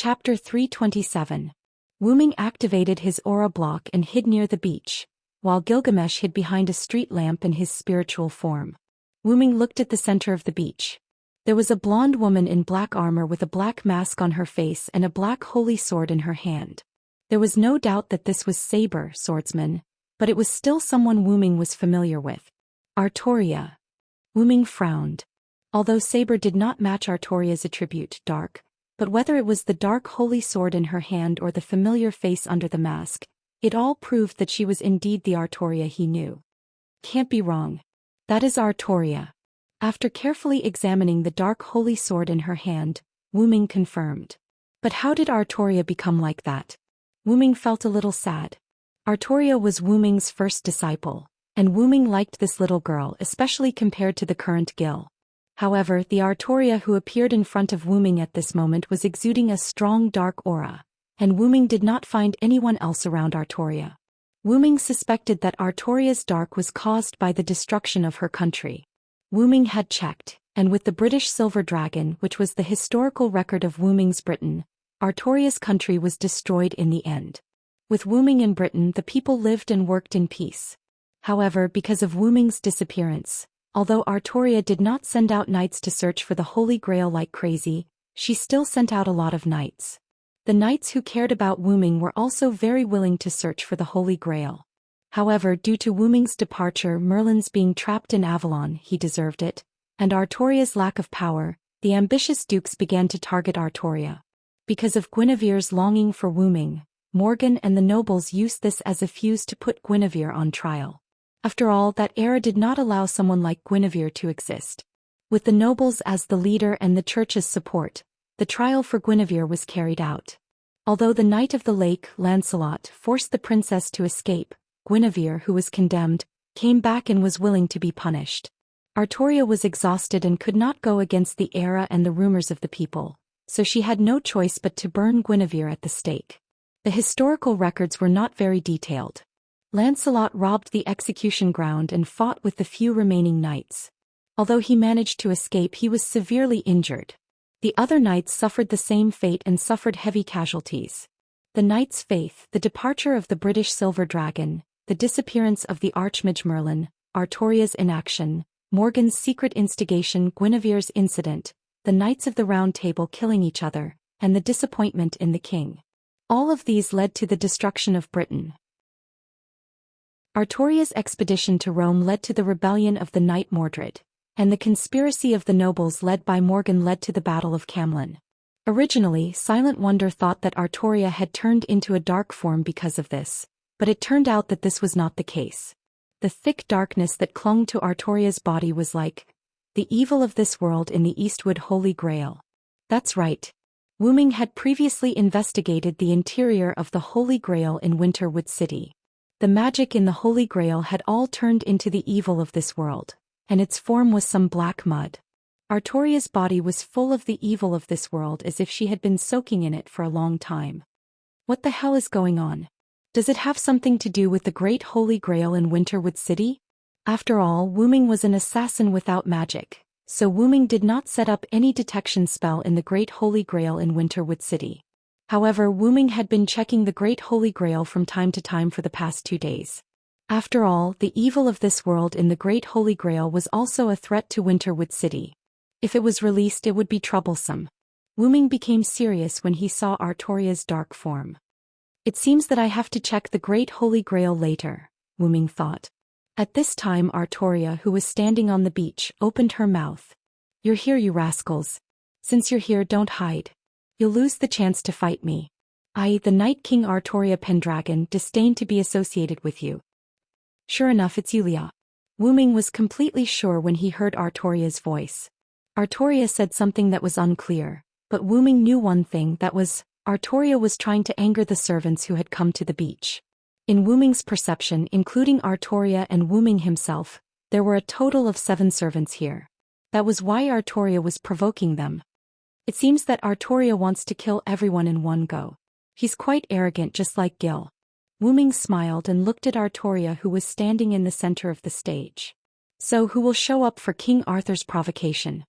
Chapter 327. Wuming activated his aura block and hid near the beach, while Gilgamesh hid behind a street lamp in his spiritual form. Wuming looked at the center of the beach. There was a blonde woman in black armor with a black mask on her face and a black holy sword in her hand. There was no doubt that this was Saber, swordsman, but it was still someone Wuming was familiar with. Artoria. Wuming frowned. Although Saber did not match Artoria's attribute, dark, but whether it was the dark holy sword in her hand or the familiar face under the mask, it all proved that she was indeed the Artoria he knew. Can't be wrong. That is Artoria. After carefully examining the dark holy sword in her hand, Wuming confirmed. But how did Artoria become like that? Wuming felt a little sad. Artoria was Wuming's first disciple, and Wuming liked this little girl especially compared to the current Gil. However, the Artoria who appeared in front of Wuming at this moment was exuding a strong dark aura, and Wuming did not find anyone else around Artoria. Wuming suspected that Artoria's dark was caused by the destruction of her country. Wuming had checked, and with the British silver dragon, which was the historical record of Wuming's Britain, Artoria's country was destroyed in the end. With Wuming in Britain, the people lived and worked in peace. However, because of Wuming's disappearance, although Artoria did not send out knights to search for the Holy Grail like crazy, she still sent out a lot of knights. The knights who cared about Wuming were also very willing to search for the Holy Grail. However, due to Wuming's departure, Merlin's being trapped in Avalon, he deserved it, and Artoria's lack of power, the ambitious dukes began to target Artoria. Because of Guinevere's longing for Wuming, Morgan and the nobles used this as a fuse to put Guinevere on trial. After all, that era did not allow someone like Guinevere to exist. With the nobles as the leader and the church's support, the trial for Guinevere was carried out. Although the Knight of the Lake, Lancelot, forced the princess to escape, Guinevere, who was condemned, came back and was willing to be punished. Artoria was exhausted and could not go against the era and the rumors of the people, so she had no choice but to burn Guinevere at the stake. The historical records were not very detailed. Lancelot robbed the execution ground and fought with the few remaining knights. Although he managed to escape, he was severely injured. The other knights suffered the same fate and suffered heavy casualties. The knight's faith, the departure of the British silver dragon, the disappearance of the Archmage Merlin, Artoria's inaction, Morgan's secret instigation, Guinevere's incident, the Knights of the Round Table killing each other, and the disappointment in the king. All of these led to the destruction of Britain. Artoria's expedition to Rome led to the rebellion of the Knight Mordred, and the conspiracy of the nobles led by Morgan led to the Battle of Camlan. Originally, Silent Wonder thought that Artoria had turned into a dark form because of this, but it turned out that this was not the case. The thick darkness that clung to Artoria's body was like the evil of this world in the Eastwood Holy Grail. That's right. Wuming had previously investigated the interior of the Holy Grail in Winterwood City. The magic in the Holy Grail had all turned into the evil of this world, and its form was some black mud. Artoria's body was full of the evil of this world as if she had been soaking in it for a long time. What the hell is going on? Does it have something to do with the Great Holy Grail in Winterwood City? After all, Wuming was an assassin without magic, so Wuming did not set up any detection spell in the Great Holy Grail in Winterwood City. However, Wuming had been checking the Great Holy Grail from time to time for the past 2 days. After all, the evil of this world in the Great Holy Grail was also a threat to Winterwood City. If it was released, it would be troublesome. Wuming became serious when he saw Artoria's dark form. It seems that I have to check the Great Holy Grail later, Wuming thought. At this time, Artoria, who was standing on the beach, opened her mouth. You're here, you rascals. Since you're here, don't hide. You'll lose the chance to fight me. I, the Night King Artoria Pendragon, disdain to be associated with you. Sure enough, it's Yulia. Wuming was completely sure when he heard Artoria's voice. Artoria said something that was unclear, but Wuming knew one thing, that was, Artoria was trying to anger the servants who had come to the beach. In Wuming's perception, including Artoria and Wuming himself, there were a total of 7 servants here. That was why Artoria was provoking them. It seems that Artoria wants to kill everyone in one go. He's quite arrogant, just like Gil. Wuming smiled and looked at Artoria, who was standing in the center of the stage. So who will show up for King Arthur's provocation?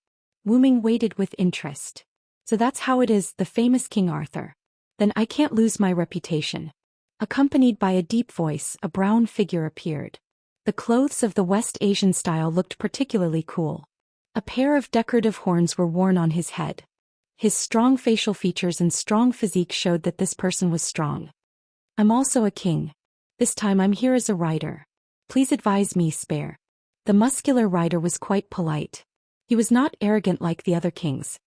Wuming waited with interest. So that's how it is, the famous King Arthur. Then I can't lose my reputation. Accompanied by a deep voice, a brown figure appeared. The clothes of the West Asian style looked particularly cool. A pair of decorative horns were worn on his head. His strong facial features and strong physique showed that this person was strong. I'm also a king. This time I'm here as a rider. Please advise me, spare. The muscular rider was quite polite. He was not arrogant like the other kings.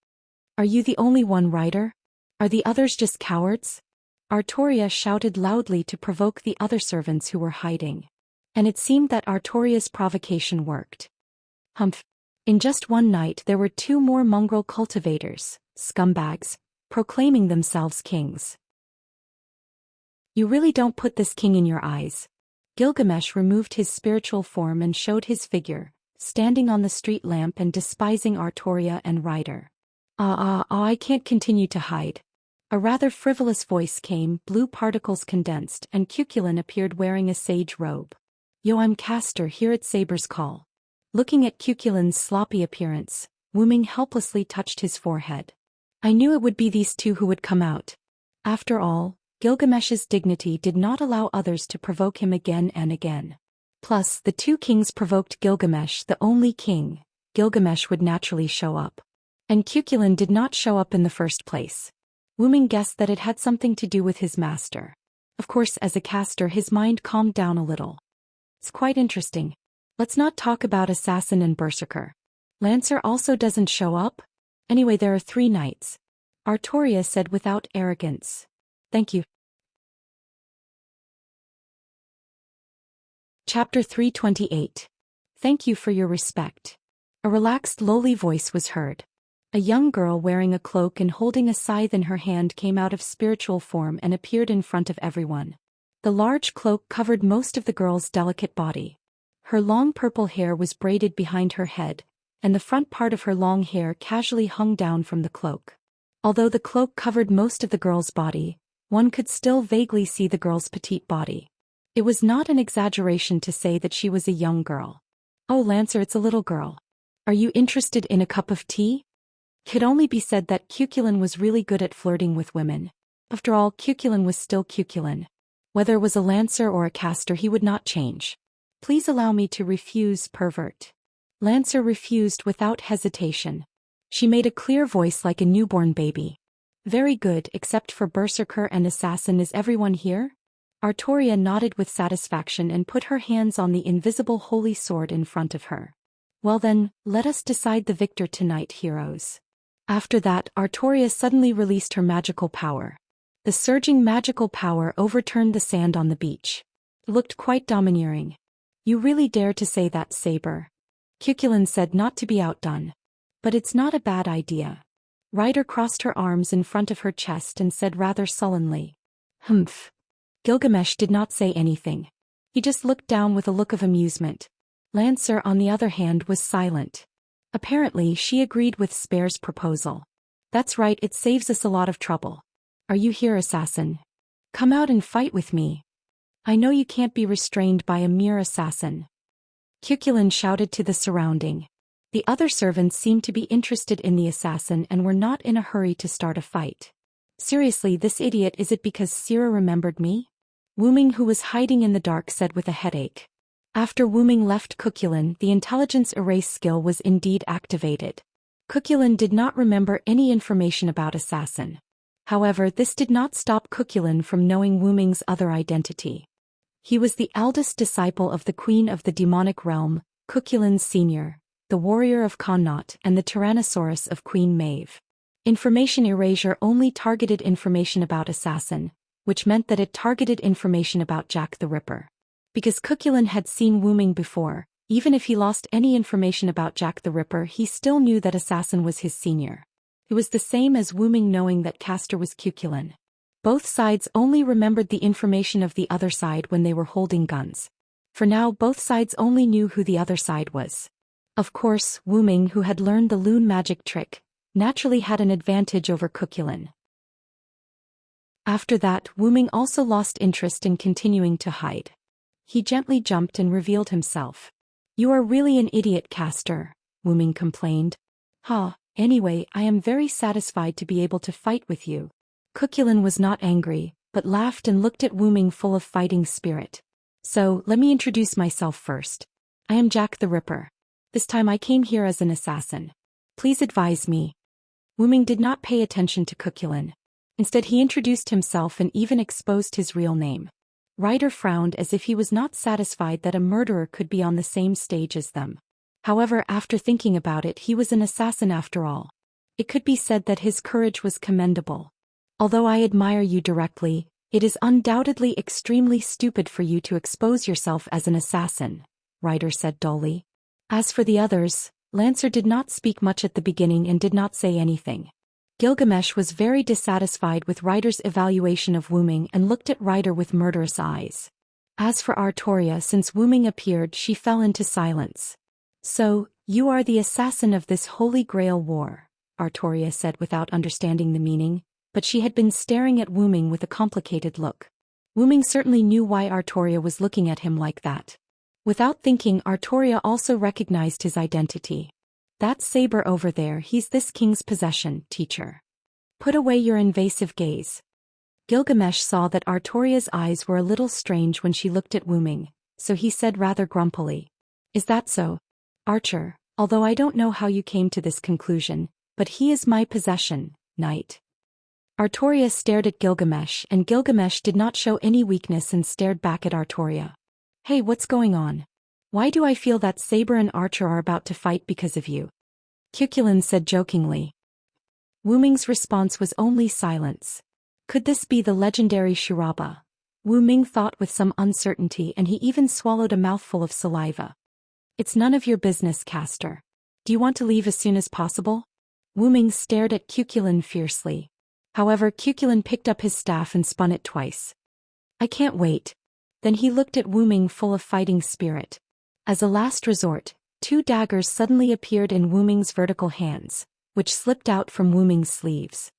Are you the only one, rider? Are the others just cowards? Artoria shouted loudly to provoke the other servants who were hiding. And it seemed that Artoria's provocation worked. Humph. In just one night there were 2 more mongrel cultivators, scumbags, proclaiming themselves kings. You really don't put this king in your eyes. Gilgamesh removed his spiritual form and showed his figure, standing on the street lamp and despising Artoria and Ryder. I can't continue to hide. A rather frivolous voice came, blue particles condensed, and Cuchulain appeared wearing a sage robe. Yo, I'm Castor here at Saber's call. Looking at Cuchulain's sloppy appearance, Wuming helplessly touched his forehead. I knew it would be these 2 who would come out. After all, Gilgamesh's dignity did not allow others to provoke him again and again. Plus, the 2 kings provoked Gilgamesh, the only king. Gilgamesh would naturally show up. And Cuchulain did not show up in the first place. Wuming guessed that it had something to do with his master. Of course, as a caster, his mind calmed down a little. It's quite interesting. Let's not talk about Assassin and Berserker. Lancer also doesn't show up? Anyway, there are 3 knights. Artoria said without arrogance. Thank you. Chapter 328. Thank you for your respect. A relaxed, lowly voice was heard. A young girl wearing a cloak and holding a scythe in her hand came out of spiritual form and appeared in front of everyone. The large cloak covered most of the girl's delicate body. Her long purple hair was braided behind her head, and the front part of her long hair casually hung down from the cloak. Although the cloak covered most of the girl's body, one could still vaguely see the girl's petite body. It was not an exaggeration to say that she was a young girl. Oh, Lancer, it's a little girl. Are you interested in a cup of tea? Could only be said that Cuchulain was really good at flirting with women. After all, Cuchulain was still Cuchulain. Whether it was a Lancer or a caster, he would not change. Please allow me to refuse, pervert. Lancer refused without hesitation. She made a clear voice like a newborn baby. Very good, except for Berserker and Assassin. Is everyone here? Artoria nodded with satisfaction and put her hands on the invisible holy sword in front of her. Well then, let us decide the victor tonight, heroes. After that, Artoria suddenly released her magical power. The surging magical power overturned the sand on the beach. It looked quite domineering. You really dare to say that, Saber? Cuchulain said, not to be outdone. But it's not a bad idea. Ryder crossed her arms in front of her chest and said rather sullenly. Humph. Gilgamesh did not say anything. He just looked down with a look of amusement. Lancer, on the other hand, was silent. Apparently, she agreed with Spare's proposal. That's right, it saves us a lot of trouble. Are you here, Assassin? Come out and fight with me. I know you can't be restrained by a mere assassin. Cuchulain shouted to the surrounding. The other servants seemed to be interested in the assassin and were not in a hurry to start a fight. Seriously, this idiot, is it because Sira remembered me? Wuming, who was hiding in the dark, said with a headache. After Wuming left Cuchulain, the intelligence erase skill was indeed activated. Cuchulain did not remember any information about Assassin. However, this did not stop Cuchulain from knowing Wuming's other identity. He was the eldest disciple of the Queen of the Demonic Realm, Cuchulain's senior, the warrior of Connaught and the Tyrannosaurus of Queen Maeve. Information erasure only targeted information about Assassin, which meant that it targeted information about Jack the Ripper. Because Cuchulain had seen Wuming before, even if he lost any information about Jack the Ripper, he still knew that Assassin was his senior. It was the same as Wuming knowing that Castor was Cuchulain. Both sides only remembered the information of the other side when they were holding guns. For now, both sides only knew who the other side was. Of course, Wuming, who had learned the Loon magic trick, naturally had an advantage over Cuchulain. After that, Wuming also lost interest in continuing to hide. He gently jumped and revealed himself. You are really an idiot, Castor, Wuming complained. Ha, Anyway, I am very satisfied to be able to fight with you. Cuculin was not angry, but laughed and looked at Wu Ming full of fighting spirit. So, let me introduce myself first. I am Jack the Ripper. This time I came here as an assassin. Please advise me. Wu Ming did not pay attention to Cuculin. Instead he introduced himself and even exposed his real name. Ryder frowned as if he was not satisfied that a murderer could be on the same stage as them. However, after thinking about it, he was an assassin after all. It could be said that his courage was commendable. Although I admire you directly, it is undoubtedly extremely stupid for you to expose yourself as an assassin, Ryder said dully. As for the others, Lancer did not speak much at the beginning and did not say anything. Gilgamesh was very dissatisfied with Ryder's evaluation of Wu Ming and looked at Ryder with murderous eyes. As for Artoria, since Wu Ming appeared, she fell into silence. So, you are the assassin of this Holy Grail war, Artoria said without understanding the meaning, but she had been staring at Wu Ming with a complicated look. Wu Ming certainly knew why Artoria was looking at him like that. Without thinking, Artoria also recognized his identity. That saber over there, he's this king's possession, teacher. Put away your invasive gaze. Gilgamesh saw that Artoria's eyes were a little strange when she looked at Wu Ming, so he said rather grumpily. Is that so? Archer, although I don't know how you came to this conclusion, but he is my possession, knight. Artoria stared at Gilgamesh, and Gilgamesh did not show any weakness and stared back at Artoria. Hey, what's going on? Why do I feel that Saber and Archer are about to fight because of you? Cuculin said jokingly. Wu Ming's response was only silence. Could this be the legendary Shiraba? Wu Ming thought with some uncertainty, and he even swallowed a mouthful of saliva. It's none of your business, Caster. Do you want to leave as soon as possible? Wu Ming stared at Cuculin fiercely. However, Cuculin picked up his staff and spun it twice. I can't wait. Then he looked at Wu Ming full of fighting spirit. As a last resort, 2 daggers suddenly appeared in Wu Ming's vertical hands, which slipped out from Wu Ming's sleeves.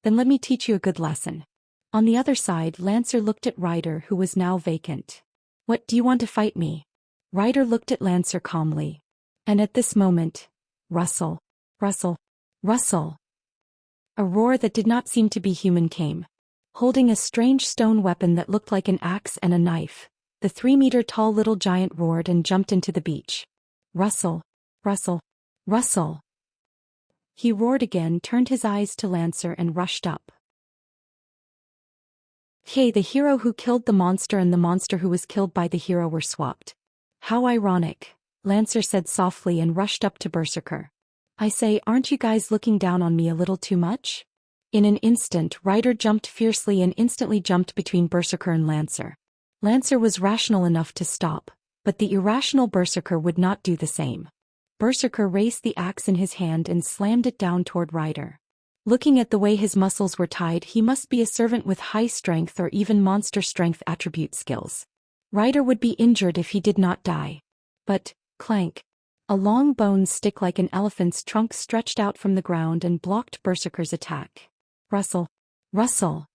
Then let me teach you a good lesson. On the other side, Lancer looked at Ryder, who was now vacant. What, do you want to fight me? Ryder looked at Lancer calmly. And at this moment, rustle, rustle, rustle. A roar that did not seem to be human came. Holding a strange stone weapon that looked like an axe and a knife, the 3-meter-tall little giant roared and jumped into the beach. Rustle, rustle, rustle. He roared again, turned his eyes to Lancer and rushed up. Hey, the hero who killed the monster and the monster who was killed by the hero were swapped. How ironic, Lancer said softly and rushed up to Berserker. I say, aren't you guys looking down on me a little too much? In an instant, Ryder jumped fiercely and instantly jumped between Berserker and Lancer. Lancer was rational enough to stop, but the irrational Berserker would not do the same. Berserker raised the axe in his hand and slammed it down toward Ryder. Looking at the way his muscles were tied, he must be a servant with high strength or even monster strength attribute skills. Ryder would be injured if he did not die. But, clank. A long bone stick like an elephant's trunk stretched out from the ground and blocked Berserker's attack. Rustle. Rustle.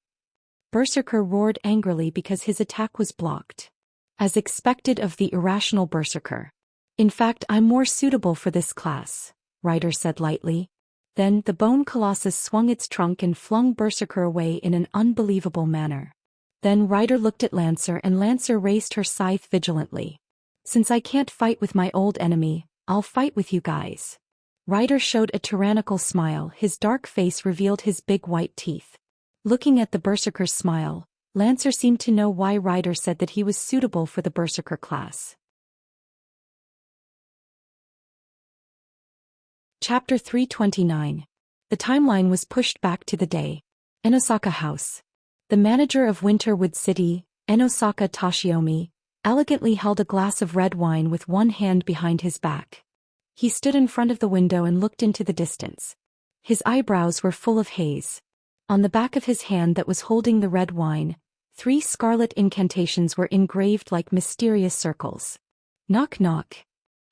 Berserker roared angrily because his attack was blocked. As expected of the irrational Berserker. In fact, I'm more suitable for this class, Ryder said lightly. Then, the bone colossus swung its trunk and flung Berserker away in an unbelievable manner. Then Ryder looked at Lancer, and Lancer raised her scythe vigilantly. Since I can't fight with my old enemy, I'll fight with you guys. Ryder showed a tyrannical smile. His dark face revealed his big white teeth. Looking at the Berserker's smile, Lancer seemed to know why Ryder said that he was suitable for the Berserker class. Chapter 329. The timeline was pushed back to the day. Enosaka House. The manager of Winterwood City, Enosaka Toshiomi, elegantly held a glass of red wine with one hand behind his back. He stood in front of the window and looked into the distance. His eyebrows were full of haze. On the back of his hand that was holding the red wine, 3 scarlet incantations were engraved like mysterious circles. Knock knock.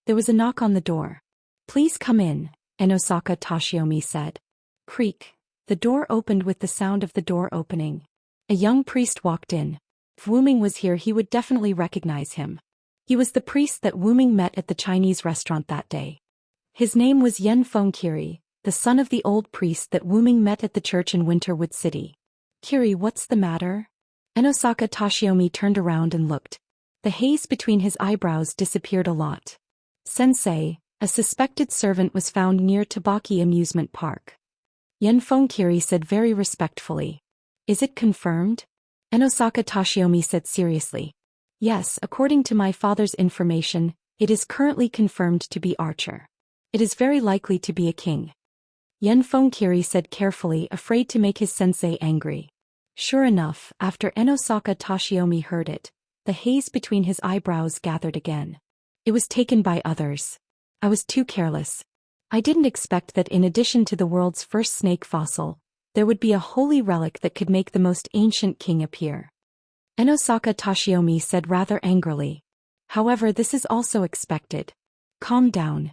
There was a knock on the door. Please come in, Enosaka Toshiomi said. Creak. The door opened with the sound of the door opening. A young priest walked in. If Wu Ming was here, he would definitely recognize him. He was the priest that Wu Ming met at the Chinese restaurant that day. His name was Yen Fengkiri, the son of the old priest that Wuming met at the church in Winterwood City. Kiri, what's the matter? Enosaka Tashiomi turned around and looked. The haze between his eyebrows disappeared a lot. Sensei, a suspected servant was found near Tabaki Amusement Park. Yenfeng Kiri said very respectfully. Is it confirmed? Enosaka Tashiomi said seriously. Yes, according to my father's information, it is currently confirmed to be Archer. It is very likely to be a king. Yenfeng Kiri said carefully, afraid to make his sensei angry. Sure enough, after Enosaka Tashiomi heard it, the haze between his eyebrows gathered again. It was taken by others. I was too careless. I didn't expect that in addition to the world's first snake fossil, there would be a holy relic that could make the most ancient king appear. Enosaka Tashiomi said rather angrily. However, this is also expected. Calm down.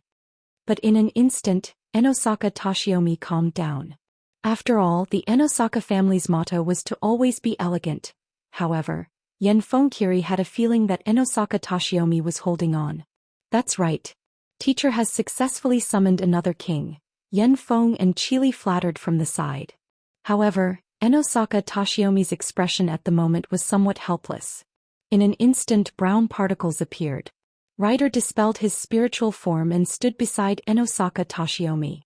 But in an instant, Enosaka Tashiomi calmed down. After all, the Enosaka family's motto was to always be elegant. However, Yenfeng Kiri had a feeling that Enosaka Tashiomi was holding on. That's right. Teacher has successfully summoned another king. Yenfeng and Chili flattered from the side. However, Enosaka Tashiomi's expression at the moment was somewhat helpless. In an instant, brown particles appeared. Ryder dispelled his spiritual form and stood beside Enosaka Tashiomi.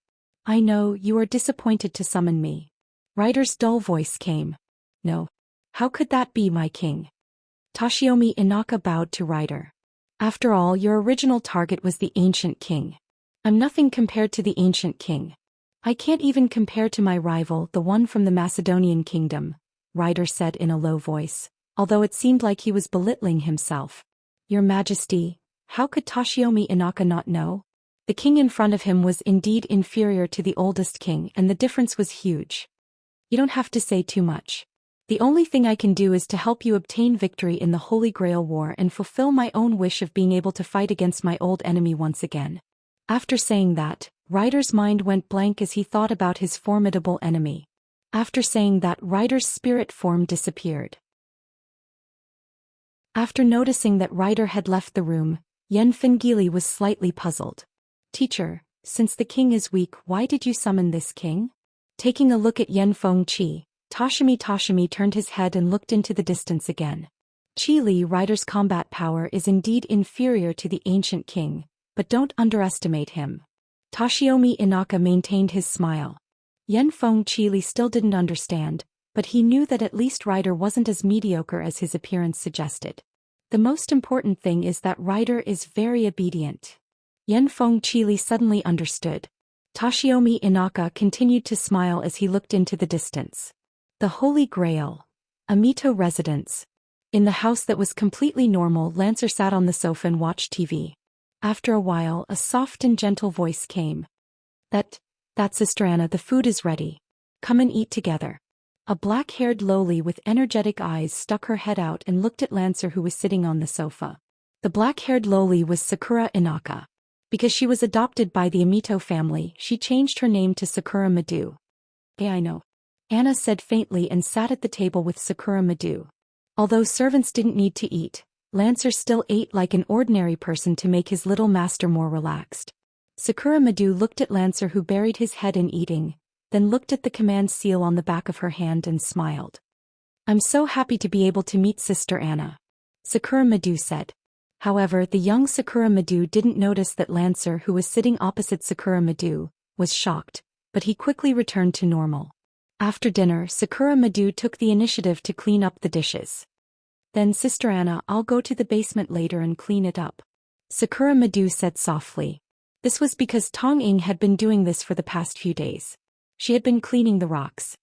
I know, you are disappointed to summon me. Ryder's dull voice came. No. How could that be, my king? Tashiomi Inaka bowed to Ryder. After all, your original target was the ancient king. I'm nothing compared to the ancient king. I can't even compare to my rival, the one from the Macedonian kingdom, Ryder said in a low voice, although it seemed like he was belittling himself. Your Majesty, how could Tashiomi Inaka not know? The king in front of him was indeed inferior to the oldest king, and the difference was huge. You don't have to say too much. The only thing I can do is to help you obtain victory in the Holy Grail War and fulfill my own wish of being able to fight against my old enemy once again. After saying that, Ryder's mind went blank as he thought about his formidable enemy. After saying that, Ryder's spirit form disappeared. After noticing that Ryder had left the room, Yenfeng was slightly puzzled. Teacher, since the king is weak, why did you summon this king? Taking a look at Yenfeng Tashiomi turned his head and looked into the distance again. Li Ryder's combat power is indeed inferior to the ancient king, but don't underestimate him. Tashiomi Inaka maintained his smile. Yenfeng Li still didn't understand, but he knew that at least Ryder wasn't as mediocre as his appearance suggested. The most important thing is that Ryder is very obedient. Yenfeng Li suddenly understood. Tashiomi Inaka continued to smile as he looked into the distance. The Holy Grail. Amito residence. In the house that was completely normal, Lancer sat on the sofa and watched TV. After a while, a soft and gentle voice came. That's Sister Anna, the food is ready. Come and eat together. A black-haired lowly with energetic eyes stuck her head out and looked at Lancer, who was sitting on the sofa. The black-haired lowly was Sakura Inaka. Because she was adopted by the Amito family, she changed her name to Sakura Madu. I know. Anna said faintly and sat at the table with Sakura Madu. Although servants didn't need to eat, Lancer still ate like an ordinary person to make his little master more relaxed. Sakura Madu looked at Lancer, who buried his head in eating, then looked at the command seal on the back of her hand and smiled. I'm so happy to be able to meet Sister Anna, Sakura Madu said. However, the young Sakura Madu didn't notice that Lancer, who was sitting opposite Sakura Madu, was shocked, but he quickly returned to normal. After dinner, Sakura Madu took the initiative to clean up the dishes. Then Sister Anna, I'll go to the basement later and clean it up, Sakura Madu said softly. This was because Tong Ying had been doing this for the past few days. She had been cleaning the rocks.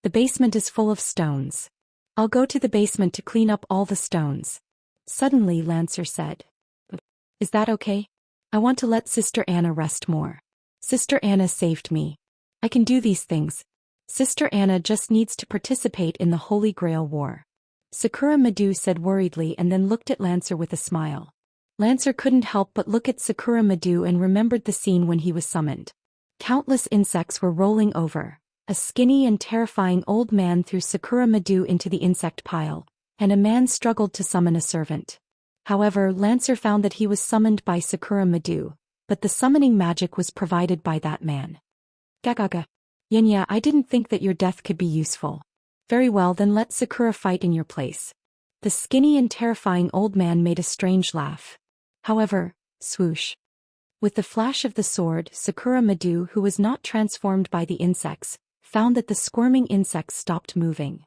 The basement is full of stones. I'll go to the basement to clean up all the stones. Suddenly Lancer said. Is that okay? I want to let Sister Anna rest more. Sister Anna saved me. I can do these things. Sister Anna just needs to participate in the Holy Grail War, Sakura Madu said worriedly, and then looked at Lancer with a smile. Lancer couldn't help but look at Sakura Madu and remembered the scene when he was summoned. Countless insects were rolling over. A skinny and terrifying old man threw Sakura Madu into the insect pile, and a man struggled to summon a servant. However, Lancer found that he was summoned by Sakura Madu, but the summoning magic was provided by that man. Gagaga. Yeah, I didn't think that your death could be useful. Very well, then let Sakura fight in your place. The skinny and terrifying old man made a strange laugh. However, swoosh. With the flash of the sword, Sakura Madu, who was not transformed by the insects, found that the squirming insects stopped moving.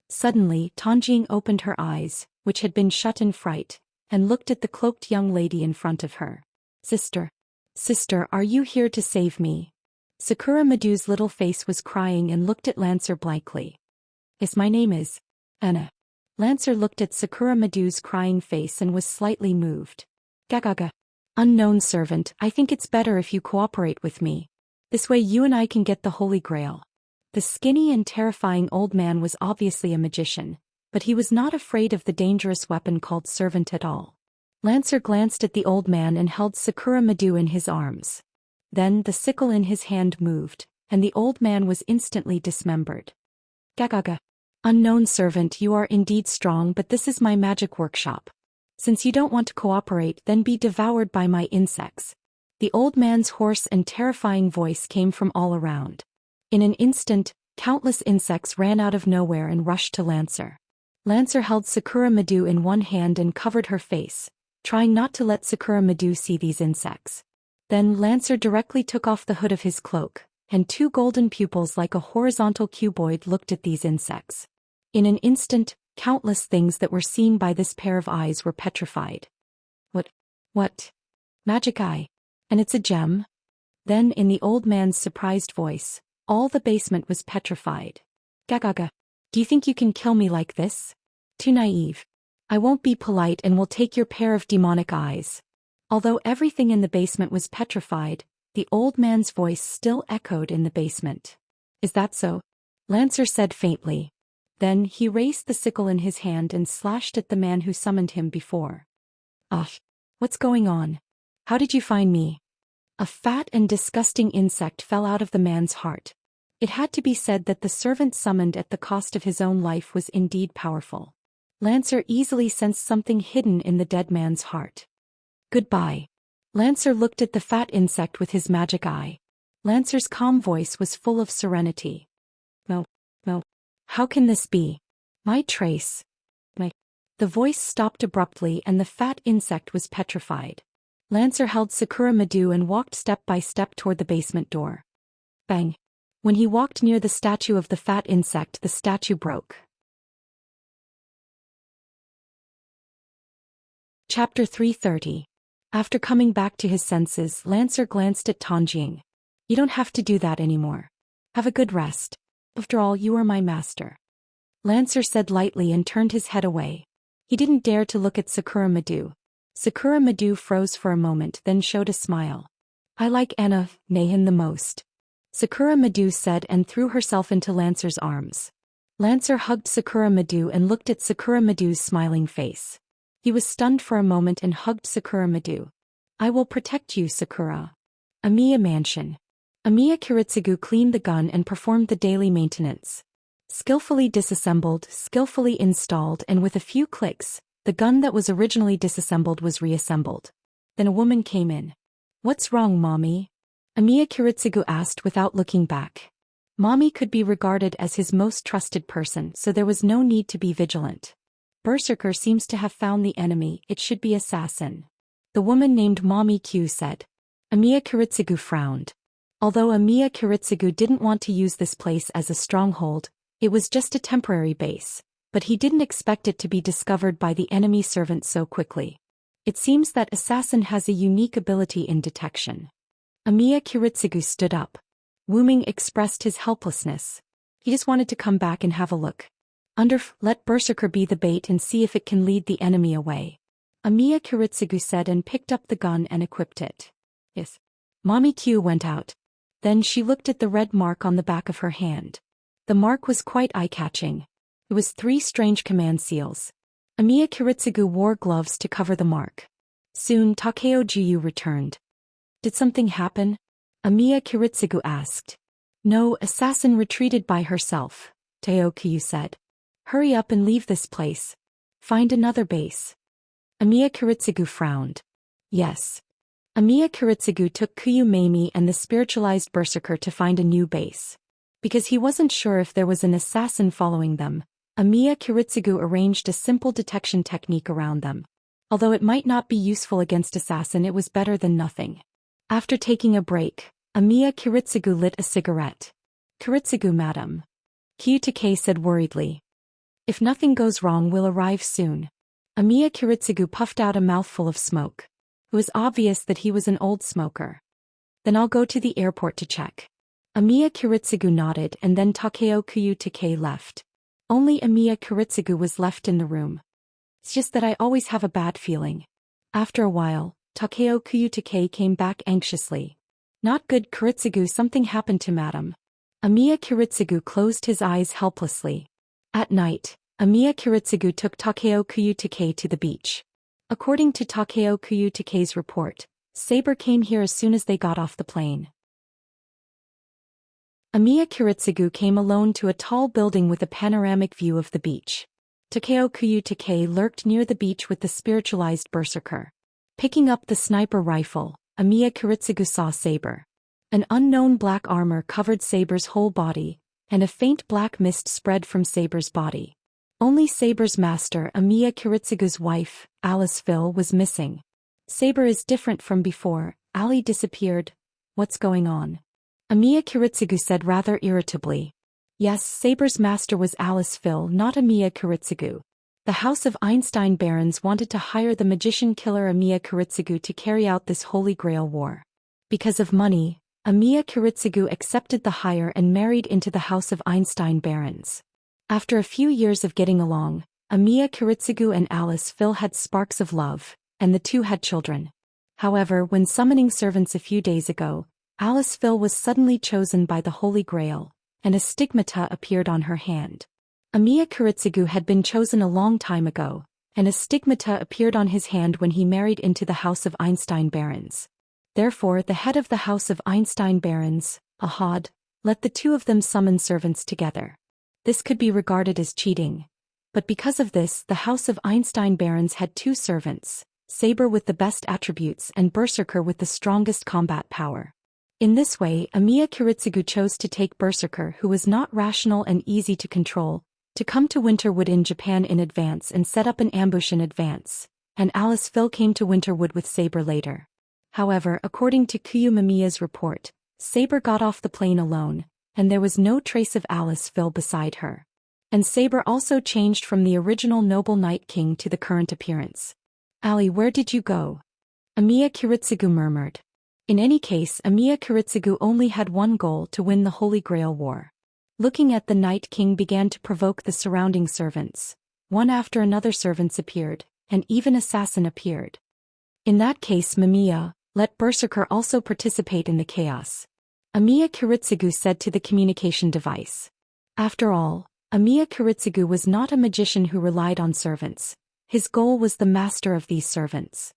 Suddenly, Tanjing opened her eyes, which had been shut in fright, and looked at the cloaked young lady in front of her. Sister, are you here to save me? Sakura Madu's little face was crying and looked at Lancer blankly. Yes, my name is Anna. Lancer looked at Sakura Madu's crying face and was slightly moved. Gagaga. Unknown servant, I think it's better if you cooperate with me. This way you and I can get the Holy Grail. The skinny and terrifying old man was obviously a magician, but he was not afraid of the dangerous weapon called servant at all. Lancer glanced at the old man and held Sakura Madu in his arms. Then the sickle in his hand moved, and the old man was instantly dismembered. Gagaga. Unknown servant, you are indeed strong, but this is my magic workshop. Since you don't want to cooperate, then be devoured by my insects. The old man's hoarse and terrifying voice came from all around. In an instant, countless insects ran out of nowhere and rushed to Lancer. Lancer held Sakura Madu in one hand and covered her face, trying not to let Sakura Madu see these insects. Then Lancer directly took off the hood of his cloak, and two golden pupils like a horizontal cuboid looked at these insects. In an instant, countless things that were seen by this pair of eyes were petrified. What? Magic eye. And it's a gem? Then in the old man's surprised voice, all the basement was petrified. Gagaga. Do you think you can kill me like this? Too naive. I won't be polite and will take your pair of demonic eyes. Although everything in the basement was petrified, the old man's voice still echoed in the basement. Is that so? Lancer said faintly. Then he raised the sickle in his hand and slashed at the man who summoned him before. Ugh. What's going on? How did you find me? A fat and disgusting insect fell out of the man's heart. It had to be said that the servant summoned at the cost of his own life was indeed powerful. Lancer easily sensed something hidden in the dead man's heart. Goodbye. Lancer looked at the fat insect with his magic eye. Lancer's calm voice was full of serenity. No. How can this be? My trace. The voice stopped abruptly and the fat insect was petrified. Lancer held Sakura Madu and walked step by step toward the basement door. Bang. When he walked near the statue of the fat insect, the statue broke. Chapter 330. After coming back to his senses, Lancer glanced at Tanjing. You don't have to do that anymore. Have a good rest. After all, you are my master. Lancer said lightly and turned his head away. He didn't dare to look at Sakura Madu. Sakura Madu froze for a moment, then showed a smile. I like Anna, Nahan the most. Sakura Madu said and threw herself into Lancer's arms. Lancer hugged Sakura Madu and looked at Sakura Madu's smiling face. He was stunned for a moment and hugged Sakura Madu. I will protect you, Sakura. Amiya Mansion. Amiya Kiritsugu cleaned the gun and performed the daily maintenance. Skillfully disassembled, skillfully installed, and with a few clicks, the gun that was originally disassembled was reassembled. Then a woman came in. What's wrong, Mommy? Amiya Kiritsugu asked without looking back. Mommy could be regarded as his most trusted person, so there was no need to be vigilant. Berserker seems to have found the enemy, it should be assassin. The woman named Mommy Q said. Amiya Kiritsugu frowned. Although Amiya Kiritsugu didn't want to use this place as a stronghold, it was just a temporary base, but he didn't expect it to be discovered by the enemy servant so quickly. It seems that assassin has a unique ability in detection. Amiya Kiritsugu stood up. Wuming expressed his helplessness. He just wanted to come back and have a look. Let Berserker be the bait and see if it can lead the enemy away. Amiya Kiritsugu said and picked up the gun and equipped it. Yes. Mommy Q went out. Then she looked at the red mark on the back of her hand. The mark was quite eye-catching. It was 3 strange command seals. Amiya Kiritsugu wore gloves to cover the mark. Soon Takeo Juyu returned. Did something happen? Amiya Kiritsugu asked. No, assassin retreated by herself, Teo Kyu said. Hurry up and leave this place. Find another base. Amiya Kiritsugu frowned. Yes. Amiya Kiritsugu took Kuyu-Mamie and the spiritualized berserker to find a new base. Because he wasn't sure if there was an assassin following them, Amiya Kiritsugu arranged a simple detection technique around them. Although it might not be useful against assassin, it was better than nothing. After taking a break, Amiya Kiritsugu lit a cigarette. "Kiritsugu, madam," Kyutake said worriedly. "If nothing goes wrong, we'll arrive soon." Amiya Kiritsugu puffed out a mouthful of smoke. It was obvious that he was an old smoker. "Then I'll go to the airport to check." Amiya Kiritsugu nodded, and then Takeo Kyutake left. Only Amiya Kiritsugu was left in the room. "It's just that I always have a bad feeling." After a while, Takeo Kyutake came back anxiously. "Not good, Kiritsugu, something happened to madam." Amiya Kiritsugu closed his eyes helplessly. At night, Amiya Kiritsugu took Takeo Kyutake to the beach. According to Takeo Kyutake's report, Saber came here as soon as they got off the plane. Amiya Kiritsugu came alone to a tall building with a panoramic view of the beach. Takeo Kyutake lurked near the beach with the spiritualized berserker. Picking up the sniper rifle, Amiya Kiritsugu saw Saber. An unknown black armor covered Saber's whole body, and a faint black mist spread from Saber's body. Only Saber's master, Amiya Kiritsugu's wife, Alice Phil, was missing. "Saber is different from before. Ali disappeared. What's going on?" Amiya Kiritsugu said rather irritably. Yes, Saber's master was Alice Phil, not Amiya Kiritsugu. The House of Einstein barons wanted to hire the magician killer Amiya Kiritsugu to carry out this Holy Grail war. Because of money, Amiya Kiritsugu accepted the hire and married into the House of Einstein barons. After a few years of getting along, Amiya Kiritsugu and Alice Phil had sparks of love, and the two had children. However, when summoning servants a few days ago, Alice Phil was suddenly chosen by the Holy Grail, and a stigmata appeared on her hand. Amiya Kiritsugu had been chosen a long time ago, and a stigmata appeared on his hand when he married into the House of Einstein barons. Therefore, the head of the House of Einstein barons, Ahad, let the two of them summon servants together. This could be regarded as cheating. But because of this, the House of Einstein barons had two servants, Saber with the best attributes and Berserker with the strongest combat power. In this way, Amiya Kiritsugu chose to take Berserker, who was not rational and easy to control, to come to Winterwood in Japan in advance and set up an ambush in advance, and Alice Phil came to Winterwood with Saber later. However, according to Kuyu-Mamiya's report, Saber got off the plane alone, and there was no trace of Alice Phil beside her. And Saber also changed from the original Noble Night King to the current appearance. "Ali, where did you go?" Amiya Kiritsugu murmured. In any case, Amiya Kiritsugu only had one goal: to win the Holy Grail War. Looking at the Night King began to provoke the surrounding servants. One after another servants appeared, and even assassin appeared. In that case, Mamiya, let Berserker also participate in the chaos. Amiya Kiritsugu said to the communication device. After all, Amiya Kiritsugu was not a magician who relied on servants. His goal was the master of these servants.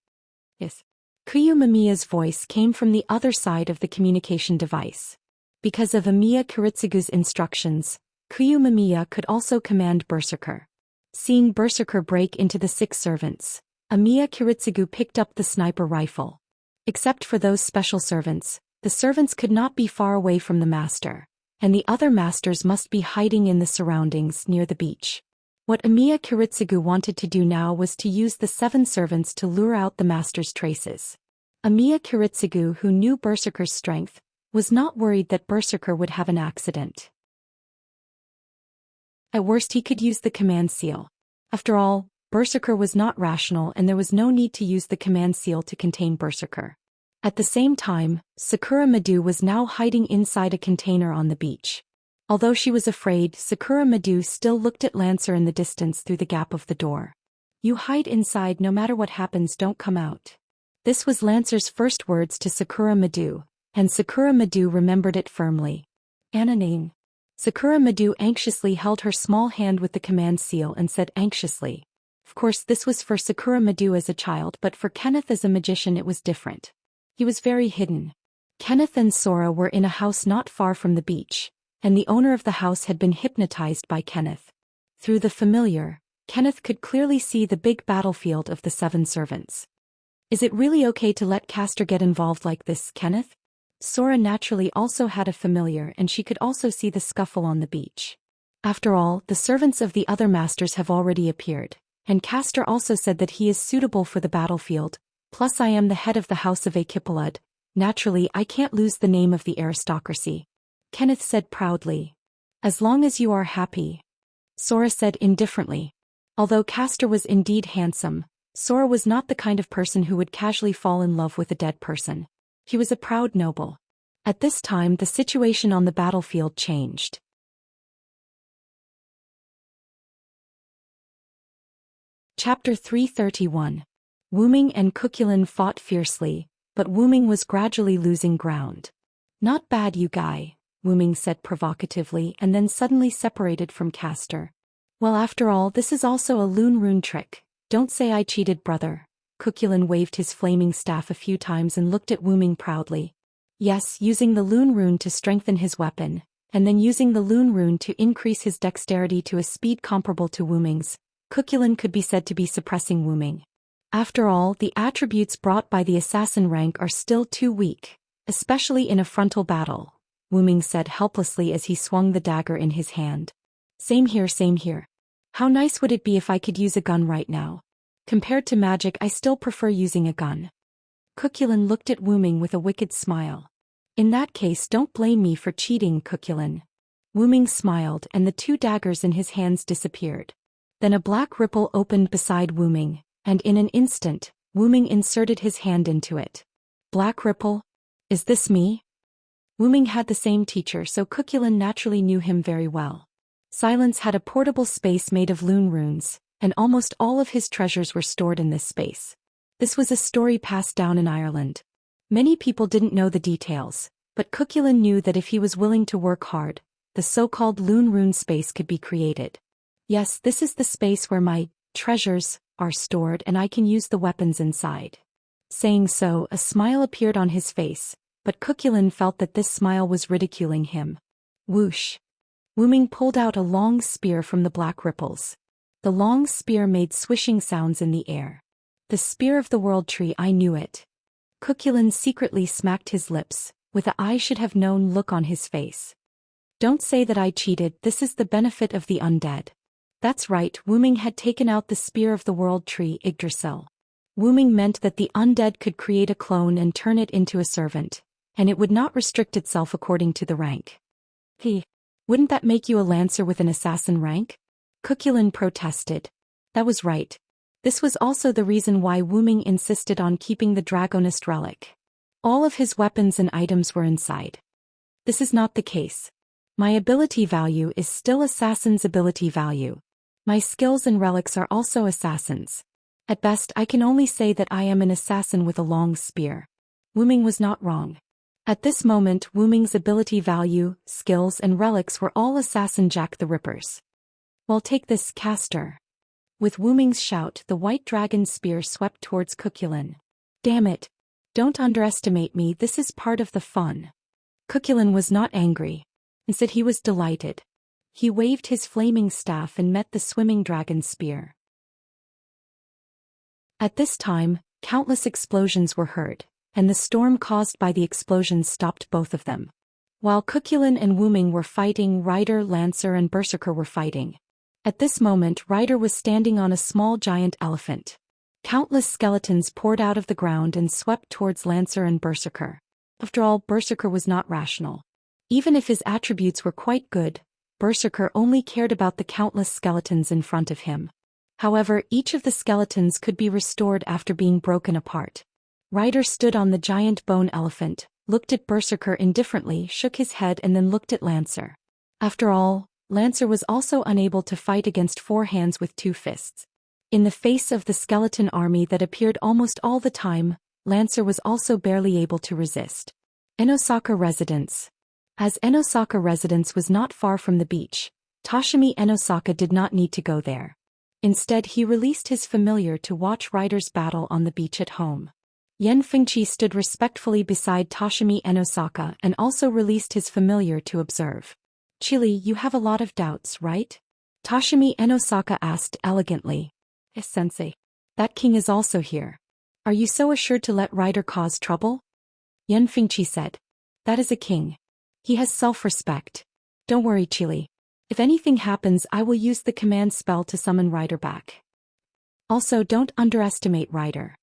Yes. Kuyu-Mamiya's voice came from the other side of the communication device. Because of Amiya Kiritsugu's instructions, Kuyu-Mamiya could also command Berserker. Seeing Berserker break into the 6 servants, Amiya Kiritsugu picked up the sniper rifle. Except for those special servants, the servants could not be far away from the master, and the other masters must be hiding in the surroundings near the beach. What Amiya Kiritsugu wanted to do now was to use the 7 servants to lure out the master's traces. Amiya Kiritsugu, who knew Berserker's strength, was not worried that Berserker would have an accident. At worst, he could use the command seal. After all, Berserker was not rational, and there was no need to use the command seal to contain Berserker. At the same time, Sakura Madu was now hiding inside a container on the beach. Although she was afraid, Sakura Madu still looked at Lancer in the distance through the gap of the door. "You hide inside, no matter what happens, don't come out." This was Lancer's first words to Sakura Madu, and Sakura Madu remembered it firmly. "Ananane." Sakura Madu anxiously held her small hand with the command seal and said anxiously. Of course, this was for Sakura Madu as a child, but for Kenneth as a magician it was different. He was very hidden. Kenneth and Sora were in a house not far from the beach, and the owner of the house had been hypnotized by Kenneth. Through the familiar, Kenneth could clearly see the big battlefield of the 7 servants. Is it really okay to let Castor get involved like this, Kenneth? Sora naturally also had a familiar and she could also see the scuffle on the beach. After all, the servants of the other masters have already appeared, and Castor also said that he is suitable for the battlefield, plus I am the head of the house of Akipalud. Naturally I can't lose the name of the aristocracy. Kenneth said proudly. As long as you are happy. Sora said indifferently. Although Castor was indeed handsome, Sora was not the kind of person who would casually fall in love with a dead person. He was a proud noble. At this time the situation on the battlefield changed. Chapter 331. Wuming and Cuchulainn fought fiercely, but Wuming was gradually losing ground. Not bad, you guy, Wuming said provocatively and then suddenly separated from Castor. Well, after all, this is also a Loon Rune trick. Don't say I cheated, brother. Cuchulainn waved his flaming staff a few times and looked at Wuming proudly. Yes, using the Loon Rune to strengthen his weapon, and then using the Loon Rune to increase his dexterity to a speed comparable to Wuming's, Cuchulainn could be said to be suppressing Wuming. After all, the attributes brought by the assassin rank are still too weak, especially in a frontal battle, Wuming said helplessly as he swung the dagger in his hand. Same here, same here. How nice would it be if I could use a gun right now? Compared to magic, I still prefer using a gun. Cuchulainn looked at Wuming with a wicked smile. In that case, don't blame me for cheating, Cuchulainn. Wuming smiled and the two daggers in his hands disappeared. Then a black ripple opened beside Wuming, and in an instant, Wuming inserted his hand into it. Black ripple? Is this me? Wuming had the same teacher, so Cuchulainn naturally knew him very well. Silence had a portable space made of Loon Runes, and almost all of his treasures were stored in this space. This was a story passed down in Ireland. Many people didn't know the details, but Cuchulainn knew that if he was willing to work hard, the so-called Loon Rune space could be created. Yes, this is the space where my treasures are stored and I can use the weapons inside. Saying so, a smile appeared on his face, but Cuchulainn felt that this smile was ridiculing him. Whoosh! Wuming pulled out a long spear from the black ripples. The long spear made swishing sounds in the air. The spear of the world tree, I knew it. Cuchulainn secretly smacked his lips, with a I should have known look on his face. Don't say that I cheated, this is the benefit of the undead. That's right, Wuming had taken out the spear of the world tree, Yggdrasil. Wuming meant that the undead could create a clone and turn it into a servant, and it would not restrict itself according to the rank. Wouldn't that make you a lancer with an assassin rank? Cuchulainn protested. That was right. This was also the reason why Wuming insisted on keeping the Dragonist relic. All of his weapons and items were inside. This is not the case. My ability value is still assassin's ability value. My skills and relics are also assassins. At best, I can only say that I am an assassin with a long spear. Wuming was not wrong. At this moment, Wuming's ability value, skills and relics were all assassin Jack the Rippers. Well, take this, Castor. With Wuming's shout, the white dragon spear swept towards Cuchulainn. Damn it. Don't underestimate me, this is part of the fun. Cuchulainn was not angry. Instead he was delighted. He waved his flaming staff and met the swimming dragon spear. At this time, countless explosions were heard, and the storm caused by the explosions stopped both of them. While Cuchulainn and Wuming were fighting, Ryder, Lancer and Berserker were fighting. At this moment, Ryder was standing on a small giant elephant. Countless skeletons poured out of the ground and swept towards Lancer and Berserker. After all, Berserker was not rational. Even if his attributes were quite good, Berserker only cared about the countless skeletons in front of him. However, each of the skeletons could be restored after being broken apart. Ryder stood on the giant bone elephant, looked at Berserker indifferently, shook his head and then looked at Lancer. After all, Lancer was also unable to fight against four hands with two fists. In the face of the skeleton army that appeared almost all the time, Lancer was also barely able to resist. Enosaka Residence. As Enosaka Residence was not far from the beach, Toshimi Enosaka did not need to go there. Instead, he released his familiar to watch Ryder's battle on the beach at home. Yen Fengchi stood respectfully beside Toshimi Enosaka and also released his familiar to observe. Chili, you have a lot of doubts, right? Toshimi Enosaka asked elegantly. Sensei. That king is also here. Are you so assured to let Ryder cause trouble? Yan Fengqi said. That is a king. He has self-respect. Don't worry, Chili. If anything happens, I will use the command spell to summon Ryder back. Also, don't underestimate Ryder.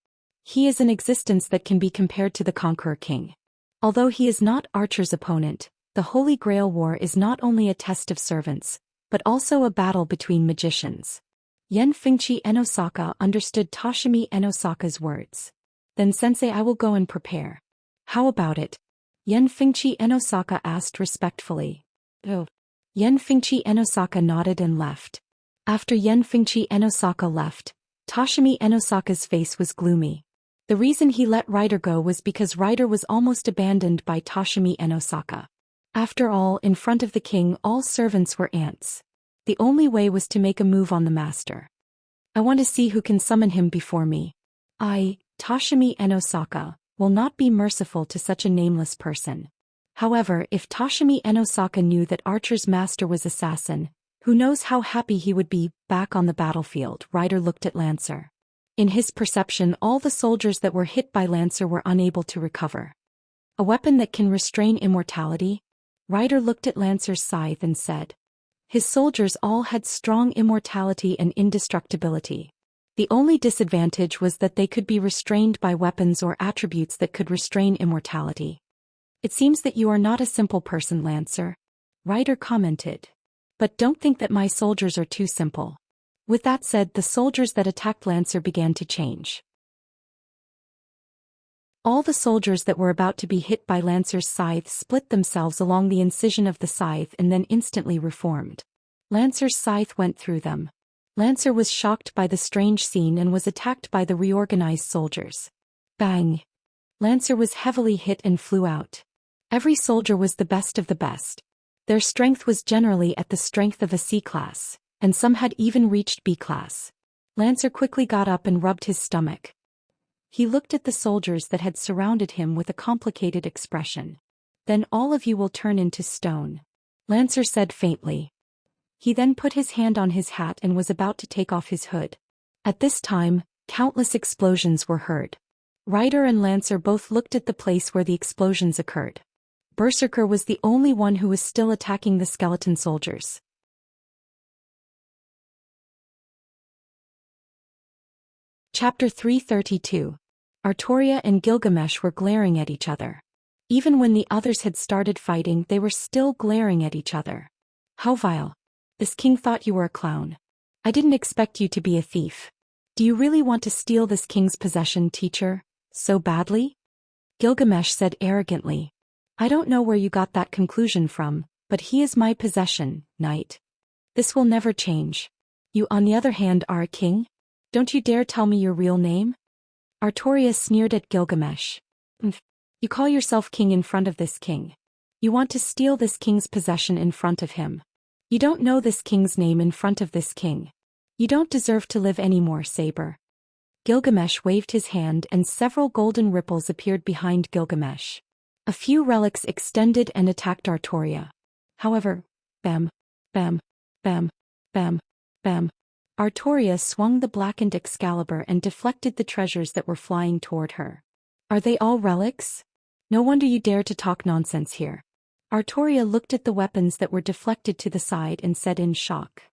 He is an existence that can be compared to the Conqueror King. Although he is not Archer's opponent, the Holy Grail War is not only a test of servants, but also a battle between magicians. Yan Fengqi and Osaka understood Toshimi and Osaka's words. Then sensei, I will go and prepare. How about it? Yan Fengqi and Osaka asked respectfully. Oh. Yan Fengqi and Osaka nodded and left. After Yan Fengqi and Osaka left, Toshimi and Osaka's face was gloomy. The reason he let Ryder go was because Ryder was almost abandoned by Toshimi and Osaka. After all, in front of the king all servants were ants. The only way was to make a move on the master. I want to see who can summon him before me. I, Toshimi and Osaka, will not be merciful to such a nameless person. However, if Toshimi and Osaka knew that Archer's master was assassin, who knows how happy he would be back on the battlefield. Ryder looked at Lancer. In his perception, all the soldiers that were hit by Lancer were unable to recover. A weapon that can restrain immortality? Ryder looked at Lancer's scythe and said. His soldiers all had strong immortality and indestructibility. The only disadvantage was that they could be restrained by weapons or attributes that could restrain immortality. It seems that you are not a simple person, Lancer. Ryder commented. But don't think that my soldiers are too simple. With that said, the soldiers that attacked Lancer began to change. All the soldiers that were about to be hit by Lancer's scythe split themselves along the incision of the scythe and then instantly reformed. Lancer's scythe went through them. Lancer was shocked by the strange scene and was attacked by the reorganized soldiers. Bang! Lancer was heavily hit and flew out. Every soldier was the best of the best. Their strength was generally at the strength of a C class, and some had even reached B class. Lancer quickly got up and rubbed his stomach. He looked at the soldiers that had surrounded him with a complicated expression. Then all of you will turn into stone. Lancer said faintly. He then put his hand on his hat and was about to take off his hood. At this time, countless explosions were heard. Ryder and Lancer both looked at the place where the explosions occurred. Berserker was the only one who was still attacking the skeleton soldiers. Chapter 332. Artoria and Gilgamesh were glaring at each other. Even when the others had started fighting, they were still glaring at each other. How vile. This king thought you were a clown. I didn't expect you to be a thief. Do you really want to steal this king's possession, teacher? So badly? Gilgamesh said arrogantly. I don't know where you got that conclusion from, but he is my possession, knight. This will never change. You, on the other hand, are a king? Don't you dare tell me your real name? Artoria sneered at Gilgamesh. You call yourself king in front of this king. You want to steal this king's possession in front of him. You don't know this king's name in front of this king. You don't deserve to live anymore, Saber. Gilgamesh waved his hand and several golden ripples appeared behind Gilgamesh. A few relics extended and attacked Artoria. However, bam, bam, bam, bam, bam. Artoria swung the blackened Excalibur and deflected the treasures that were flying toward her. Are they all relics? No wonder you dare to talk nonsense here. Artoria looked at the weapons that were deflected to the side and said in shock.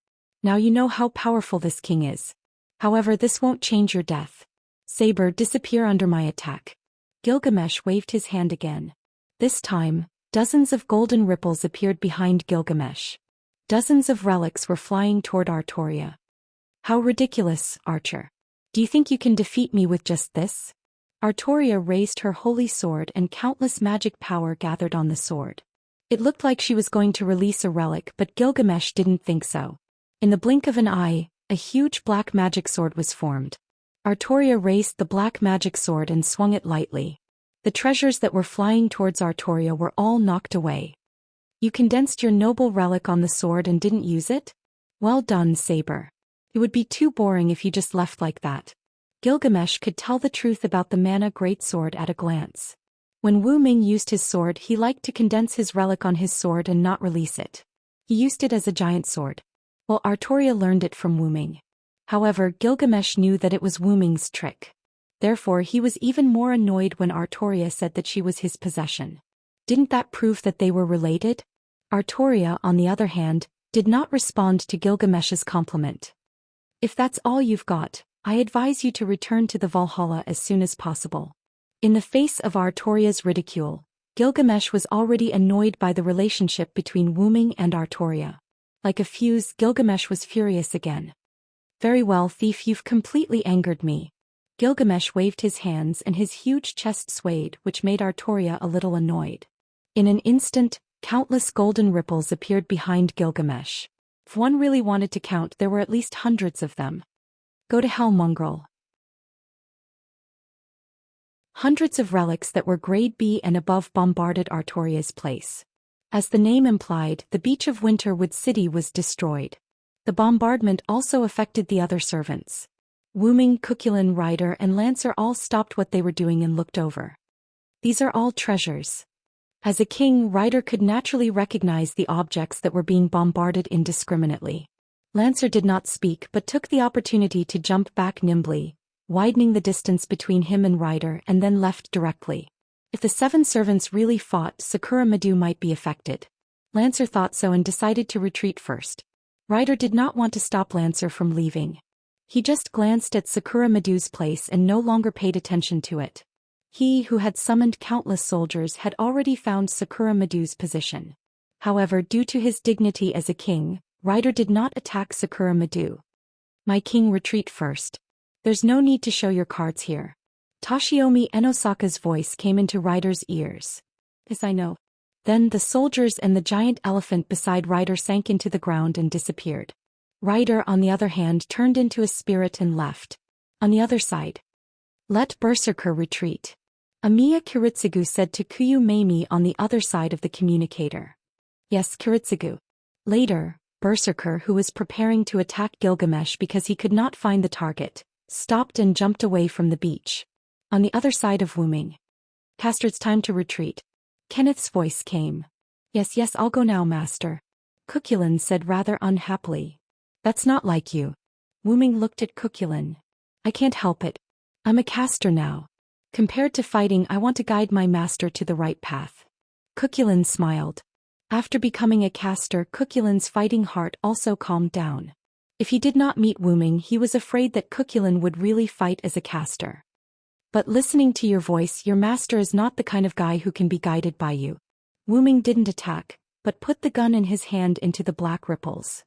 Now you know how powerful this king is. However, this won't change your death. Saber, disappear under my attack. Gilgamesh waved his hand again. This time, dozens of golden ripples appeared behind Gilgamesh. Dozens of relics were flying toward Artoria. How ridiculous, Archer. Do you think you can defeat me with just this? Artoria raised her holy sword and countless magic power gathered on the sword. It looked like she was going to release a relic, but Gilgamesh didn't think so. In the blink of an eye, a huge black magic sword was formed. Artoria raised the black magic sword and swung it lightly. The treasures that were flying towards Artoria were all knocked away. You condensed your noble relic on the sword and didn't use it? Well done, Saber. It would be too boring if you just left like that. Gilgamesh could tell the truth about the Mana Greatsword at a glance. When Wu Ming used his sword, he liked to condense his relic on his sword and not release it. He used it as a giant sword. Well, Artoria learned it from Wu Ming. However, Gilgamesh knew that it was Wu Ming's trick. Therefore he was even more annoyed when Artoria said that she was his possession. Didn't that prove that they were related? Artoria, on the other hand, did not respond to Gilgamesh's compliment. If that's all you've got, I advise you to return to the Valhalla as soon as possible. In the face of Artoria's ridicule, Gilgamesh was already annoyed by the relationship between Wuming and Artoria. Like a fuse, Gilgamesh was furious again. Very well, thief, you've completely angered me. Gilgamesh waved his hands and his huge chest swayed, which made Artoria a little annoyed. In an instant, countless golden ripples appeared behind Gilgamesh. If one really wanted to count, there were at least hundreds of them. Go to hell, mongrel. Hundreds of relics that were grade B and above bombarded Artoria's place. As the name implied, the beach of Winterwood City was destroyed. The bombardment also affected the other servants. Wuming, Cuchulain, Ryder, and Lancer all stopped what they were doing and looked over. These are all treasures. As a king, Ryder could naturally recognize the objects that were being bombarded indiscriminately. Lancer did not speak but took the opportunity to jump back nimbly, widening the distance between him and Ryder, and then left directly. If the 7 servants really fought, Sakura Madu might be affected. Lancer thought so and decided to retreat first. Ryder did not want to stop Lancer from leaving. He just glanced at Sakura Madu's place and no longer paid attention to it. He who had summoned countless soldiers had already found Sakura Madu's position. However, due to his dignity as a king, Ryder did not attack Sakura Madu. My king, retreat first. There's no need to show your cards here. Toshiomi Enosaka's voice came into Ryder's ears. Yes, I know. Then the soldiers and the giant elephant beside Ryder sank into the ground and disappeared. Ryder, on the other hand, turned into a spirit and left. On the other side. Let Berserker retreat. Amiya Kiritsugu said to Kuyu Meimi on the other side of the communicator. Yes, Kiritsugu. Later, Berserker, who was preparing to attack Gilgamesh because he could not find the target, stopped and jumped away from the beach. On the other side of Wuming. Caster, it's time to retreat. Kenneth's voice came. Yes, I'll go now, master. Cuchulain said rather unhappily. That's not like you. Wuming looked at Cuchulain. I can't help it. I'm a caster now. Compared to fighting, I want to guide my master to the right path. Cuchulain smiled. After becoming a caster, Cuchulain's fighting heart also calmed down. If he did not meet Wuming, he was afraid that Cuchulain would really fight as a caster. But listening to your voice, your master is not the kind of guy who can be guided by you. Wuming didn't attack, but put the gun in his hand into the black ripples.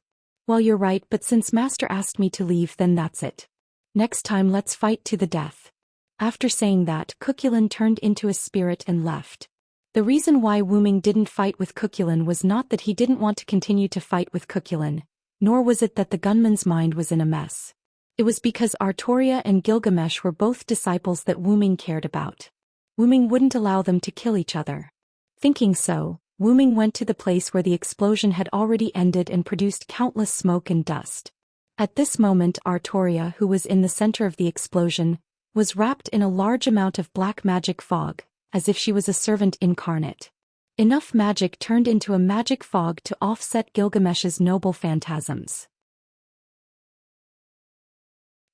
Well, you're right, but since master asked me to leave, then that's it. Next time let's fight to the death. After saying that, Cuchulain turned into a spirit and left. The reason why Wuming didn't fight with Cuchulain was not that he didn't want to continue to fight with Cuchulain, nor was it that the gunman's mind was in a mess. It was because Artoria and Gilgamesh were both disciples that Wuming cared about. Wuming wouldn't allow them to kill each other. Thinking so, Wuming went to the place where the explosion had already ended and produced countless smoke and dust. At this moment, Artoria, who was in the center of the explosion, was wrapped in a large amount of black magic fog, as if she was a servant incarnate. Enough magic turned into a magic fog to offset Gilgamesh's noble phantasms.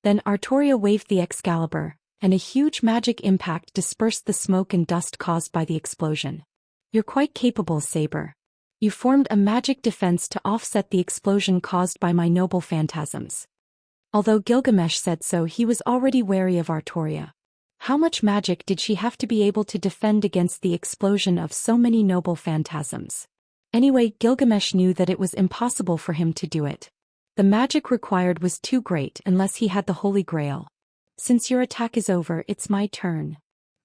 Then Artoria waved the Excalibur, and a huge magic impact dispersed the smoke and dust caused by the explosion. You're quite capable, Saber. You formed a magic defense to offset the explosion caused by my noble phantasms. Although Gilgamesh said so, he was already wary of Artoria. How much magic did she have to be able to defend against the explosion of so many noble phantasms? Anyway, Gilgamesh knew that it was impossible for him to do it. The magic required was too great unless he had the Holy Grail. Since your attack is over, it's my turn.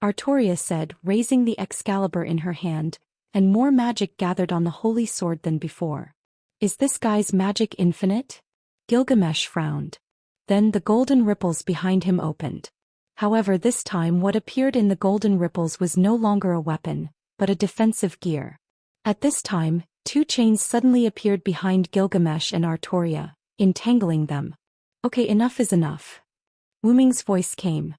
Artoria said, raising the Excalibur in her hand, and more magic gathered on the holy sword than before. Is this guy's magic infinite? Gilgamesh frowned. Then the golden ripples behind him opened. However, this time what appeared in the golden ripples was no longer a weapon, but a defensive gear. At this time, 2 chains suddenly appeared behind Gilgamesh and Artoria, entangling them. Okay, enough is enough. Wuming's voice came.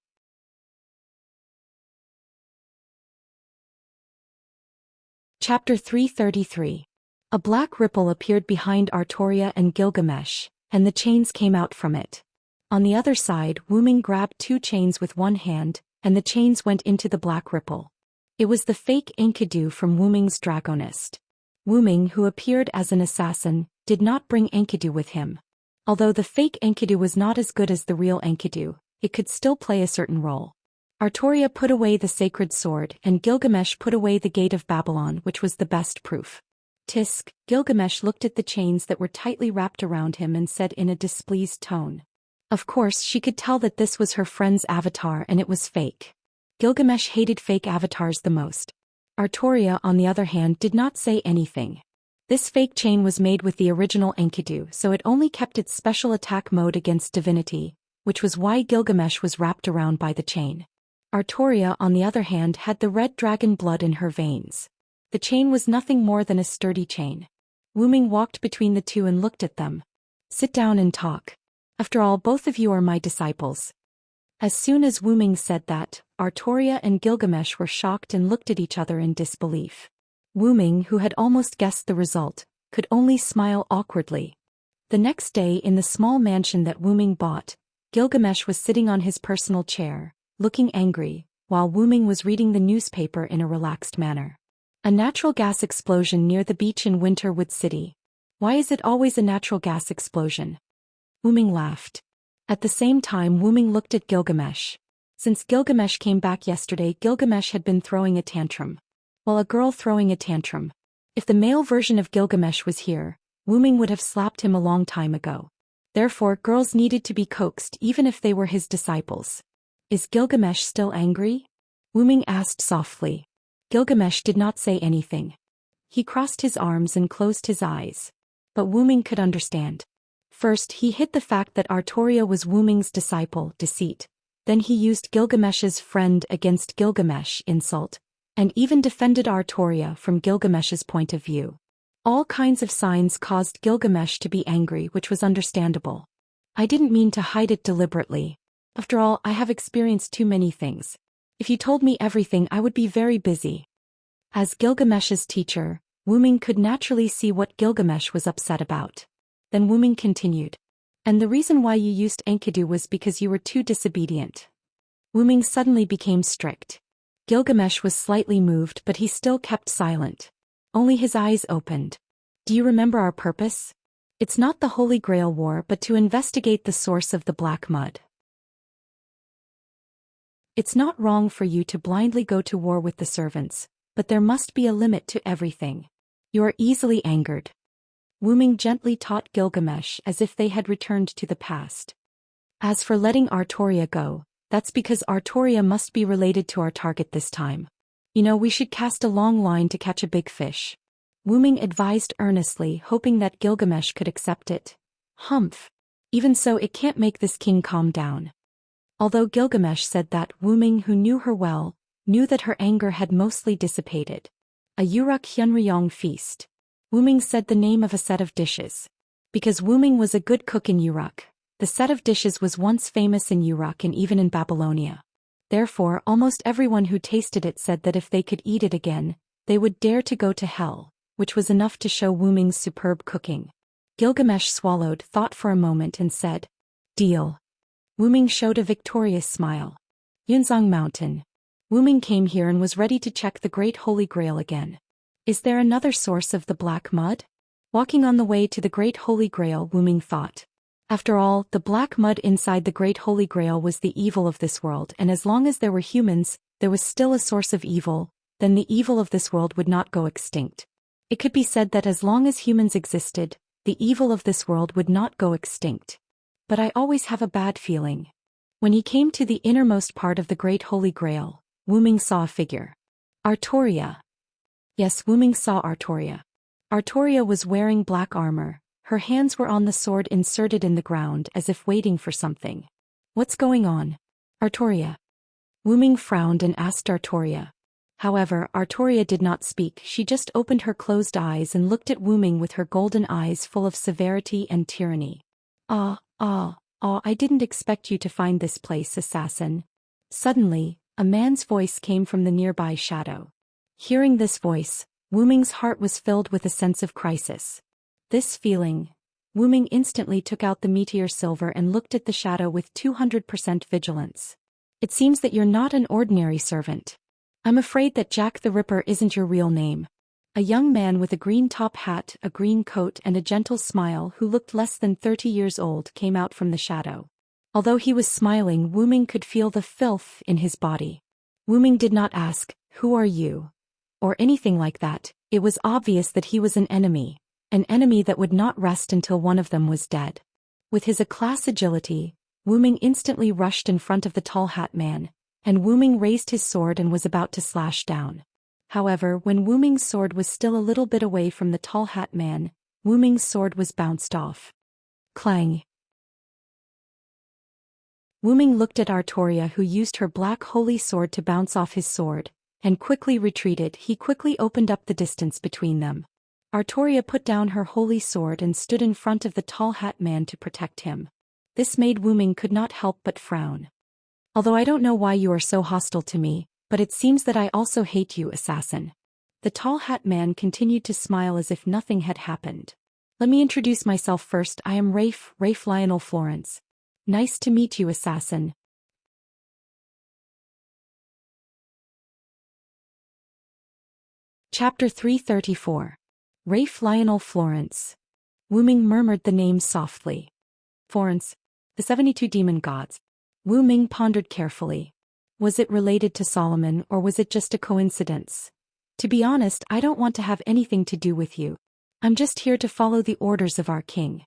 Chapter 333. A black ripple appeared behind Artoria and Gilgamesh, and the chains came out from it. On the other side, Wu-ming grabbed 2 chains with one hand, and the chains went into the black ripple. It was the fake Enkidu from Wu-ming's dragonist. Wu-ming, who appeared as an assassin, did not bring Enkidu with him. Although the fake Enkidu was not as good as the real Enkidu, it could still play a certain role. Artoria put away the sacred sword and Gilgamesh put away the gate of Babylon, which was the best proof. Tisk, Gilgamesh looked at the chains that were tightly wrapped around him and said in a displeased tone. Of course she could tell that this was her friend's avatar and it was fake. Gilgamesh hated fake avatars the most. Artoria, on the other hand, did not say anything. This fake chain was made with the original Enkidu, so it only kept its special attack mode against divinity, which was why Gilgamesh was wrapped around by the chain. Artoria, on the other hand, had the red dragon blood in her veins. The chain was nothing more than a sturdy chain. Wu-ming walked between the two and looked at them. Sit down and talk. After all, both of you are my disciples. As soon as Wu-ming said that, Artoria and Gilgamesh were shocked and looked at each other in disbelief. Wu-ming, who had almost guessed the result, could only smile awkwardly. The next day, in the small mansion that Wu-ming bought, Gilgamesh was sitting on his personal chair, looking angry, while Wu-ming was reading the newspaper in a relaxed manner. A natural gas explosion near the beach in Winterwood City. Why is it always a natural gas explosion? Wu-ming laughed. At the same time, Wu-ming looked at Gilgamesh. Since Gilgamesh came back yesterday, Gilgamesh had been throwing a tantrum. Well, a girl throwing a tantrum. If the male version of Gilgamesh was here, Wu-ming would have slapped him a long time ago. Therefore, girls needed to be coaxed even if they were his disciples. Is Gilgamesh still angry? Wu-ming asked softly. Gilgamesh did not say anything. He crossed his arms and closed his eyes. But Wu-ming could understand. First, he hid the fact that Artoria was Wu-ming's disciple, deceit. Then he used Gilgamesh's friend against Gilgamesh, insult, and even defended Artoria from Gilgamesh's point of view. All kinds of signs caused Gilgamesh to be angry, which was understandable. I didn't mean to hide it deliberately. After all, I have experienced too many things. If you told me everything, I would be very busy. As Gilgamesh's teacher, Wu-ming could naturally see what Gilgamesh was upset about. Then Wu-ming continued. And the reason why you used Enkidu was because you were too disobedient. Wu-ming suddenly became strict. Gilgamesh was slightly moved, but he still kept silent. Only his eyes opened. Do you remember our purpose? It's not the Holy Grail War, but to investigate the source of the black mud. It's not wrong for you to blindly go to war with the servants, but there must be a limit to everything. You are easily angered. Wu-ming gently taught Gilgamesh as if they had returned to the past. As for letting Artoria go, that's because Artoria must be related to our target this time. You know, we should cast a long line to catch a big fish. Wu-ming advised earnestly, hoping that Gilgamesh could accept it. Humph. Even so, it can't make this king calm down. Although Gilgamesh said that, Wu-ming, who knew her well, knew that her anger had mostly dissipated. A Yurak Hyunryong feast. Wu-ming said the name of a set of dishes. Because Wu-ming was a good cook in Yurak, the set of dishes was once famous in Yurak and even in Babylonia. Therefore, almost everyone who tasted it said that if they could eat it again, they would dare to go to hell, which was enough to show Wu-ming's superb cooking. Gilgamesh swallowed, thought for a moment and said, Deal. Wu-ming showed a victorious smile. Yunzong Mountain. Wu-ming came here and was ready to check the Great Holy Grail again. Is there another source of the black mud? Walking on the way to the Great Holy Grail, Wu-ming thought. After all, the black mud inside the Great Holy Grail was the evil of this world, and as long as there were humans, there was still a source of evil, then the evil of this world would not go extinct. It could be said that as long as humans existed, the evil of this world would not go extinct. But I always have a bad feeling. When he came to the innermost part of the Great Holy Grail, Wu-ming saw a figure. Artoria. Yes, Wu-ming saw Artoria. Artoria was wearing black armor. Her hands were on the sword inserted in the ground as if waiting for something. What's going on? Artoria. Wu-ming frowned and asked Artoria. However, Artoria did not speak, she just opened her closed eyes and looked at Wu-ming with her golden eyes full of severity and tyranny. I didn't expect you to find this place, assassin. Suddenly, a man's voice came from the nearby shadow. Hearing this voice, Wu-ming's heart was filled with a sense of crisis. This feeling. Wu Ming instantly took out the meteor silver and looked at the shadow with 200% vigilance. It seems that you're not an ordinary servant. I'm afraid that Jack the Ripper isn't your real name. A young man with a green top hat, a green coat and a gentle smile who looked less than 30 years old came out from the shadow. Although he was smiling, Wu Ming could feel the filth in his body. Wu Ming did not ask, "Who are you?" or anything like that. It was obvious that he was an enemy that would not rest until one of them was dead. With his A-class agility, Wu Ming instantly rushed in front of the tall hat man, and Wu Ming raised his sword and was about to slash down. However, when Wu Ming's sword was still a little bit away from the tall hat man, Wu Ming's sword was bounced off. Clang! Wu Ming looked at Artoria, who used her black holy sword to bounce off his sword, and quickly retreated. He quickly opened up the distance between them. Artoria put down her holy sword and stood in front of the tall hat man to protect him. This made Wu Ming could not help but frown. Although I don't know why you are so hostile to me, but it seems that I also hate you, assassin. The tall hat man continued to smile as if nothing had happened. Let me introduce myself first. I am Rafe Lionel Florence. Nice to meet you, assassin. Chapter 334. Rafe Lionel Florence. Wu Ming murmured the name softly. Florence. The 72 demon gods. Wu Ming pondered carefully. Was it related to Solomon or was it just a coincidence? To be honest, I don't want to have anything to do with you. I'm just here to follow the orders of our king.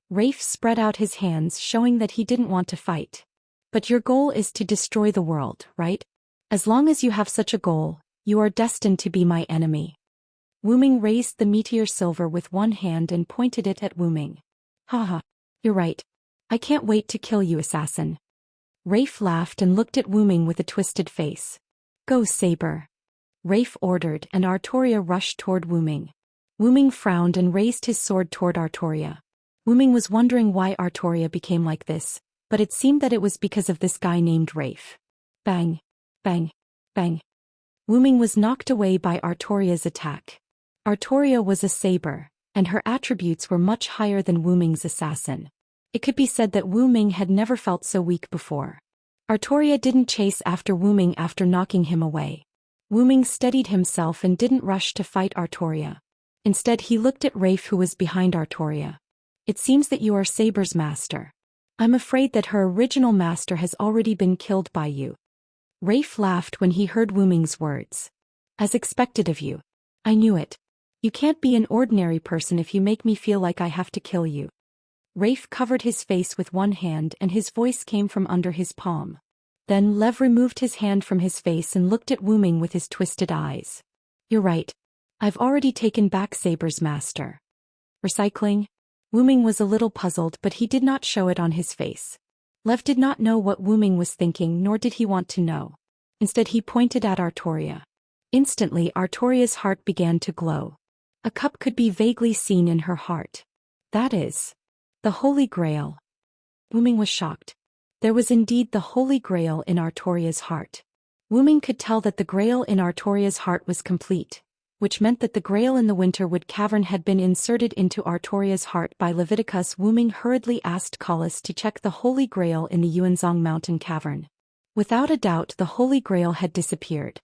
Rafe spread out his hands, showing that he didn't want to fight. But your goal is to destroy the world, right? As long as you have such a goal, you are destined to be my enemy. Wu Ming raised the meteor silver with one hand and pointed it at Wu Ming. Haha, you're right. I can't wait to kill you, assassin. Rafe laughed and looked at Wu Ming with a twisted face. Go, Saber. Rafe ordered, and Artoria rushed toward Wu Ming. Wu Ming frowned and raised his sword toward Artoria. Wu Ming was wondering why Artoria became like this, but it seemed that it was because of this guy named Rafe. Bang, bang, bang. Wu Ming was knocked away by Artoria's attack. Artoria was a saber, and her attributes were much higher than Wu Ming's assassin. It could be said that Wu Ming had never felt so weak before. Artoria didn't chase after Wu Ming after knocking him away. Wu Ming steadied himself and didn't rush to fight Artoria. Instead, he looked at Rafe, who was behind Artoria. It seems that you are Saber's master. I'm afraid that her original master has already been killed by you. Rafe laughed when he heard Wu Ming's words. As expected of you. I knew it. You can't be an ordinary person if you make me feel like I have to kill you. Rafe covered his face with one hand and his voice came from under his palm. Then Lev removed his hand from his face and looked at Wu Ming with his twisted eyes. You're right. I've already taken back Saber's master. Recycling? Wu Ming was a little puzzled, but he did not show it on his face. Lev did not know what Wu Ming was thinking, nor did he want to know. Instead, he pointed at Artoria. Instantly, Artoria's heart began to glow. A cup could be vaguely seen in her heart. That is the Holy Grail. Wu Ming was shocked. There was indeed the Holy Grail in Artoria's heart. Wu Ming could tell that the Grail in Artoria's heart was complete, which meant that the Grail in the Winterwood Cavern had been inserted into Artoria's heart by Leviticus. Wu Ming hurriedly asked Collis to check the Holy Grail in the Yuanzong Mountain Cavern. Without a doubt, the Holy Grail had disappeared.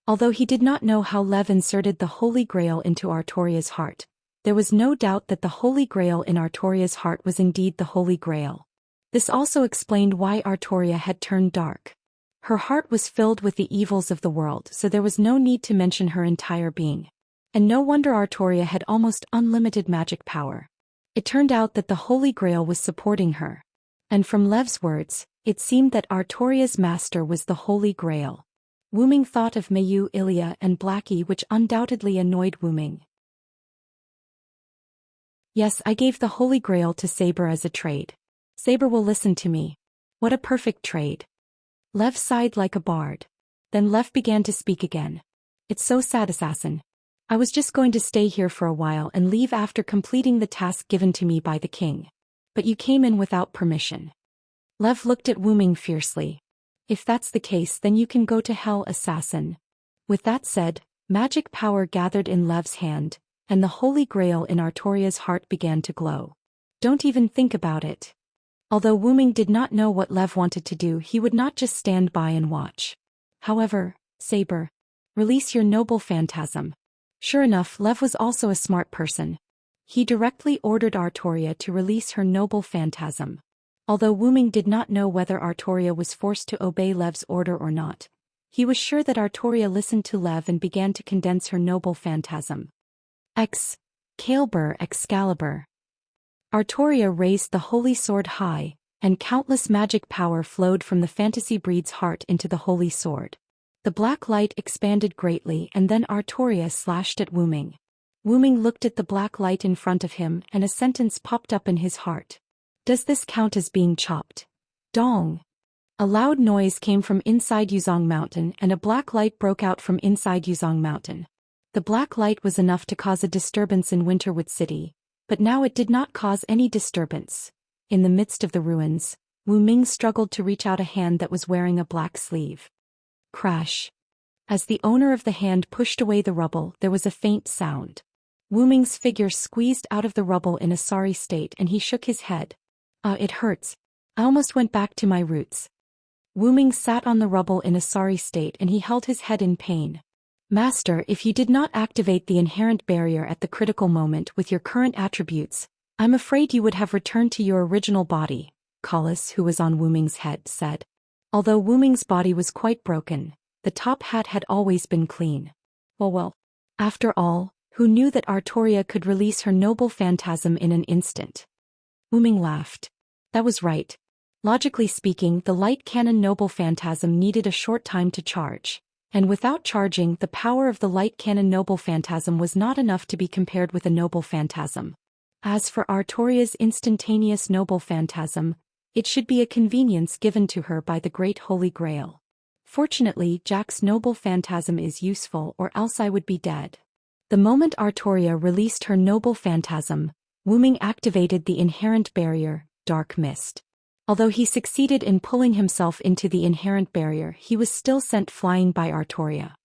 Although he did not know how Lev inserted the Holy Grail into Artoria's heart, there was no doubt that the Holy Grail in Artoria's heart was indeed the Holy Grail. This also explained why Artoria had turned dark. Her heart was filled with the evils of the world, so there was no need to mention her entire being. And no wonder Artoria had almost unlimited magic power. It turned out that the Holy Grail was supporting her. And from Lev's words, it seemed that Artoria's master was the Holy Grail. Wu Ming thought of Mayu, Ilya, and Blackie, which undoubtedly annoyed Wu Ming. Yes, I gave the Holy Grail to Saber as a trade. Saber will listen to me. What a perfect trade. Lev sighed like a bard. Then Lev began to speak again. It's so sad, assassin. I was just going to stay here for a while and leave after completing the task given to me by the king. But you came in without permission. Lev looked at Wu Ming fiercely. If that's the case, then you can go to hell, assassin. With that said, magic power gathered in Lev's hand, and the Holy Grail in Artoria's heart began to glow. Don't even think about it. Although Wu Ming did not know what Lev wanted to do, he would not just stand by and watch. However, Saber, release your noble phantasm. Sure enough, Lev was also a smart person. He directly ordered Artoria to release her noble phantasm. Although Wu Ming did not know whether Artoria was forced to obey Lev's order or not, he was sure that Artoria listened to Lev and began to condense her noble phantasm. Excalibur. Artoria raised the holy sword high, and countless magic power flowed from the fantasy breed's heart into the holy sword. The black light expanded greatly, and then Artoria slashed at Wu Ming. Wu Ming looked at the black light in front of him, and a sentence popped up in his heart. Does this count as being chopped? Dong! A loud noise came from inside Yuzong Mountain, and a black light broke out from inside Yuzong Mountain. The black light was enough to cause a disturbance in Winterwood City, but now it did not cause any disturbance. In the midst of the ruins, Wu Ming struggled to reach out a hand that was wearing a black sleeve. Crash. As the owner of the hand pushed away the rubble, there was a faint sound. Wu Ming's figure squeezed out of the rubble in a sorry state, and he shook his head. It hurts. I almost went back to my roots. Wu Ming sat on the rubble in a sorry state, and he held his head in pain. Master, if you did not activate the inherent barrier at the critical moment with your current attributes, I'm afraid you would have returned to your original body, Collis, who was on Wu Ming's head, said. Although Wu Ming's body was quite broken, the top hat had always been clean. Well. After all, who knew that Artoria could release her noble phantasm in an instant? Wu Ming laughed. That was right. Logically speaking, the light cannon noble phantasm needed a short time to charge, and without charging, the power of the light cannon noble phantasm was not enough to be compared with a noble phantasm. As for Artoria's instantaneous noble phantasm, it should be a convenience given to her by the Great Holy Grail. Fortunately, Jack's noble phantasm is useful, or else I would be dead. The moment Artoria released her noble phantasm, Wu Ming activated the inherent barrier, Dark Mist. Although he succeeded in pulling himself into the inherent barrier, he was still sent flying by Artoria.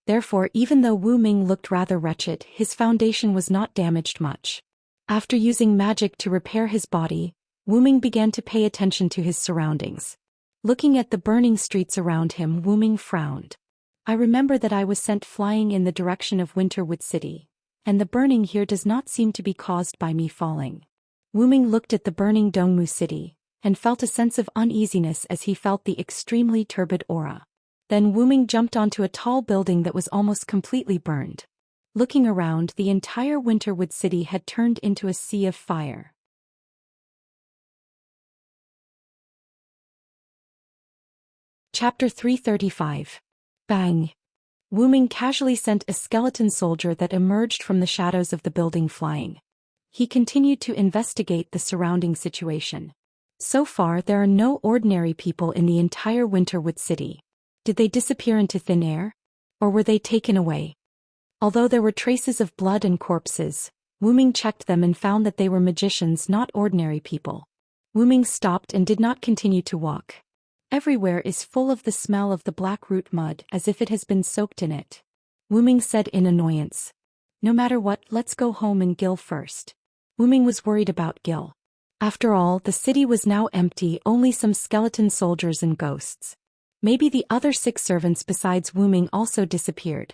Therefore, even though Wu Ming looked rather wretched, his foundation was not damaged much. After using magic to repair his body, Wu Ming began to pay attention to his surroundings. Looking at the burning streets around him, Wu Ming frowned. I remember that I was sent flying in the direction of Winterwood City, and the burning here does not seem to be caused by me falling. Wu Ming looked at the burning Dongmu City, and felt a sense of uneasiness as he felt the extremely turbid aura. Then Wu Ming jumped onto a tall building that was almost completely burned. Looking around, the entire Winterwood City had turned into a sea of fire. Chapter 335. Bang! Wu Ming casually sent a skeleton soldier that emerged from the shadows of the building flying. He continued to investigate the surrounding situation. So far, there are no ordinary people in the entire Winterwood City. Did they disappear into thin air? Or were they taken away? Although there were traces of blood and corpses, Wu Ming checked them and found that they were magicians, not ordinary people. Wu Ming stopped and did not continue to walk. Everywhere is full of the smell of the black root mud, as if it has been soaked in it. Wu Ming said in annoyance. No matter what, let's go home and Gil first. Wu Ming was worried about Gil. After all, the city was now empty, only some skeleton soldiers and ghosts. Maybe the other 6 servants besides Wu Ming also disappeared.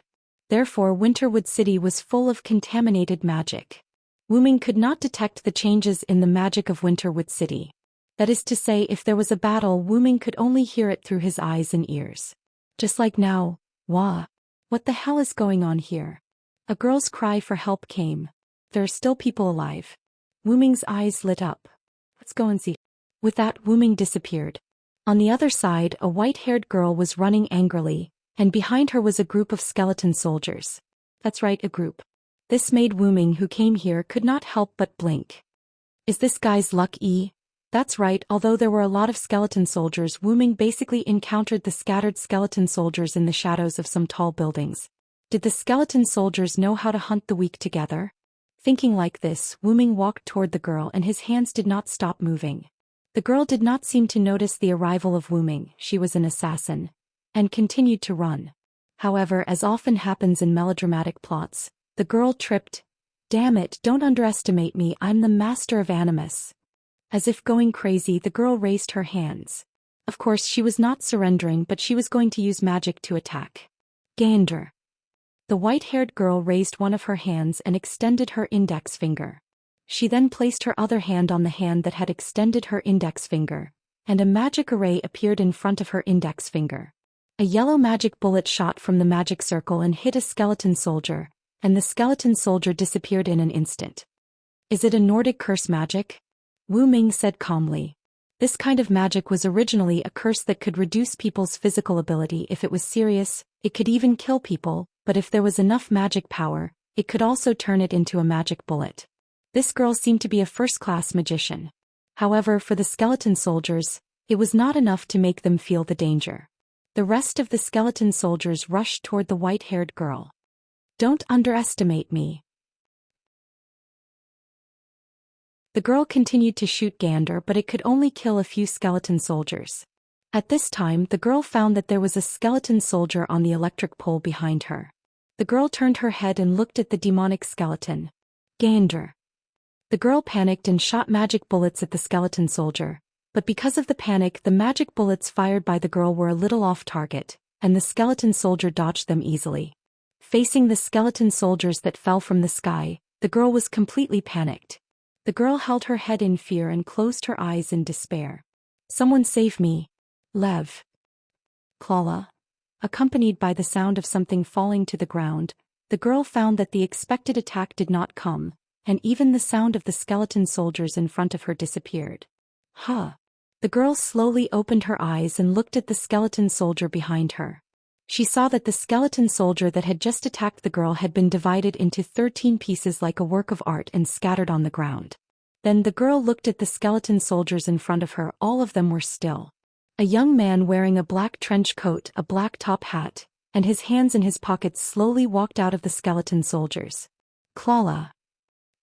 Therefore, Winterwood City was full of contaminated magic. Wu Ming could not detect the changes in the magic of Winterwood City. That is to say, if there was a battle, Wu Ming could only hear it through his eyes and ears. Just like now. Wah! What the hell is going on here? A girl's cry for help came. There are still people alive. Wu Ming's eyes lit up. Let's go and see. With that, Wu Ming disappeared. On the other side, a white-haired girl was running angrily, and behind her was a group of skeleton soldiers. That's right, a group. This made Wu Ming, who came here, could not help but blink. Is this guy's luck? That's right, although there were a lot of skeleton soldiers, Wu Ming basically encountered the scattered skeleton soldiers in the shadows of some tall buildings. Did the skeleton soldiers know how to hunt the weak together? Thinking like this, Wu Ming walked toward the girl and his hands did not stop moving. The girl did not seem to notice the arrival of Wu Ming, she was an assassin, and continued to run. However, as often happens in melodramatic plots, the girl tripped, Damn it, don't underestimate me, I'm the master of animus. As if going crazy, the girl raised her hands. Of course, she was not surrendering, but she was going to use magic to attack. Gander. The white-haired girl raised one of her hands and extended her index finger. She then placed her other hand on the hand that had extended her index finger, and a magic array appeared in front of her index finger. A yellow magic bullet shot from the magic circle and hit a skeleton soldier, and the skeleton soldier disappeared in an instant. Is it a Nordic curse magic? Wu Ming said calmly. This kind of magic was originally a curse that could reduce people's physical ability if it was serious, it could even kill people, but if there was enough magic power, it could also turn it into a magic bullet. This girl seemed to be a first-class magician. However, for the skeleton soldiers, it was not enough to make them feel the danger. The rest of the skeleton soldiers rushed toward the white-haired girl. Don't underestimate me. The girl continued to shoot Gander, but it could only kill a few skeleton soldiers. At this time, the girl found that there was a skeleton soldier on the electric pole behind her. The girl turned her head and looked at the demonic skeleton. Gander. The girl panicked and shot magic bullets at the skeleton soldier, but because of the panic, the magic bullets fired by the girl were a little off target, and the skeleton soldier dodged them easily. Facing the skeleton soldiers that fell from the sky, the girl was completely panicked. The girl held her head in fear and closed her eyes in despair. Someone save me. Lev. Klala. Accompanied by the sound of something falling to the ground, the girl found that the expected attack did not come, and even the sound of the skeleton soldiers in front of her disappeared. Huh. The girl slowly opened her eyes and looked at the skeleton soldier behind her. She saw that the skeleton soldier that had just attacked the girl had been divided into 13 pieces like a work of art and scattered on the ground. Then the girl looked at the skeleton soldiers in front of her, all of them were still. A young man wearing a black trench coat, a black top hat, and his hands in his pockets slowly walked out of the skeleton soldiers. Klala.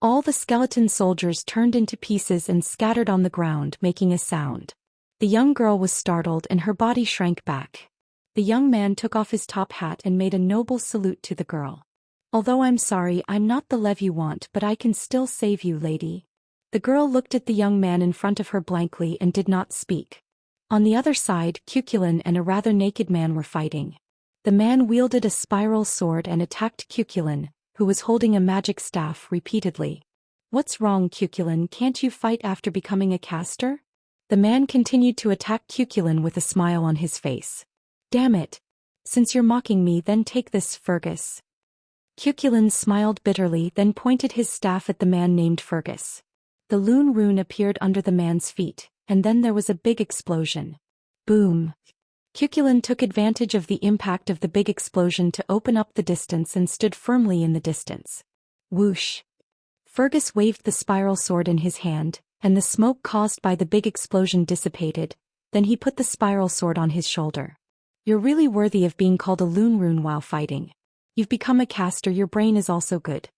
All the skeleton soldiers turned into pieces and scattered on the ground, making a sound. The young girl was startled and her body shrank back. The young man took off his top hat and made a noble salute to the girl. Although I'm sorry, I'm not the Lev you want, but I can still save you, lady. The girl looked at the young man in front of her blankly and did not speak. On the other side, Cuculin and a rather naked man were fighting. The man wielded a spiral sword and attacked Cuculin, who was holding a magic staff, repeatedly. What's wrong, Cuculin? Can't you fight after becoming a caster? The man continued to attack Cuculin with a smile on his face. Damn it. Since you're mocking me, then take this, Fergus. Cuculin smiled bitterly, then pointed his staff at the man named Fergus. The Loon rune appeared under the man's feet, and then there was a big explosion. Boom. Cuculin took advantage of the impact of the big explosion to open up the distance and stood firmly in the distance. Whoosh. Fergus waved the spiral sword in his hand, and the smoke caused by the big explosion dissipated. Then he put the spiral sword on his shoulder. You're really worthy of being called a Loon rune while fighting. You've become a caster, your brain is also good.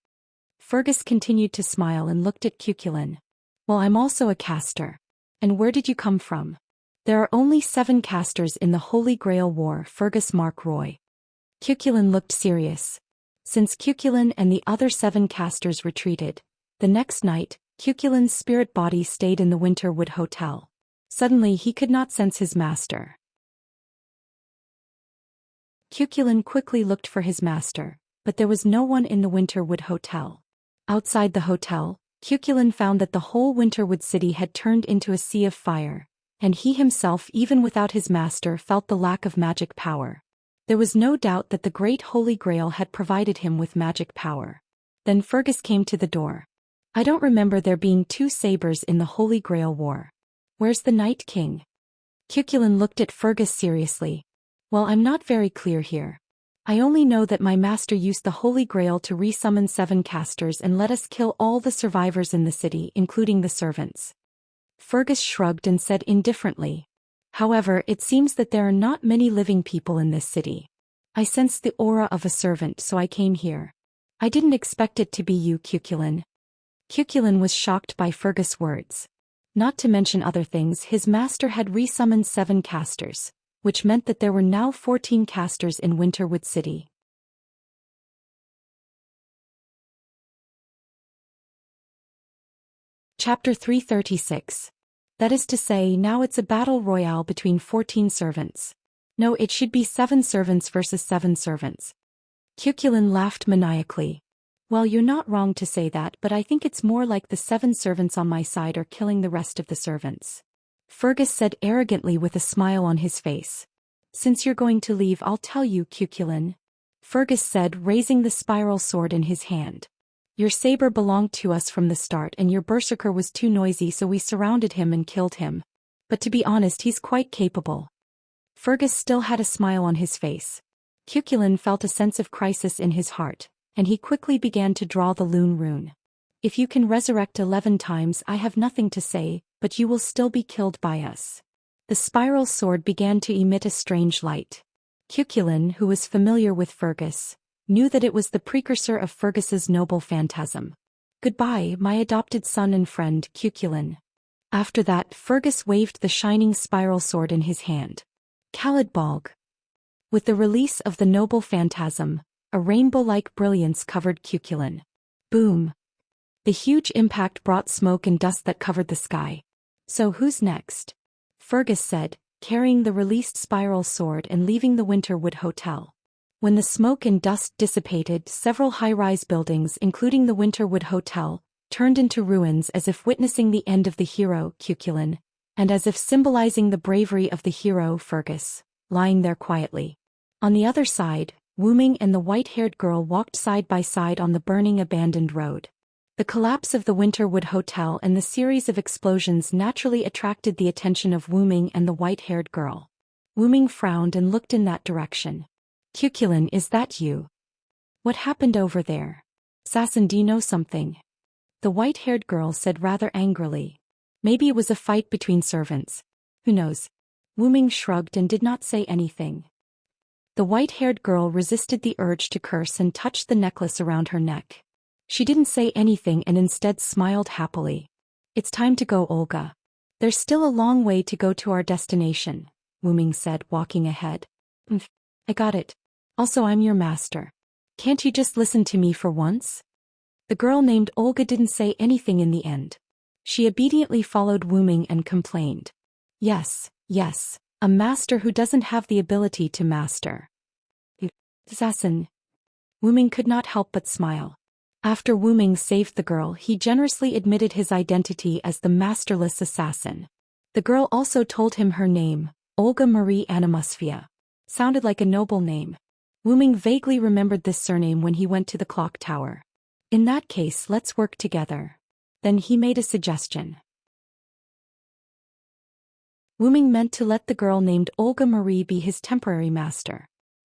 Fergus continued to smile and looked at Cuculin. Well, I'm also a caster. And where did you come from? There are only 7 casters in the Holy Grail War, Fergus Mark Roy. Cuculin looked serious. Since Cuculin and the other 7 casters retreated, the next night, Cuculin's spirit body stayed in the Winterwood Hotel. Suddenly he could not sense his master. Cuculin quickly looked for his master, but there was no one in the Winterwood Hotel. Outside the hotel, Cuculin found that the whole Winterwood city had turned into a sea of fire, and he himself, even without his master, felt the lack of magic power. There was no doubt that the Great Holy Grail had provided him with magic power. Then Fergus came to the door. I don't remember there being 2 sabers in the Holy Grail War. Where's the Night King? Cuculin looked at Fergus seriously. Well, I'm not very clear here. I only know that my master used the Holy Grail to resummon 7 casters and let us kill all the survivors in the city, including the servants. Fergus shrugged and said indifferently. However, it seems that there are not many living people in this city. I sensed the aura of a servant, so I came here. I didn't expect it to be you, Cuculin. Cuculin was shocked by Fergus' words. Not to mention other things, his master had resummoned 7 casters, which meant that there were now 14 casters in Winterwood City. Chapter 336. That is to say, now it's a battle royale between 14 servants. No, it should be 7 servants versus 7 servants. Cuchulain laughed maniacally. Well, you're not wrong to say that, but I think it's more like the 7 servants on my side are killing the rest of the servants. Fergus said arrogantly with a smile on his face. Since you're going to leave, I'll tell you, Cuchulain. Fergus said, raising the spiral sword in his hand. Your saber belonged to us from the start, and your berserker was too noisy, so we surrounded him and killed him. But to be honest, he's quite capable. Fergus still had a smile on his face. Cuchulain felt a sense of crisis in his heart, and he quickly began to draw the Lune rune. If you can resurrect 11 times, I have nothing to say, but you will still be killed by us. The spiral sword began to emit a strange light. Cuchulain, who was familiar with Fergus, knew that it was the precursor of Fergus's noble phantasm. Goodbye, my adopted son and friend, Cuchulain. After that, Fergus waved the shining spiral sword in his hand. Caladbolg. With the release of the noble phantasm, a rainbow-like brilliance covered Cuchulain. Boom. The huge impact brought smoke and dust that covered the sky. So who's next? Fergus said, carrying the released spiral sword and leaving the Winterwood Hotel. When the smoke and dust dissipated, several high-rise buildings, including the Winterwood Hotel, turned into ruins, as if witnessing the end of the hero, Cuchulain, and as if symbolizing the bravery of the hero, Fergus, lying there quietly. On the other side, Wuming and the white-haired girl walked side by side on the burning abandoned road. The collapse of the Winterwood Hotel and the series of explosions naturally attracted the attention of Wuming and the white-haired girl. Wuming frowned and looked in that direction. Cuchulain, is that you? What happened over there? Sasson, do you know something? The white-haired girl said rather angrily. Maybe it was a fight between servants. Who knows? Wuming shrugged and did not say anything. The white-haired girl resisted the urge to curse and touched the necklace around her neck. She didn't say anything and instead smiled happily. It's time to go, Olga. There's still a long way to go to our destination, Wuming said, walking ahead. I got it. Also, I'm your master. Can't you just listen to me for once? The girl named Olga didn't say anything in the end. She obediently followed Wuming and complained. Yes, a master who doesn't have the ability to master. Assassin. Wuming could not help but smile. After Wuming saved the girl, he generously admitted his identity as the masterless assassin. The girl also told him her name, Olga Marie Animusfia. Sounded like a noble name. Wuming vaguely remembered this surname when he went to the clock tower. In that case, let's work together. Then he made a suggestion. Wuming meant to let the girl named Olga Marie be his temporary master.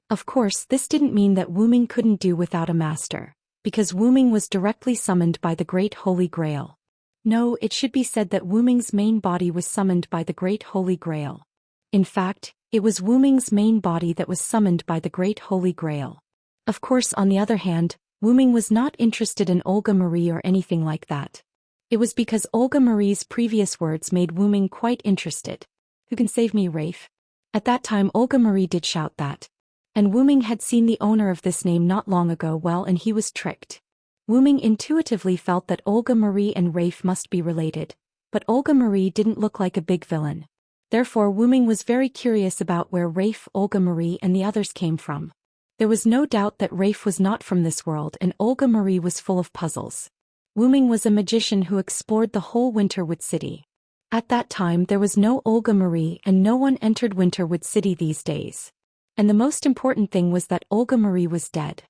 Of course, this didn't mean that Wuming couldn't do without a master, because Wuming was directly summoned by the Great Holy Grail. No, it should be said that Wuming's main body was summoned by the Great Holy Grail. In fact, it was Wuming's main body that was summoned by the Great Holy Grail. Of course, on the other hand, Wuming was not interested in Olga Marie or anything like that. It was because Olga Marie's previous words made Wuming quite interested. Who can save me, Rafe? At that time Olga Marie did shout that. And Wuming had seen the owner of this name not long ago well, and he was tricked. Wuming intuitively felt that Olga Marie and Rafe must be related, but Olga Marie didn't look like a big villain. Therefore Wuming was very curious about where Rafe, Olga Marie and the others came from. There was no doubt that Rafe was not from this world and Olga Marie was full of puzzles. Wuming was a magician who explored the whole Winterwood City. At that time there was no Olga Marie and no one entered Winterwood City these days. And the most important thing was that Olga Marie was dead.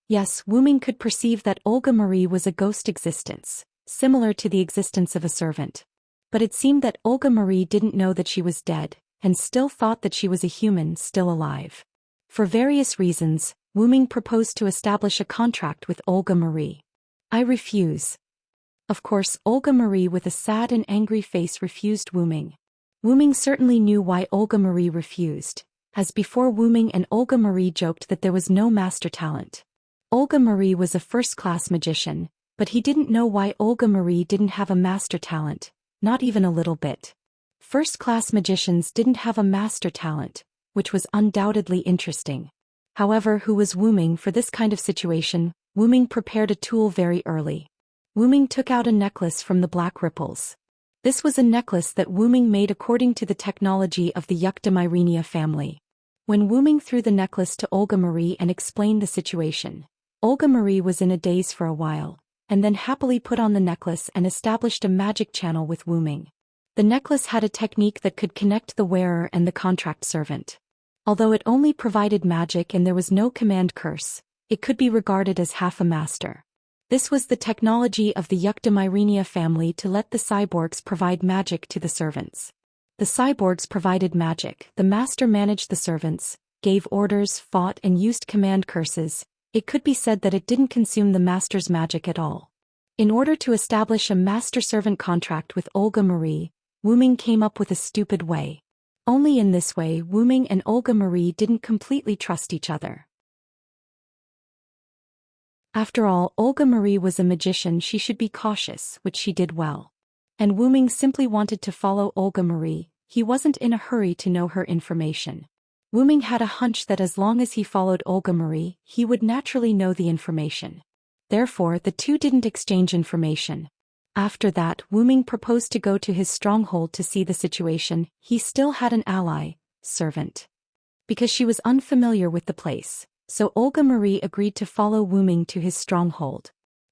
Yes, Wuming could perceive that Olga Marie was a ghost existence, similar to the existence of a servant. But it seemed that Olga Marie didn't know that she was dead, and still thought that she was a human still alive. For various reasons, Wuming proposed to establish a contract with Olga Marie. I refuse. Of course, Olga Marie with a sad and angry face refused Wuming. Wuming certainly knew why Olga Marie refused, as before Wuming and Olga Marie joked that there was no master talent. Olga Marie was a first-class magician, but he didn't know why Olga Marie didn't have a master talent. Not even a little bit. First-class magicians didn't have a master talent, which was undoubtedly interesting. However, who was Wuming for this kind of situation? Wuming prepared a tool very early. Wu-ming took out a necklace from the black ripples. This was a necklace that Wu-ming made according to the technology of the Yuctamyrenia family. When Wu-ming threw the necklace to Olga Marie and explained the situation, Olga Marie was in a daze for a while, and then happily put on the necklace and established a magic channel with Wu-ming. The necklace had a technique that could connect the wearer and the contract servant. Although it only provided magic and there was no command curse, it could be regarded as half a master. This was the technology of the Yuctamyrenia family to let the cyborgs provide magic to the servants. The cyborgs provided magic, the master managed the servants, gave orders, fought and used command curses. It could be said that it didn't consume the master's magic at all. In order to establish a master-servant contract with Olga Marie, Wu-ming came up with a stupid way. Only in this way Wu-ming and Olga Marie didn't completely trust each other. After all, Olga Marie was a magician, she should be cautious, which she did well. And Wu-ming simply wanted to follow Olga Marie, he wasn't in a hurry to know her information. Wu-ming had a hunch that as long as he followed Olga Marie, he would naturally know the information. Therefore, the two didn't exchange information. After that, Wu-ming proposed to go to his stronghold to see the situation. He still had an ally, servant. Because she was unfamiliar with the place, so Olga Marie agreed to follow Wu-ming to his stronghold.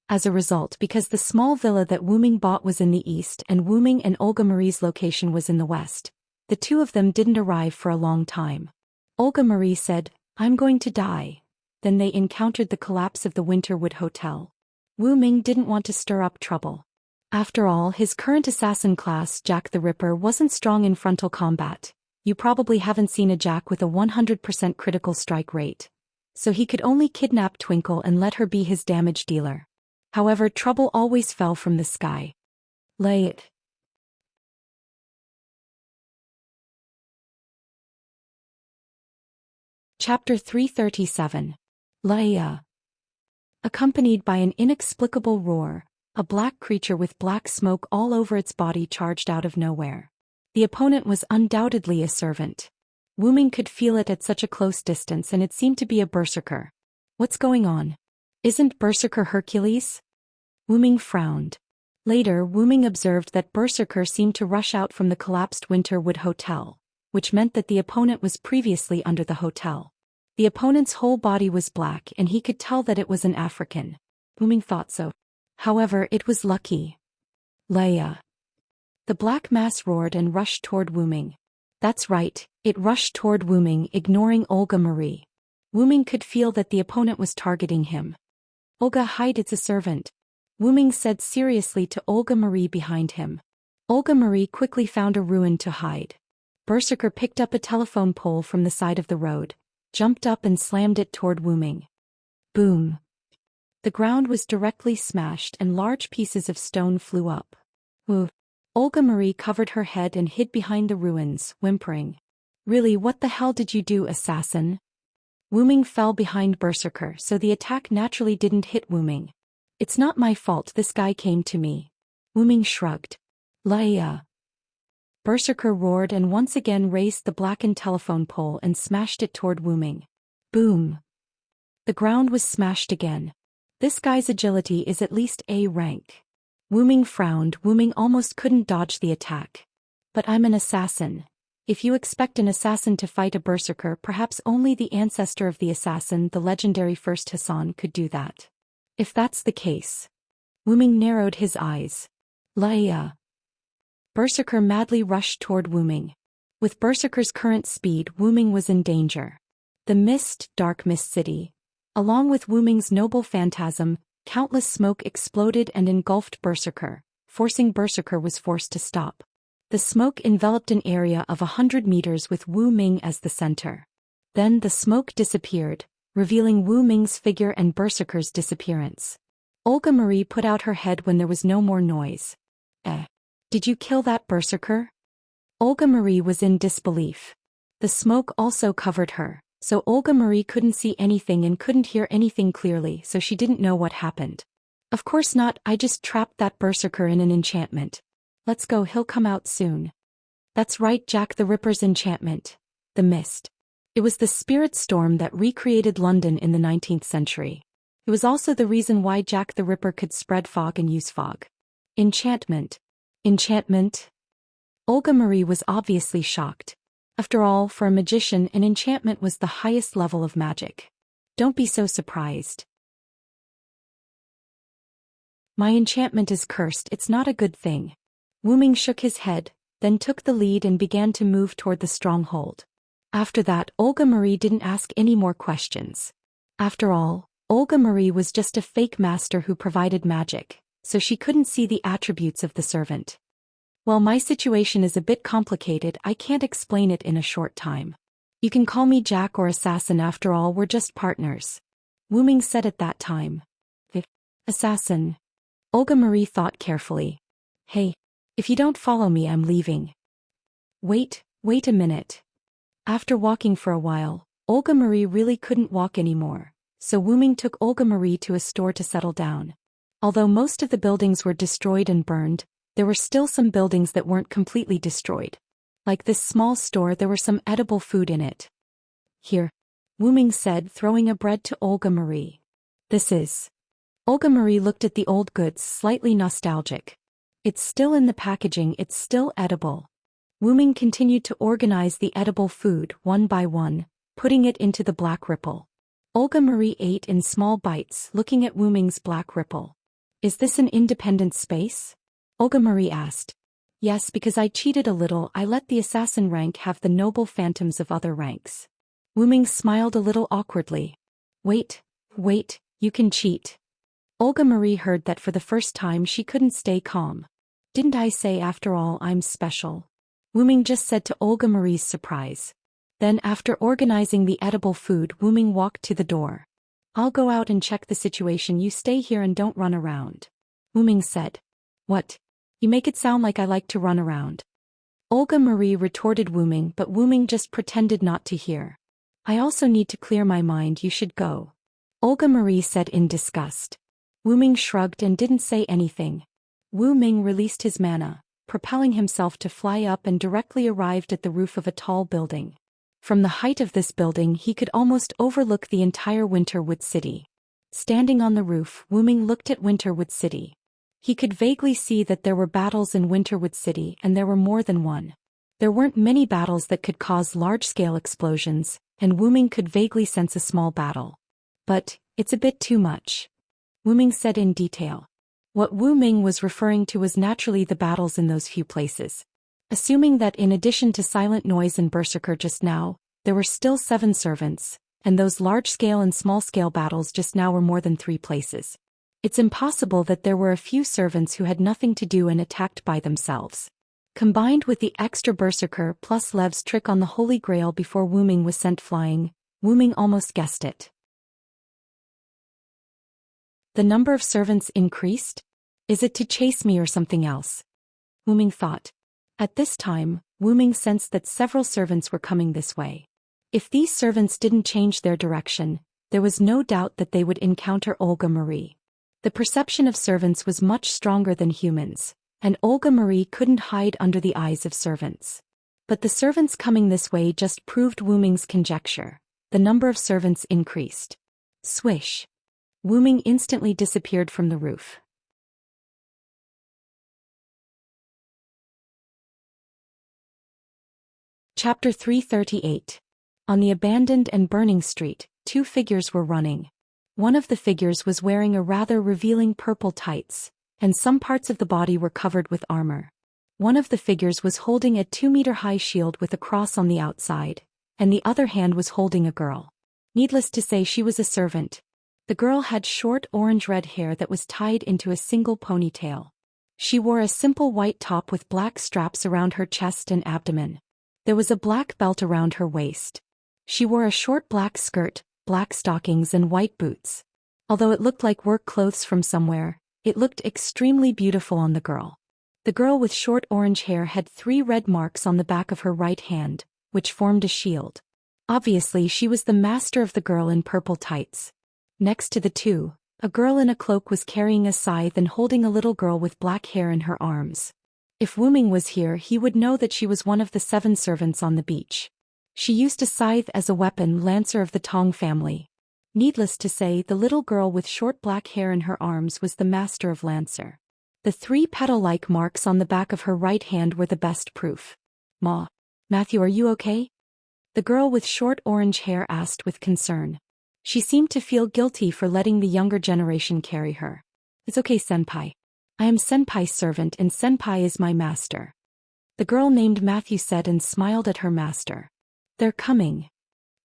As a result, because the small villa that Wu-ming bought was in the east and Wu-ming and Olga Marie's location was in the west, the two of them didn't arrive for a long time. Olga Marie said, "I'm going to die." Then they encountered the collapse of the Winterwood Hotel. Wu-ming didn't want to stir up trouble. After all, his current assassin class, Jack the Ripper, wasn't strong in frontal combat. You probably haven't seen a Jack with a 100% critical strike rate. So he could only kidnap Twinkle and let her be his damage dealer. However, trouble always fell from the sky. Lay it. Chapter 337. Laia. Accompanied by an inexplicable roar, a black creature with black smoke all over its body charged out of nowhere. The opponent was undoubtedly a servant. Wu-ming could feel it at such a close distance and it seemed to be a berserker. What's going on? Isn't Berserker Hercules? Wu-ming frowned. Later, Wu-ming observed that Berserker seemed to rush out from the collapsed Winterwood Hotel, which meant that the opponent was previously under the hotel. The opponent's whole body was black and he could tell that it was an African. Wu-ming thought so. However, it was lucky. Leia. The black mass roared and rushed toward Wu-ming. That's right, it rushed toward Wu-ming, ignoring Olga Marie. Wu-ming could feel that the opponent was targeting him. Olga, hide, it's a servant. Wu-ming said seriously to Olga Marie behind him. Olga Marie quickly found a ruin to hide. Berserker picked up a telephone pole from the side of the road, jumped up and slammed it toward Wu-ming. Boom. The ground was directly smashed and large pieces of stone flew up. Woo. Olga Marie covered her head and hid behind the ruins, whimpering. Really, what the hell did you do, assassin? Wu-ming fell behind Berserker, so the attack naturally didn't hit Wu-ming. It's not my fault, this guy came to me. Wu-ming shrugged. Laia. Berserker roared and once again raised the blackened telephone pole and smashed it toward Wu-ming. Boom. The ground was smashed again. This guy's agility is at least A rank. Wu-ming frowned. Wu-ming almost couldn't dodge the attack. But I'm an assassin. If you expect an assassin to fight a berserker, perhaps only the ancestor of the assassin, the legendary First Hassan, could do that. If that's the case. Wu-ming narrowed his eyes. Laia. Berserker madly rushed toward Wu-ming. With Berserker's current speed, Wu-ming was in danger. The dark mist city. Along with Wu-ming's noble phantasm, countless smoke exploded and engulfed Berserker, forcing Berserker was forced to stop. The smoke enveloped an area of 100 meters with Wu-ming as the center. Then the smoke disappeared, revealing Wu-ming's figure and Berserker's disappearance. Olga Marie put out her head when there was no more noise. Did you kill that Berserker? Olga Marie was in disbelief. The smoke also covered her, so Olga Marie couldn't see anything and couldn't hear anything clearly, so she didn't know what happened. Of course not, I just trapped that Berserker in an enchantment. Let's go, he'll come out soon. That's right, Jack the Ripper's enchantment. The mist. It was the spirit storm that recreated London in the 19th century. It was also the reason why Jack the Ripper could spread fog and use fog. Enchantment. Enchantment? Olga Marie was obviously shocked. After all, for a magician, an enchantment was the highest level of magic. Don't be so surprised. My enchantment is cursed, it's not a good thing. Wu Ming shook his head, then took the lead and began to move toward the stronghold. After that, Olga Marie didn't ask any more questions. After all, Olga Marie was just a fake master who provided magic, so she couldn't see the attributes of the servant. Well, my situation is a bit complicated, I can't explain it in a short time. You can call me Jack or Assassin, after all we're just partners. Wu Ming said at that time. Assassin. Olga Marie thought carefully. Hey, if you don't follow me, I'm leaving. Wait a minute. After walking for a while, Olga Marie really couldn't walk anymore, so Wu Ming took Olga Marie to a store to settle down. Although most of the buildings were destroyed and burned, there were still some buildings that weren't completely destroyed. Like this small store, there were some edible food in it. Here, Wu Ming said, throwing a bread to Olga Marie. This is. Olga Marie looked at the old goods, slightly nostalgic. It's still in the packaging, it's still edible. Wu Ming continued to organize the edible food one by one, putting it into the black ripple. Olga Marie ate in small bites, looking at Wu Ming's black ripple. Is this an independent space? Olga Marie asked. Yes, because I cheated a little, I let the assassin rank have the noble phantoms of other ranks. Wu Ming smiled a little awkwardly. Wait, you can cheat. Olga Marie heard that for the first time she couldn't stay calm. Didn't I say after all I'm special? Wu Ming just said to Olga Marie's surprise. Then after organizing the edible food, Wu Ming walked to the door. I'll go out and check the situation, you stay here and don't run around. Wu Ming said. What? You make it sound like I like to run around. Olga Marie retorted Wu Ming, but Wu Ming just pretended not to hear. I also need to clear my mind, you should go. Olga Marie said in disgust. Wu Ming shrugged and didn't say anything. Wu Ming released his mana, propelling himself to fly up and directly arrived at the roof of a tall building. From the height of this building he could almost overlook the entire Winterwood City. Standing on the roof, Wu Ming looked at Winterwood City. He could vaguely see that there were battles in Winterwood City, and there were more than one. There weren't many battles that could cause large-scale explosions, and Wu Ming could vaguely sense a small battle. But, it's a bit too much. Wu Ming said in detail. What Wu Ming was referring to was naturally the battles in those few places. Assuming that in addition to Silent Noise and Berserker just now, there were still 7 servants, and those large-scale and small-scale battles just now were more than 3 places. It's impossible that there were a few servants who had nothing to do and attacked by themselves. Combined with the extra Berserker plus Lev's trick on the Holy Grail before Wu Ming was sent flying, Wu Ming almost guessed it. The number of servants increased? Is it to chase me or something else? Wu Ming thought. At this time, Wu Ming sensed that several servants were coming this way. If these servants didn't change their direction, there was no doubt that they would encounter Olga Marie. The perception of servants was much stronger than humans, and Olga Marie couldn't hide under the eyes of servants. But the servants coming this way just proved Wu Ming's conjecture. The number of servants increased. Swish. Wu Ming instantly disappeared from the roof. Chapter 338. On the abandoned and burning street, 2 figures were running. One of the figures was wearing a rather revealing purple tights, and some parts of the body were covered with armor. One of the figures was holding a 2-meter-high shield with a cross on the outside, and the other hand was holding a girl. Needless to say, she was a servant. The girl had short orange-red hair that was tied into a single ponytail. She wore a simple white top with black straps around her chest and abdomen. There was a black belt around her waist. She wore a short black skirt, black stockings and white boots. Although it looked like work clothes from somewhere, it looked extremely beautiful on the girl. The girl with short orange hair had 3 red marks on the back of her right hand, which formed a shield. Obviously she was the master of the girl in purple tights. Next to the 2, a girl in a cloak was carrying a scythe and holding a little girl with black hair in her arms. If Wu Ming was here, he would know that she was one of the 7 servants on the beach. She used a scythe as a weapon, Lancer of the Tong family. Needless to say, the little girl with short black hair in her arms was the master of Lancer. The 3 petal-like marks on the back of her right hand were the best proof. Matthew, are you okay? The girl with short orange hair asked with concern. She seemed to feel guilty for letting the younger generation carry her. It's okay, Senpai. I am Senpai's servant and Senpai is my master. The girl named Matthew said and smiled at her master. They're coming.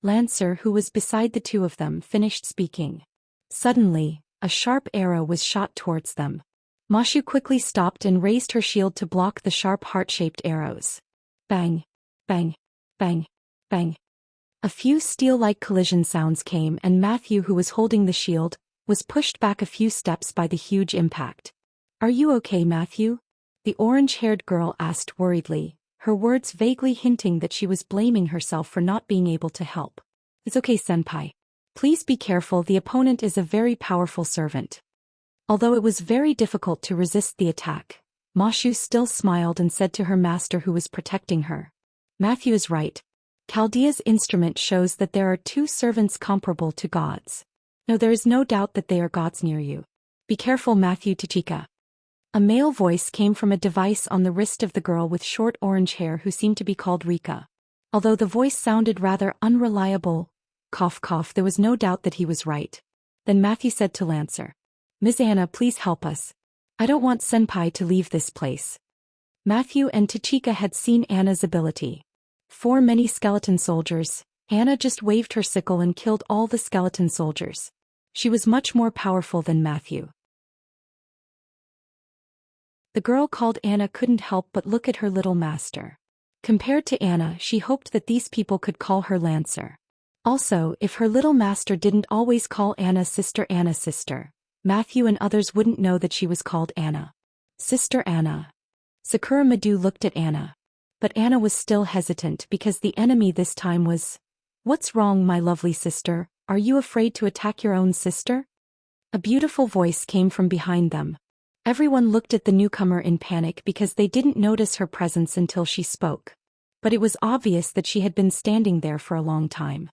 Lancer, who was beside the 2 of them, finished speaking. Suddenly, a sharp arrow was shot towards them. Mashu quickly stopped and raised her shield to block the sharp heart-shaped arrows. Bang! Bang! Bang! Bang! A few steel-like collision sounds came and Matthew, who was holding the shield, was pushed back a few steps by the huge impact. Are you okay, Matthew? The orange-haired girl asked worriedly, her words vaguely hinting that she was blaming herself for not being able to help. It's okay, Senpai. Please be careful, the opponent is a very powerful servant. Although it was very difficult to resist the attack, Mashu still smiled and said to her master who was protecting her. Matthew is right. Chaldea's instrument shows that there are 2 servants comparable to gods. No, there is no doubt that they are gods near you. Be careful, Matthew. Tachika. A male voice came from a device on the wrist of the girl with short orange hair who seemed to be called Rika. Although the voice sounded rather unreliable, there was no doubt that he was right. Then Matthew said to Lancer, Miss Anna, please help us. I don't want Senpai to leave this place. Matthew and Tachika had seen Anna's ability. For many skeleton soldiers, Anna just waved her sickle and killed all the skeleton soldiers. She was much more powerful than Matthew. The girl called Anna couldn't help but look at her little master. Compared to Anna, she hoped that these people could call her Lancer. Also, if her little master didn't always call Anna sister, Matthew and others wouldn't know that she was called Anna. Sister Anna. Sakura Madu looked at Anna. But Anna was still hesitant because the enemy this time was... What's wrong, my lovely sister? Are you afraid to attack your own sister? A beautiful voice came from behind them. Everyone looked at the newcomer in panic because they didn't notice her presence until she spoke. But it was obvious that she had been standing there for a long time.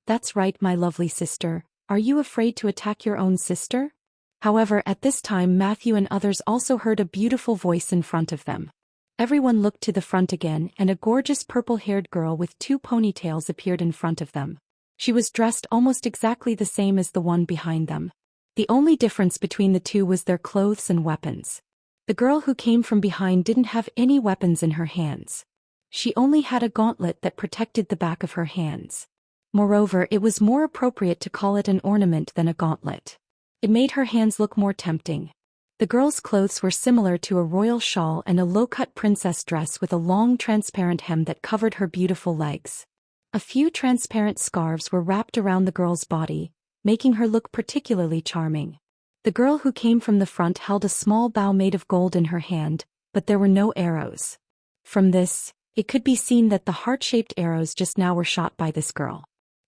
That's right, my lovely sister. Are you afraid to attack your own sister? However, at this time Matthew and others also heard a beautiful voice in front of them. Everyone looked to the front again and a gorgeous purple-haired girl with 2 ponytails appeared in front of them. She was dressed almost exactly the same as the one behind them. The only difference between the 2 was their clothes and weapons. The girl who came from behind didn't have any weapons in her hands. She only had a gauntlet that protected the back of her hands. Moreover, it was more appropriate to call it an ornament than a gauntlet. It made her hands look more tempting. The girl's clothes were similar to a royal shawl and a low-cut princess dress with a long transparent hem that covered her beautiful legs. A few transparent scarves were wrapped around the girl's body, making her look particularly charming. The girl who came from the front held a small bow made of gold in her hand, but there were no arrows. From this, it could be seen that the heart-shaped arrows just now were shot by this girl.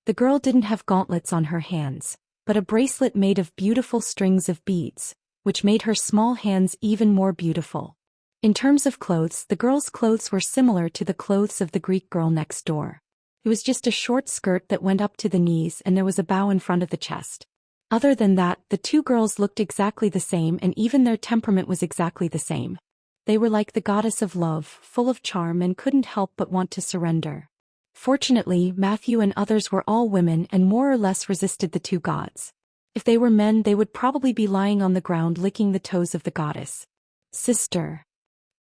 The girl didn't have gauntlets on her hands, but a bracelet made of beautiful strings of beads, which made her small hands even more beautiful. In terms of clothes, the girl's clothes were similar to the clothes of the Greek girl next door. It was just a short skirt that went up to the knees and there was a bow in front of the chest. Other than that, the 2 girls looked exactly the same and even their temperament was exactly the same. They were like the goddess of love, full of charm and couldn't help but want to surrender. Fortunately, Matthew and others were all women and more or less resisted the 2 gods. If they were men, they would probably be lying on the ground licking the toes of the goddess. Sister.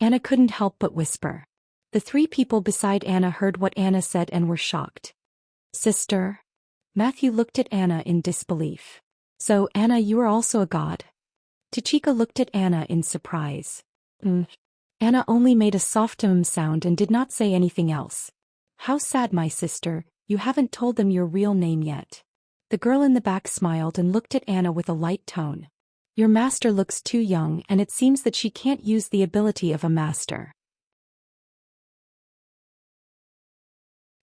Anna couldn't help but whisper. The 3 people beside Anna heard what Anna said and were shocked. Sister? Matthew looked at Anna in disbelief. So, Anna, you are also a god? Tachika looked at Anna in surprise. Anna only made a soft sound and did not say anything else. How sad, my sister, you haven't told them your real name yet. The girl in the back smiled and looked at Anna with a light tone. Your master looks too young and it seems that she can't use the ability of a master.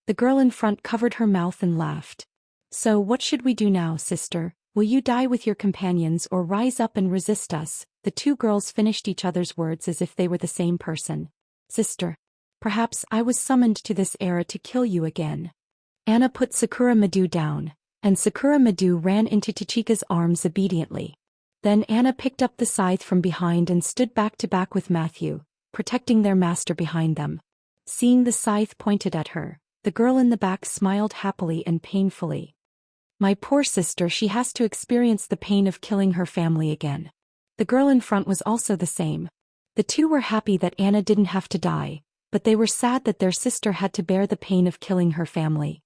The girl in front covered her mouth and laughed. So what should we do now, sister? Will you die with your companions or rise up and resist us? The 2 girls finished each other's words as if they were the same person. Sister. Perhaps I was summoned to this era to kill you again. Anna put Sakura Madu down. and Sakura Madu ran into Tachika's arms obediently. Then Anna picked up the scythe from behind and stood back to back with Matthew, protecting their master behind them. Seeing the scythe pointed at her, the girl in the back smiled happily and painfully. My poor sister, she has to experience the pain of killing her family again. The girl in front was also the same. The two were happy that Anna didn't have to die, but they were sad that their sister had to bear the pain of killing her family.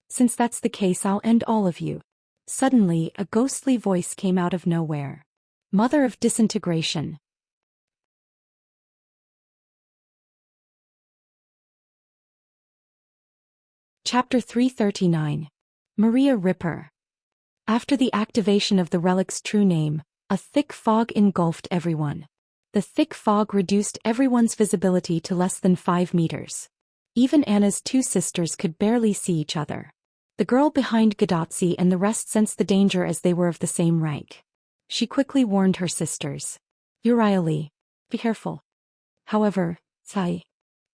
Since that's the case, I'll end all of you. Suddenly, a ghostly voice came out of nowhere. Mother of disintegration. Chapter 339. Maria Ripper. After the activation of the relic's true name, a thick fog engulfed everyone. The thick fog reduced everyone's visibility to less than 5 meters. Even Anna's two sisters could barely see each other. The girl behind Gadotsi and the rest sensed the danger as they were of the same rank. She quickly warned her sisters. Urieli, be careful. However, Sai.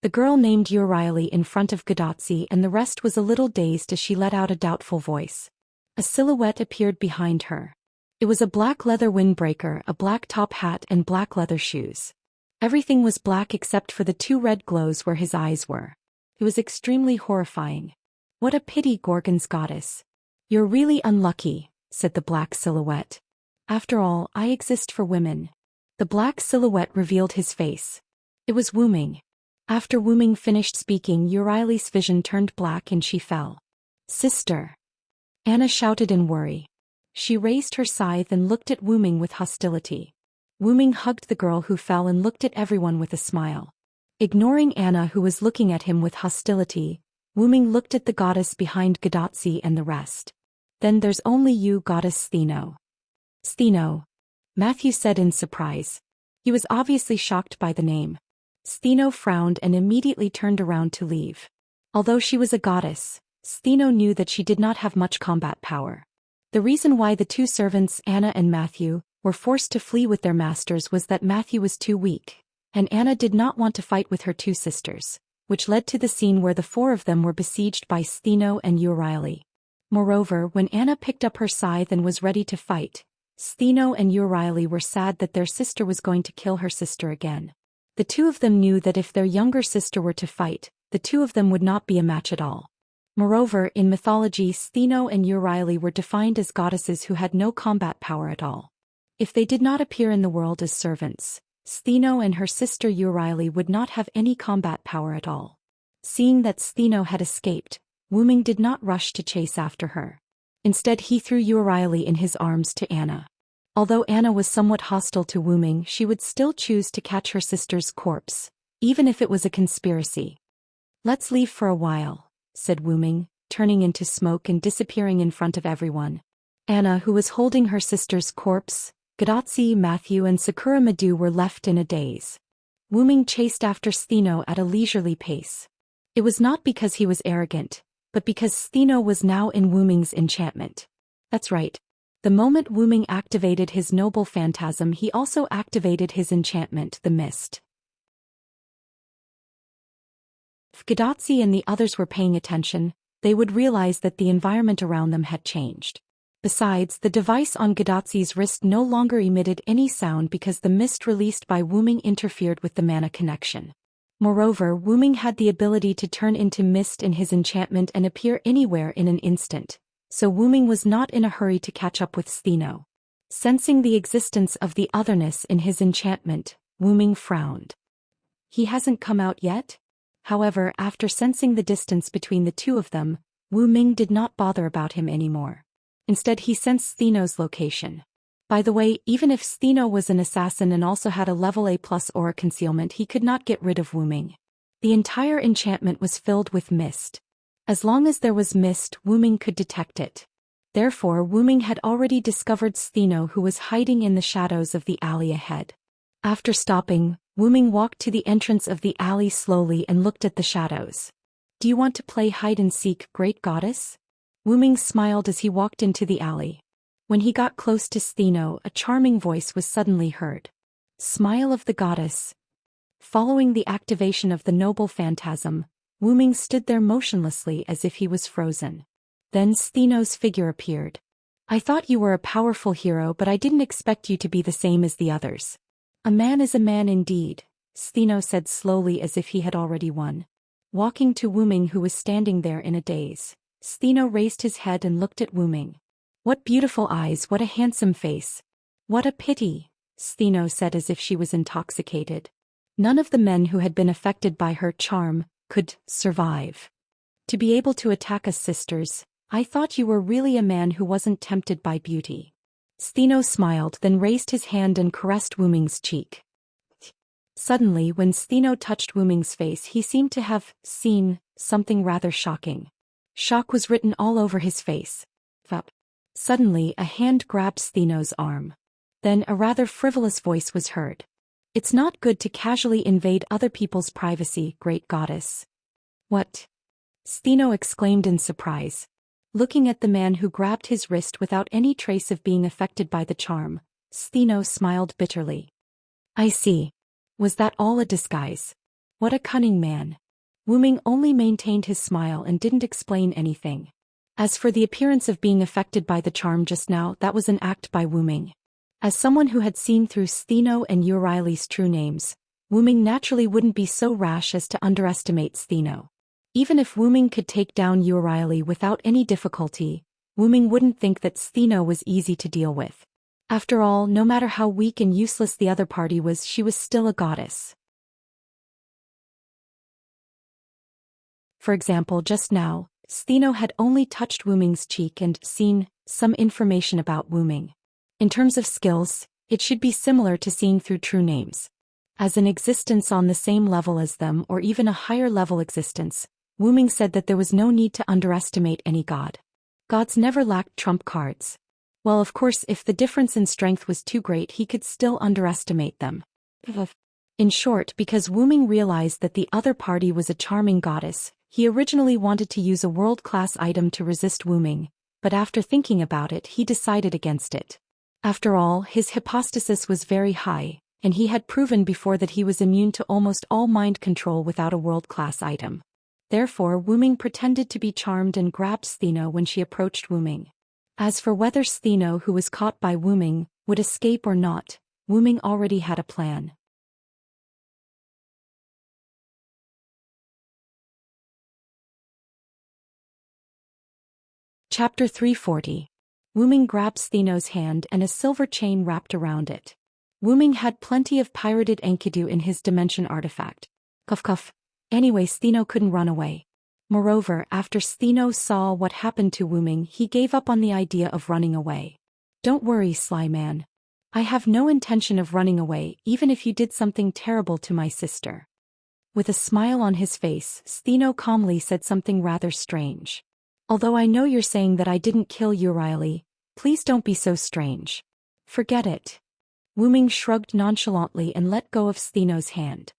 The girl named Urieli in front of Gadotsi and the rest was a little dazed as she let out a doubtful voice. A silhouette appeared behind her. It was a black leather windbreaker, a black top hat and black leather shoes. Everything was black except for the 2 red glows where his eyes were. It was extremely horrifying. What a pity, Gorgon's goddess. You're really unlucky, said the black silhouette. After all, I exist for women. The black silhouette revealed his face. It was Wu Ming. After Wu Ming finished speaking, Urieli's vision turned black and she fell. Sister! Anna shouted in worry. She raised her scythe and looked at Wu Ming with hostility. Wu Ming hugged the girl who fell and looked at everyone with a smile. Ignoring Anna, who was looking at him with hostility, Wu Ming looked at the goddess behind Gadotsi and the rest. Then there's only you, goddess Stheno. Stheno, Matthew said in surprise. He was obviously shocked by the name. Stheno frowned and immediately turned around to leave. Although she was a goddess, Stheno knew that she did not have much combat power. The reason why the 2 servants, Anna and Matthew, were forced to flee with their masters was that Matthew was too weak, and Anna did not want to fight with her 2 sisters, which led to the scene where the 4 of them were besieged by Stheno and Urieli. Moreover, when Anna picked up her scythe and was ready to fight, Stheno and Urieli were sad that their sister was going to kill her sister again. The 2 of them knew that if their younger sister were to fight, the 2 of them would not be a match at all. Moreover, in mythology, Stheno and Urieli were defined as goddesses who had no combat power at all. If they did not appear in the world as servants, Stheno and her sister Urieli would not have any combat power at all. Seeing that Stheno had escaped, Wu Ming did not rush to chase after her. Instead, he threw Urieli in his arms to Anna. Although Anna was somewhat hostile to Wu Ming, she would still choose to catch her sister's corpse, even if it was a conspiracy. Let's leave for a while, said Wu Ming, turning into smoke and disappearing in front of everyone. Anna, who was holding her sister's corpse, Gadotsi, Matthew and Sakura Madu were left in a daze. Wu Ming chased after Stheno at a leisurely pace. It was not because he was arrogant, but because Stheno was now in Wu Ming's enchantment. That's right. The moment Wu Ming activated his noble phantasm, he also activated his enchantment, the mist. If Gadotsi and the others were paying attention, they would realize that the environment around them had changed. Besides, the device on Gadotsi's wrist no longer emitted any sound because the mist released by Wu Ming interfered with the mana connection. Moreover, Wu Ming had the ability to turn into mist in his enchantment and appear anywhere in an instant, so Wu Ming was not in a hurry to catch up with Stheno. Sensing the existence of the otherness in his enchantment, Wu Ming frowned. He hasn't come out yet? However, after sensing the distance between the 2 of them, Wu Ming did not bother about him anymore. Instead, he sensed Stheno's location. By the way, even if Stheno was an assassin and also had a level A+ aura concealment, he could not get rid of Wu Ming. The entire enchantment was filled with mist. As long as there was mist, Wu Ming could detect it. Therefore, Wu Ming had already discovered Stheno, who was hiding in the shadows of the alley ahead. After stopping, Wu Ming walked to the entrance of the alley slowly and looked at the shadows. Do you want to play hide-and-seek, great goddess? Wu Ming smiled as he walked into the alley. When he got close to Stheno, a charming voice was suddenly heard. Smile of the goddess. Following the activation of the noble phantasm, Wu Ming stood there motionlessly as if he was frozen. Then Stheno's figure appeared. I thought you were a powerful hero, but I didn't expect you to be the same as the others. A man is a man indeed, Stheno said slowly as if he had already won. Walking to Wuming, who was standing there in a daze, Stheno raised his head and looked at Wuming. What beautiful eyes, what a handsome face. What a pity, Stheno said as if she was intoxicated. None of the men who had been affected by her charm could survive. To be able to attack us sisters, I thought you were really a man who wasn't tempted by beauty. Stheno smiled, then raised his hand and caressed Wuming's cheek. Suddenly, when Stheno touched Wuming's face, he seemed to have seen something rather shocking. Shock was written all over his face. Suddenly, a hand grabbed Stheno's arm. Then a rather frivolous voice was heard. It's not good to casually invade other people's privacy, great goddess. What? Stheno exclaimed in surprise. Looking at the man who grabbed his wrist without any trace of being affected by the charm, Stheno smiled bitterly. I see. Was that all a disguise? What a cunning man. Wuming only maintained his smile and didn't explain anything. As for the appearance of being affected by the charm just now, that was an act by Wuming. As someone who had seen through Stheno and Euryale's true names, Wuming naturally wouldn't be so rash as to underestimate Stheno. Even if Wuming could take down Euryale without any difficulty, Wuming wouldn't think that Stheno was easy to deal with. After all, no matter how weak and useless the other party was, she was still a goddess. For example, just now, Stheno had only touched Wuming's cheek and seen some information about Wuming. In terms of skills, it should be similar to seeing through true names. As an existence on the same level as them or even a higher level existence, Wuming said that there was no need to underestimate any god. Gods never lacked trump cards. Well, of course, if the difference in strength was too great, he could still underestimate them. In short, because Wuming realized that the other party was a charming goddess, he originally wanted to use a world-class item to resist Wuming, but after thinking about it, he decided against it. After all, his hypostasis was very high, and he had proven before that he was immune to almost all mind control without a world-class item. Therefore, Wuming pretended to be charmed and grabbed Stheno when she approached Wuming. As for whether Stheno, who was caught by Wuming, would escape or not, Wuming already had a plan. Chapter 340. Wuming grabbed Stheno's hand and a silver chain wrapped around it. Wuming had plenty of pirated Enkidu in his dimension artifact. Cuff. Anyway, Stheno couldn't run away. Moreover, after Stheno saw what happened to Wuming, he gave up on the idea of running away. Don't worry, sly man. I have no intention of running away, even if you did something terrible to my sister. With a smile on his face, Stheno calmly said something rather strange. Although I know you're saying that I didn't kill Euryale, please don't be so strange. Forget it. Wuming shrugged nonchalantly and let go of Stheno's hand.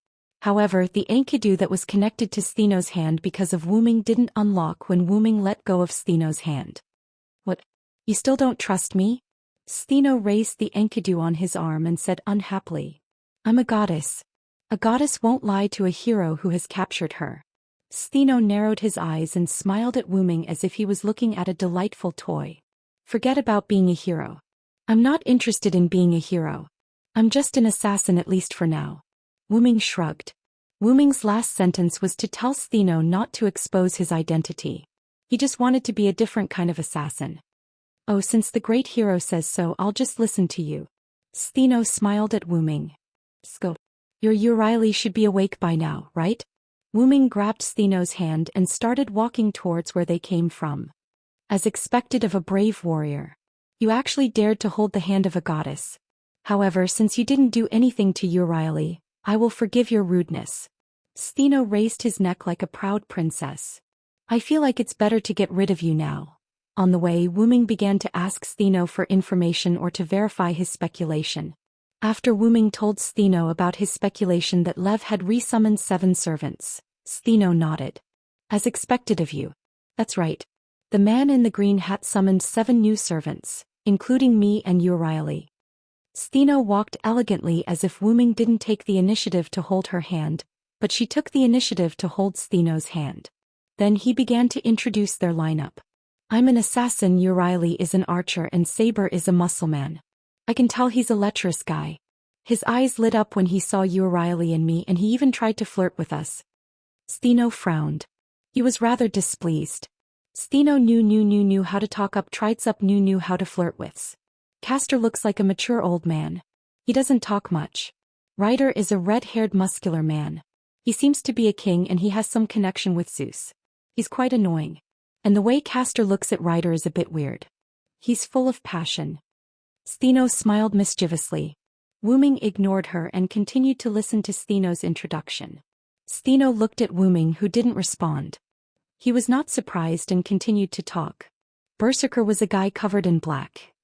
However, the Enkidu that was connected to Stheno's hand because of Wuming didn't unlock when Wuming let go of Stheno's hand. What? You still don't trust me? Stheno raised the Enkidu on his arm and said unhappily. I'm a goddess. A goddess won't lie to a hero who has captured her. Stheno narrowed his eyes and smiled at Wuming as if he was looking at a delightful toy. Forget about being a hero. I'm not interested in being a hero. I'm just an assassin, at least for now. Wuming shrugged. Wuming's last sentence was to tell Stheno not to expose his identity. He just wanted to be a different kind of assassin. Oh, since the great hero says so, I'll just listen to you. Stheno smiled at Wuming. Scope. Your Euryale should be awake by now, right? Wuming grabbed Stheno's hand and started walking towards where they came from. As expected of a brave warrior. You actually dared to hold the hand of a goddess. However, since you didn't do anything to Euryale, I will forgive your rudeness. Stheno raised his neck like a proud princess. I feel like it's better to get rid of you now. On the way, Wuming began to ask Stheno for information or to verify his speculation. After Wuming told Stheno about his speculation that Lev had resummoned 7 servants, Stheno nodded. As expected of you. That's right. The man in the green hat summoned 7 new servants, including me and Euryale. Stheno walked elegantly as if Wuming didn't take the initiative to hold her hand, but she took the initiative to hold Stheno's hand. Then he began to introduce their lineup. I'm an assassin, Riley is an archer, and Saber is a muscle man. I can tell he's a lecherous guy. His eyes lit up when he saw Riley and me, and he even tried to flirt with us. Steno frowned. He was rather displeased. Steno knew how to talk up trites up knew how to flirt with. Castor looks like a mature old man. He doesn't talk much. Ryder is a red-haired muscular man. He seems to be a king and he has some connection with Zeus. He's quite annoying. And the way Castor looks at Ryder is a bit weird. He's full of passion. Steno smiled mischievously. Wuming ignored her and continued to listen to Steno's introduction. Steno looked at Wuming, who didn't respond. He was not surprised and continued to talk. Berserker was a guy covered in black.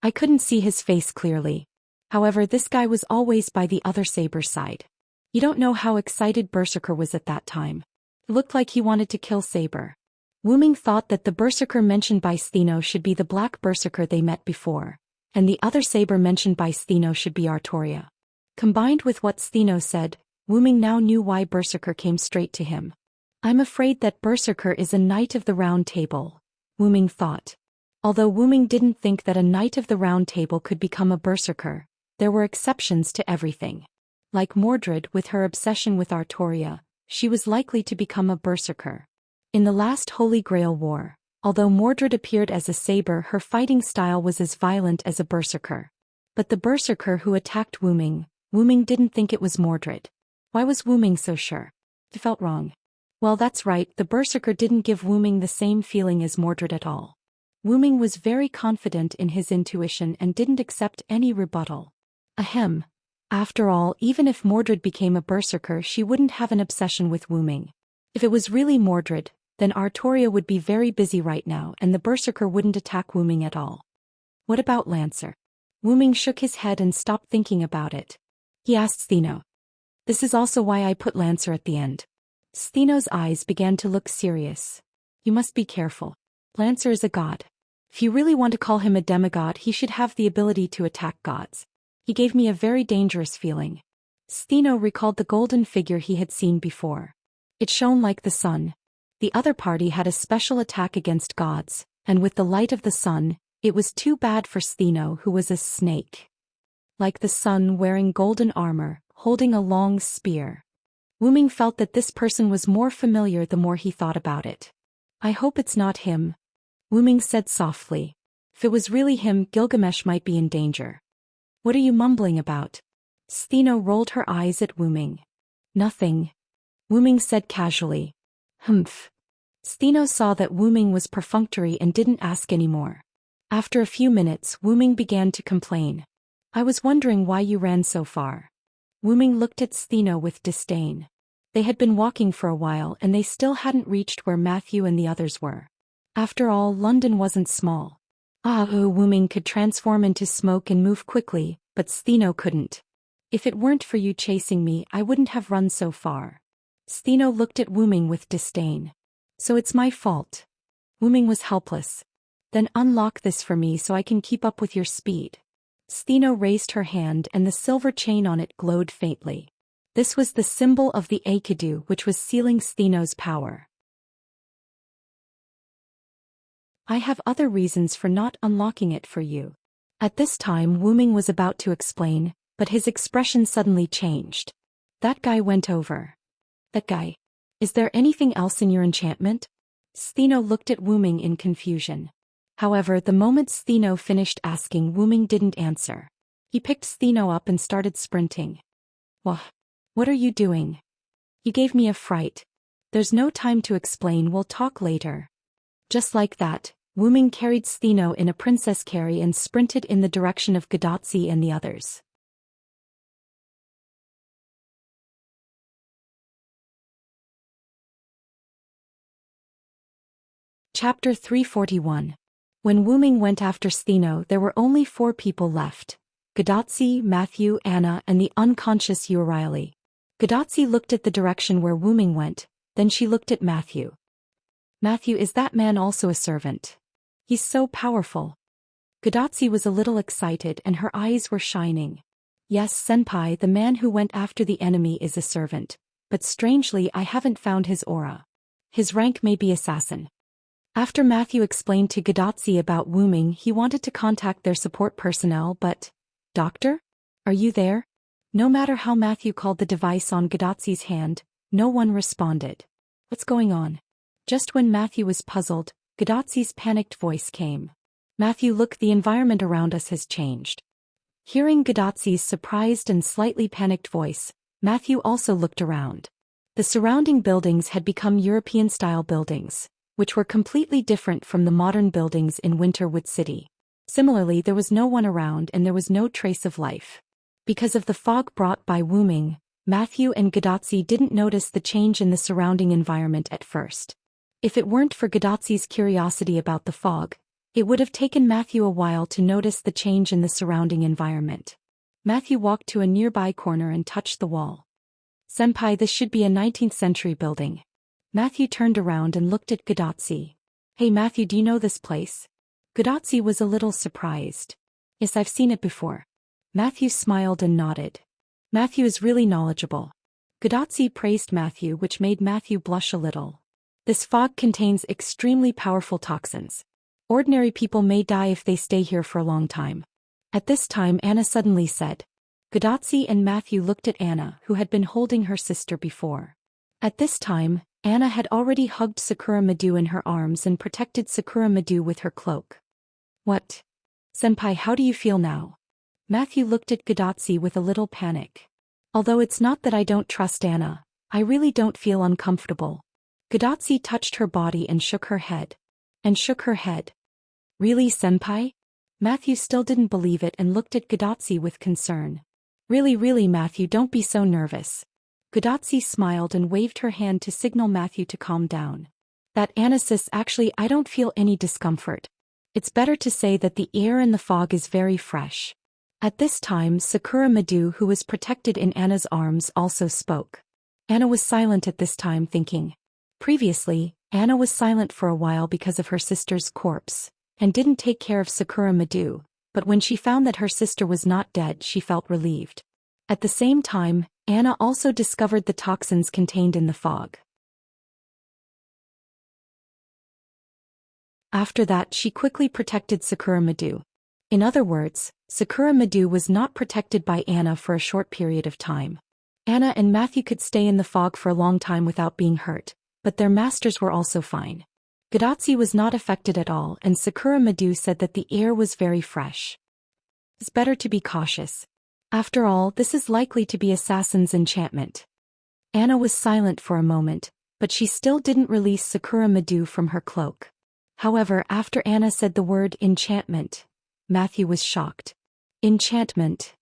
I couldn't see his face clearly. However, this guy was always by the other Saber's side. You don't know how excited Berserker was at that time. It looked like he wanted to kill Saber. Wuming thought that the Berserker mentioned by Steno should be the black Berserker they met before, and the other Saber mentioned by Steno should be Artoria. Combined with what Steno said, Wuming now knew why Berserker came straight to him. I'm afraid that Berserker is a Knight of the Round Table, Wuming thought. Although Wuming didn't think that a Knight of the Round Table could become a Berserker, there were exceptions to everything. Like Mordred with her obsession with Artoria, she was likely to become a Berserker. In the last Holy Grail War, although Mordred appeared as a Saber, her fighting style was as violent as a Berserker. But the Berserker who attacked Wuming didn't think it was Mordred. Why was Wuming so sure? It felt wrong. Well, that's right, the Berserker didn't give Wuming the same feeling as Mordred at all. Wuming was very confident in his intuition and didn't accept any rebuttal. Ahem. After all, even if Mordred became a Berserker, she wouldn't have an obsession with Wuming. If it was really Mordred, then Artoria would be very busy right now and the Berserker wouldn't attack Wuming at all. What about Lancer? Wuming shook his head and stopped thinking about it. He asked Steno. This is also why I put Lancer at the end. Steno's eyes began to look serious. You must be careful. Lancer is a god. If you really want to call him a demigod, he should have the ability to attack gods. He gave me a very dangerous feeling. Steno recalled the golden figure he had seen before. It shone like the sun. The other party had a special attack against gods, and with the light of the sun, it was too bad for Steno, who was a snake. Like the sun, wearing golden armor, holding a long spear. Wuming felt that this person was more familiar the more he thought about it. I hope it's not him, Wuming said softly. If it was really him, Gilgamesh might be in danger. What are you mumbling about? Steno rolled her eyes at Wuming. Nothing, Wuming said casually. Humph. Steno saw that Wuming was perfunctory and didn't ask any more. After a few minutes, Wuming began to complain. I was wondering why you ran so far. Wuming looked at Steno with disdain. They had been walking for a while and they still hadn't reached where Matthew and the others were. After all, London wasn't small. Wuming could transform into smoke and move quickly, but Steno couldn't. If it weren't for you chasing me, I wouldn't have run so far. Steno looked at Wuming with disdain. So it's my fault. Wuming was helpless. Then unlock this for me so I can keep up with your speed. Steno raised her hand and the silver chain on it glowed faintly. This was the symbol of the Aikido, which was sealing Steno's power. I have other reasons for not unlocking it for you. At this time Wuming was about to explain, but his expression suddenly changed. That guy went over. That guy. Is there anything else in your enchantment? Steno looked at Wuming in confusion. However, the moment Steno finished asking, Wuming didn't answer. He picked Steno up and started sprinting. What are you doing? You gave me a fright. There's no time to explain, we'll talk later. Just like that, Wuming carried Steno in a princess carry and sprinted in the direction of Gadotsi and the others. Chapter 341. When Wuming went after Steno, there were only 4 people left. Gadotsi, Matthew, Anna, and the unconscious Riley. Gadotsi looked at the direction where Wuming went, then she looked at Matthew. Matthew, is that man also a servant? He's so powerful. Gadotsi was a little excited and her eyes were shining. Yes, senpai, the man who went after the enemy is a servant, but strangely I haven't found his aura. His rank may be assassin. After Matthew explained to Gadotsi about Wuming, he wanted to contact their support personnel, but, "Doctor? Are you there?" No matter how Matthew called the device on Gadotsi's hand, no one responded. "What's going on?" Just when Matthew was puzzled, Gadotsi's panicked voice came. "Matthew, look, the environment around us has changed." Hearing Gadotsi's surprised and slightly panicked voice, Matthew also looked around. The surrounding buildings had become European-style buildings, which were completely different from the modern buildings in Winterwood City. Similarly, there was no one around and there was no trace of life. Because of the fog brought by Wuming, Matthew and Gadotsi didn't notice the change in the surrounding environment at first. If it weren't for Gadotsi's curiosity about the fog, it would have taken Matthew a while to notice the change in the surrounding environment. Matthew walked to a nearby corner and touched the wall. "Senpai, this should be a 19th century building." Matthew turned around and looked at Gadotsi. "Hey Matthew, do you know this place?" Gadotsi was a little surprised. "Yes, I've seen it before." Matthew smiled and nodded. "Matthew is really knowledgeable." Gadotsi praised Matthew, which made Matthew blush a little. "This fog contains extremely powerful toxins. Ordinary people may die if they stay here for a long time." At this time Anna suddenly said. Gadotsi and Matthew looked at Anna, who had been holding her sister before. At this time, Anna had already hugged Sakura Madu in her arms and protected Sakura Madu with her cloak. "What? Senpai, how do you feel now?" Matthew looked at Gadotsi with a little panic. "Although it's not that I don't trust Anna, I really don't feel uncomfortable." Gadotsi touched her body and shook her head. "Really, Senpai?" Matthew still didn't believe it and looked at Gadotsi with concern. Really, Matthew, don't be so nervous." Gadotsi smiled and waved her hand to signal Matthew to calm down. "That Anasis, actually I don't feel any discomfort. It's better to say that the air in the fog is very fresh." At this time Sakura Madu, who was protected in Anna's arms, also spoke. Anna was silent at this time, thinking. Previously, Anna was silent for a while because of her sister's corpse, and didn't take care of Sakura Madu, but when she found that her sister was not dead she felt relieved. At the same time, Anna also discovered the toxins contained in the fog. After that she quickly protected Sakura Madu. In other words, Sakura Madu was not protected by Anna for a short period of time. Anna and Matthew could stay in the fog for a long time without being hurt, but their masters were also fine. Gadotsi was not affected at all, and Sakura Madu said that the air was very fresh. "It's better to be cautious. After all, this is likely to be Assassin's enchantment." Anna was silent for a moment, but she still didn't release Sakura Madu from her cloak. However, after Anna said the word enchantment, Matthew was shocked. Enchantment.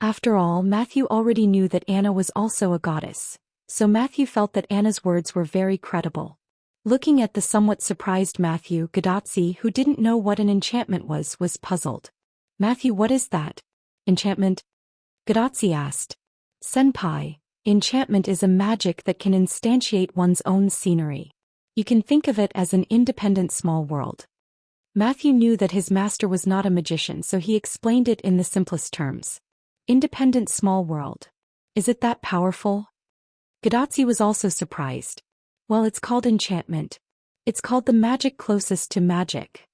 After all, Matthew already knew that Anna was also a goddess, so Matthew felt that Anna's words were very credible. Looking at the somewhat surprised Matthew, Gadotsi, who didn't know what an enchantment was puzzled. "Matthew, what is that?" "Enchantment?" Gadotsi asked. "Senpai, enchantment is a magic that can instantiate one's own scenery. You can think of it as an independent small world." Matthew knew that his master was not a magician, so he explained it in the simplest terms. Independent small world. Is it that powerful? Gadotsi was also surprised. "Well, it's called enchantment. It's called the magic closest to magic.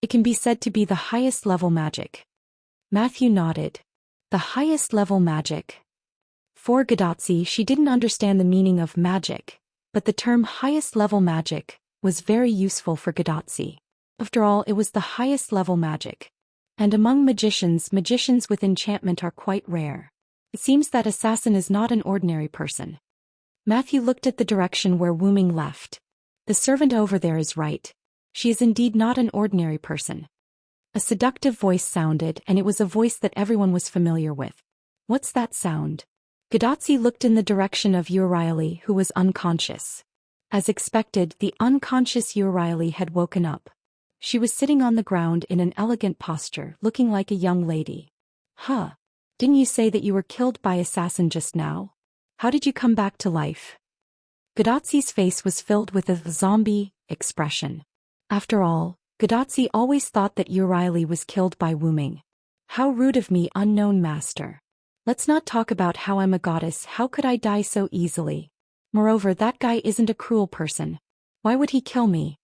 It can be said to be the highest level magic." Matthew nodded. The highest level magic. For Gadotsi, she didn't understand the meaning of magic, but the term highest level magic was very useful for Gadotsi. After all, it was the highest level magic. And among magicians with enchantment are quite rare. It seems that assassin is not an ordinary person. Matthew looked at the direction where Wuming left. The servant over there is right. She is indeed not an ordinary person. A seductive voice sounded, and it was a voice that everyone was familiar with. What's that sound? Gadotsi looked in the direction of Urieli, who was unconscious. As expected, the unconscious Urieli had woken up. She was sitting on the ground in an elegant posture, looking like a young lady. "Huh. Didn't you say that you were killed by assassin just now? How did you come back to life?" Gadotsi's face was filled with a zombie expression. After all, Gadotsi always thought that Urieli was killed by Wuming. "How rude of me, unknown master. Let's not talk about how I'm a goddess. How could I die so easily? Moreover, that guy isn't a cruel person. Why would he kill me?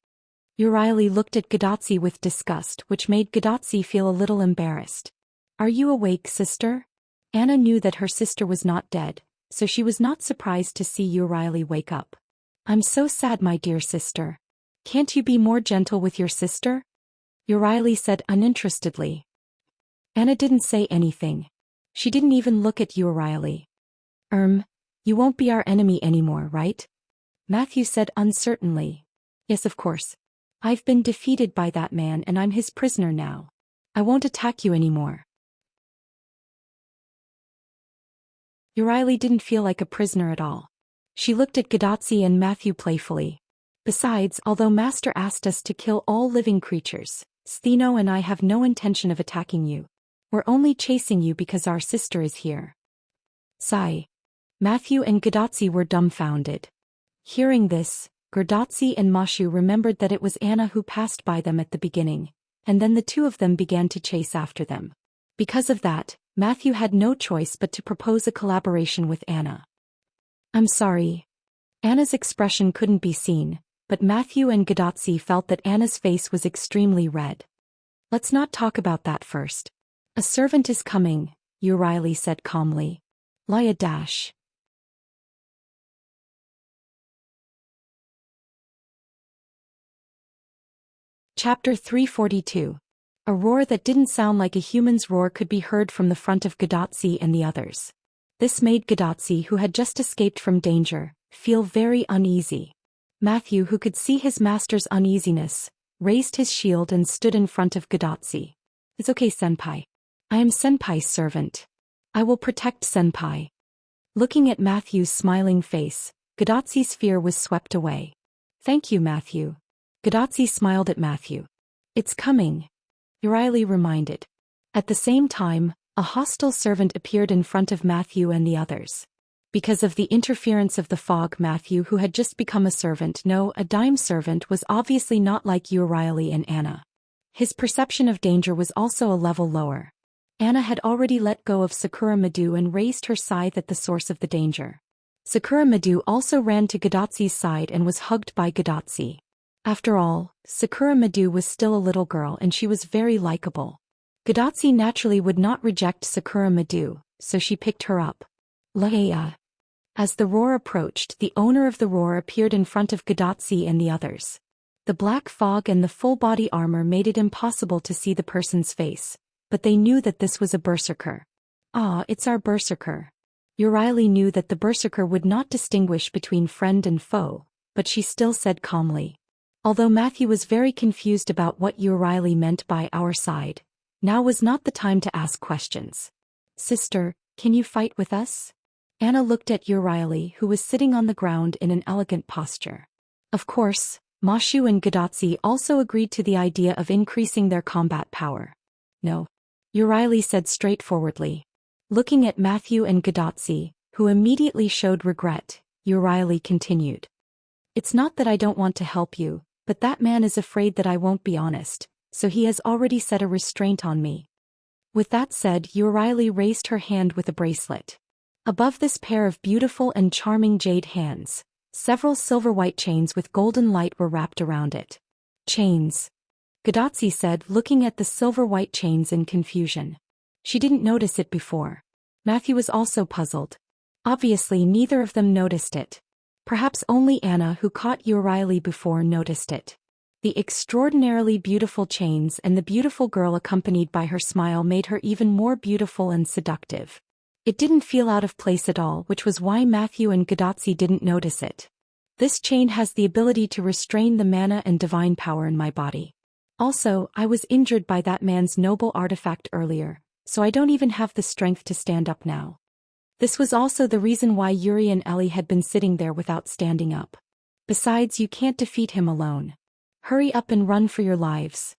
Uriah looked at Gadotsi with disgust, which made Gadotsi feel a little embarrassed. Are you awake, sister? Anna knew that her sister was not dead, so she was not surprised to see Uriah wake up. I'm so sad, my dear sister. Can't you be more gentle with your sister? Uriah said uninterestedly. Anna didn't say anything. She didn't even look at Uriah. You won't be our enemy anymore, right? Matthew said uncertainly. Yes, of course. I've been defeated by that man and I'm his prisoner now. I won't attack you anymore. Uriah didn't feel like a prisoner at all. She looked at Gadotsi and Matthew playfully. Besides, although Master asked us to kill all living creatures, Stheno and I have no intention of attacking you. We're only chasing you because our sister is here. Sigh. Matthew and Gadotsi were dumbfounded. Hearing this, Gadotsi and Mashu remembered that it was Anna who passed by them at the beginning, and then the two of them began to chase after them. Because of that, Matthew had no choice but to propose a collaboration with Anna. I'm sorry. Anna's expression couldn't be seen, but Matthew and Gadotsi felt that Anna's face was extremely red. Let's not talk about that first. A servant is coming, Uriah said calmly. Lia dash. Chapter 342. A roar that didn't sound like a human's roar could be heard from the front of Gadotsi and the others. This made Gadotsi, who had just escaped from danger, feel very uneasy. Matthew, who could see his master's uneasiness, raised his shield and stood in front of Gadotsi. It's okay, Senpai. I am Senpai's servant. I will protect Senpai. Looking at Matthew's smiling face, Gadotsi's fear was swept away. Thank you, Matthew. Gadotsi smiled at Matthew. It's coming. Uriah reminded. At the same time, a hostile servant appeared in front of Matthew and the others. Because of the interference of the fog, Matthew, who had just become a servant, no, a dime servant, was obviously not like Uriah and Anna. His perception of danger was also a level lower. Anna had already let go of Sakura Madu and raised her scythe at the source of the danger. Sakura Madu also ran to Gadotsi's side and was hugged by Gadotsi. After all, Sakura Madu was still a little girl and she was very likable. Gadotsi naturally would not reject Sakura Madu, so she picked her up. Leia. As the roar approached, the owner of the roar appeared in front of Gadotsi and the others. The black fog and the full body armor made it impossible to see the person's face, but they knew that this was a berserker. Ah, it's our berserker. Uriah knew that the berserker would not distinguish between friend and foe, but she still said calmly. Although Matthew was very confused about what Uriah meant by our side, now was not the time to ask questions. Sister, can you fight with us? Anna looked at Uriah, who was sitting on the ground in an elegant posture. Of course, Mashu and Gadotsi also agreed to the idea of increasing their combat power. No. Uriah said straightforwardly. Looking at Matthew and Gadotsi, who immediately showed regret, Uriah continued. It's not that I don't want to help you, but that man is afraid that I won't be honest, so he has already set a restraint on me. With that said, Uriah raised her hand with a bracelet. Above this pair of beautiful and charming jade hands, several silver-white chains with golden light were wrapped around it. Chains. Gadotsi said, looking at the silver-white chains in confusion. She didn't notice it before. Matthew was also puzzled. Obviously neither of them noticed it. Perhaps only Anna, who caught Uriah before, noticed it. The extraordinarily beautiful chains and the beautiful girl accompanied by her smile made her even more beautiful and seductive. It didn't feel out of place at all, which was why Matthew and Gadotsi didn't notice it. This chain has the ability to restrain the mana and divine power in my body. Also, I was injured by that man's noble artifact earlier, so I don't even have the strength to stand up now. This was also the reason why Yuri and Ellie had been sitting there without standing up. Besides, you can't defeat him alone. Hurry up and run for your lives.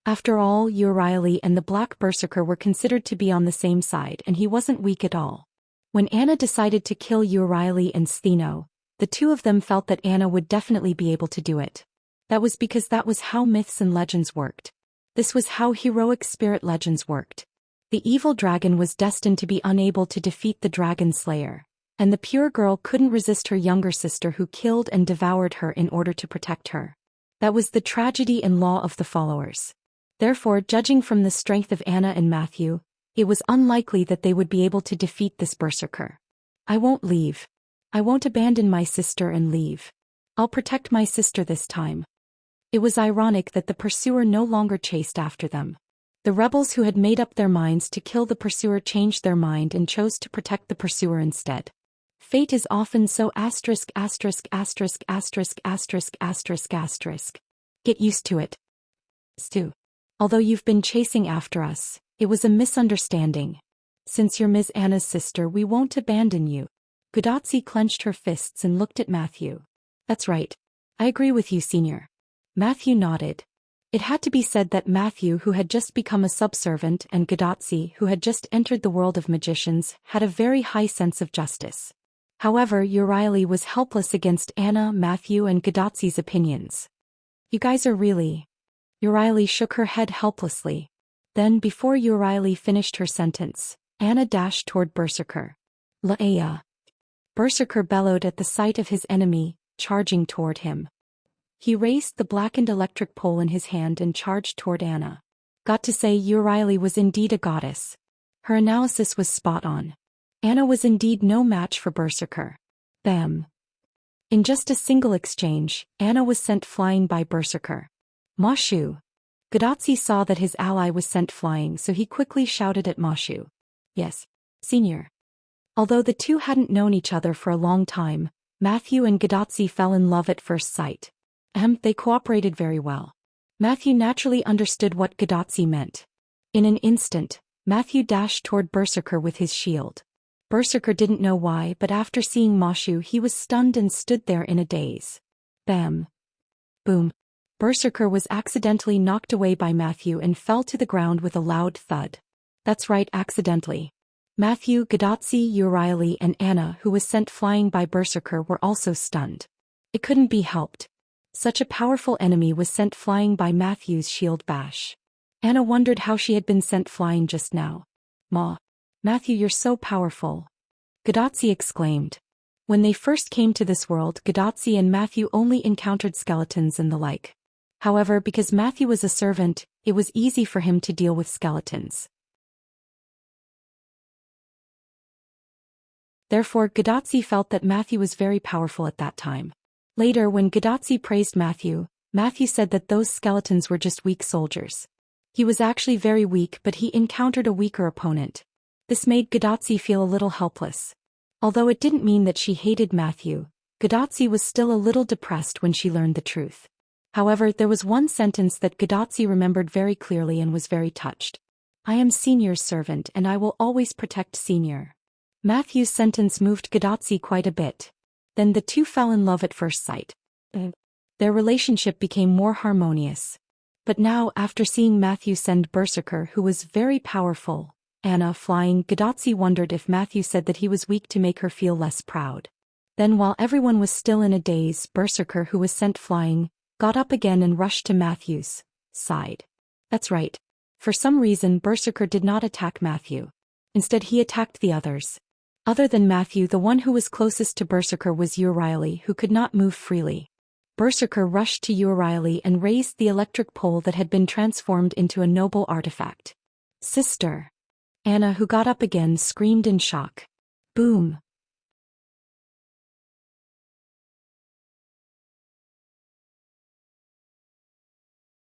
After all, Uriah and the Black Berserker were considered to be on the same side and he wasn't weak at all. When Anna decided to kill Uriah and Stheno, the two of them felt that Anna would definitely be able to do it. That was because that was how myths and legends worked. This was how heroic spirit legends worked. The evil dragon was destined to be unable to defeat the dragon slayer, And the pure girl couldn't resist her younger sister who killed and devoured her in order to protect her. That was the tragedy and law of the followers. Therefore, judging from the strength of Anna and Matthew, it was unlikely that they would be able to defeat this berserker. I won't leave. I won't abandon my sister and leave. I'll protect my sister this time. It was ironic that the pursuer no longer chased after them. The rebels who had made up their minds to kill the pursuer changed their mind and chose to protect the pursuer instead. Fate is often so asterisk. Get used to it. Stu. Although you've been chasing after us, it was a misunderstanding. Since you're Ms. Anna's sister, we won't abandon you. Gudatsi clenched her fists and looked at Matthew. That's right. I agree with you, Senior. Matthew nodded. It had to be said that Matthew, who had just become a subservient, and Gudatsi, who had just entered the world of magicians, had a very high sense of justice. However, Urieli was helpless against Anna, Matthew, and Gudatsi's opinions. You guys are really... Urieli shook her head helplessly. Then, before Urieli finished her sentence, Anna dashed toward Berserker. Laia. Berserker bellowed at the sight of his enemy, charging toward him. He raised the blackened electric pole in his hand and charged toward Anna. Got to say, Urieli was indeed a goddess. Her analysis was spot on. Anna was indeed no match for Berserker. Bam. In just a single exchange, Anna was sent flying by Berserker. Mashu. Gudatsi saw that his ally was sent flying, so he quickly shouted at Mashu. Yes, Senior. Although the two hadn't known each other for a long time, Matthew and Gudatsi fell in love at first sight. They cooperated very well. Matthew naturally understood what Gudatsi meant. In an instant, Matthew dashed toward Berserker with his shield. Berserker didn't know why, but after seeing Mashu he was stunned and stood there in a daze. Bam. Boom. Berserker was accidentally knocked away by Matthew and fell to the ground with a loud thud. That's right, accidentally. Matthew, Gudatsi, Urieli, and Anna, who was sent flying by Berserker, were also stunned. It couldn't be helped. Such a powerful enemy was sent flying by Matthew's shield bash. Anna wondered how she had been sent flying just now. Matthew, you're so powerful. Gudatsi exclaimed. When they first came to this world, Gudatsi and Matthew only encountered skeletons and the like. However, because Matthew was a servant, it was easy for him to deal with skeletons. Therefore, Gudatsi felt that Matthew was very powerful at that time. Later, when Gudatsi praised Matthew, Matthew said that those skeletons were just weak soldiers. He was actually very weak, but he encountered a weaker opponent. This made Gudatsi feel a little helpless. Although it didn't mean that she hated Matthew, Gudatsi was still a little depressed when she learned the truth. However, there was one sentence that Gudatsi remembered very clearly and was very touched. I am Senior's servant and I will always protect Senior. Matthew's sentence moved Gudatsi quite a bit. Then the two fell in love at first sight. Their relationship became more harmonious. But now, after seeing Matthew send Berserker, who was very powerful, Anna flying, Gudatsi wondered if Matthew said that he was weak to make her feel less proud. Then while everyone was still in a daze, Berserker, who was sent flying, got up again and rushed to Matthew's side. That's right. For some reason, Berserker did not attack Matthew. Instead, he attacked the others. Other than Matthew, the one who was closest to Berserker was Urieli, who could not move freely. Berserker rushed to Urieli and raised the electric pole that had been transformed into a noble artifact. Sister! Anna, who got up again, screamed in shock. Boom!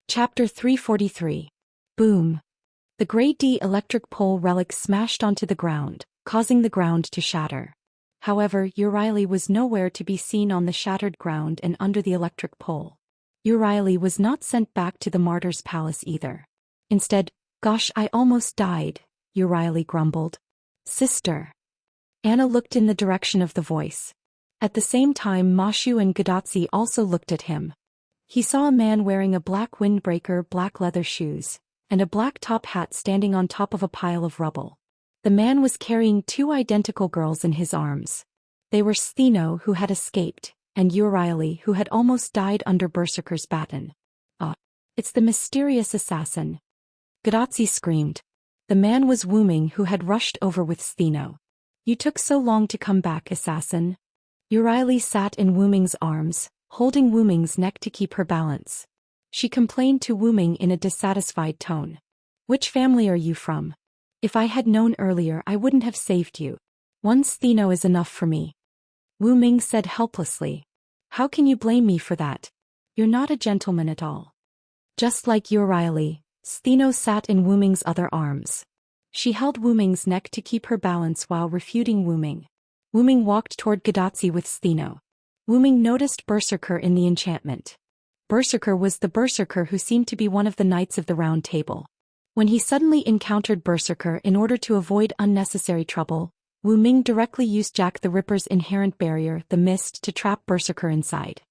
Chapter 343. Boom! The Grade D electric pole relic smashed onto the ground, causing the ground to shatter. However, Urieli was nowhere to be seen on the shattered ground and under the electric pole. Urieli was not sent back to the martyr's palace either. Instead, gosh, I almost died, Urieli grumbled. Sister. Anna looked in the direction of the voice. At the same time, Mashu and Gudatsi also looked at him. He saw a man wearing a black windbreaker, black leather shoes, and a black top hat standing on top of a pile of rubble. The man was carrying two identical girls in his arms. They were Stheno, who had escaped, and Urieli, who had almost died under Berserker's baton. It's the mysterious assassin. Gudatsi screamed. The man was Wuming, who had rushed over with Stheno. You took so long to come back, assassin. Euryale sat in Wu Ming's arms, holding Wu Ming's neck to keep her balance. She complained to Wu Ming in a dissatisfied tone. Which family are you from? If I had known earlier, I wouldn't have saved you. One stheno is enough for me. Wu Ming said helplessly. How can you blame me for that? You're not a gentleman at all. Just like Euryale, Stheno sat in Wu Ming's other arms. She held Wu Ming's neck to keep her balance while refuting Wu Ming. Wu Ming walked toward Gadotsi with Stheno. Wu Ming noticed Berserker in the enchantment. Berserker was the Berserker who seemed to be one of the Knights of the Round Table. When he suddenly encountered Berserker in order to avoid unnecessary trouble, Wu Ming directly used Jack the Ripper's inherent barrier, the mist, to trap Berserker inside.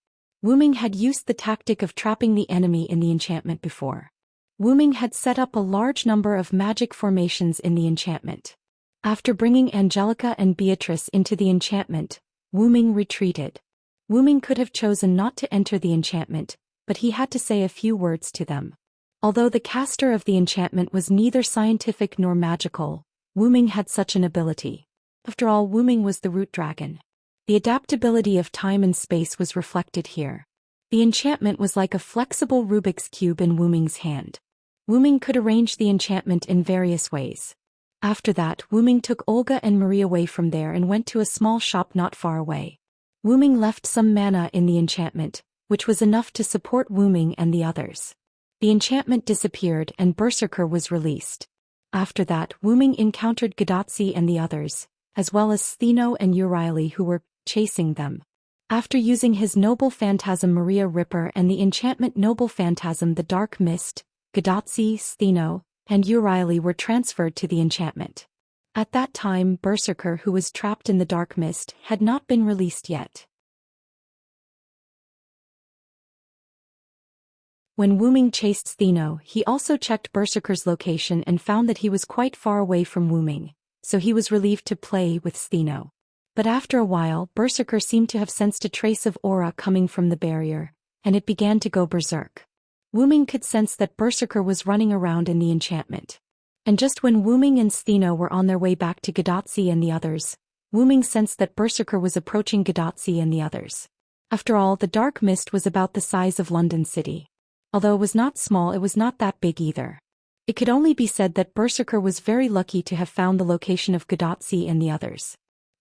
Wu Ming had used the tactic of trapping the enemy in the enchantment before. Wu Ming had set up a large number of magic formations in the enchantment. After bringing Angelica and Beatrice into the enchantment, Wu Ming retreated. Wu Ming could have chosen not to enter the enchantment, but he had to say a few words to them. Although the caster of the enchantment was neither scientific nor magical, Wu Ming had such an ability. After all, Wu Ming was the root dragon. The adaptability of time and space was reflected here. The enchantment was like a flexible Rubik's Cube in Wu Ming's hand. Wu Ming could arrange the enchantment in various ways. After that, Wu Ming took Olga and Marie away from there and went to a small shop not far away. Wu Ming left some mana in the enchantment, which was enough to support Wu Ming and the others. The enchantment disappeared and Berserker was released. After that, Wu Ming encountered Gadotsi and the others, as well as Stheno and Euryale who were chasing them. After using his noble phantasm Maria Ripper and the enchantment noble phantasm the Dark Mist, Gadotsi, Stheno, and Euryale were transferred to the enchantment. At that time, Berserker, who was trapped in the Dark Mist, had not been released yet. When Wu Ming chased Stheno, he also checked Berserker's location and found that he was quite far away from Wu Ming, so he was relieved to play with Stheno. But after a while, Berserker seemed to have sensed a trace of aura coming from the barrier, and it began to go berserk. Wu Ming could sense that Berserker was running around in the enchantment. And just when Wu Ming and Stheno were on their way back to Gadotsi and the others, Wu Ming sensed that Berserker was approaching Gadotsi and the others. After all, the Dark Mist was about the size of London City. Although it was not small, it was not that big either. It could only be said that Berserker was very lucky to have found the location of Gadotsi and the others.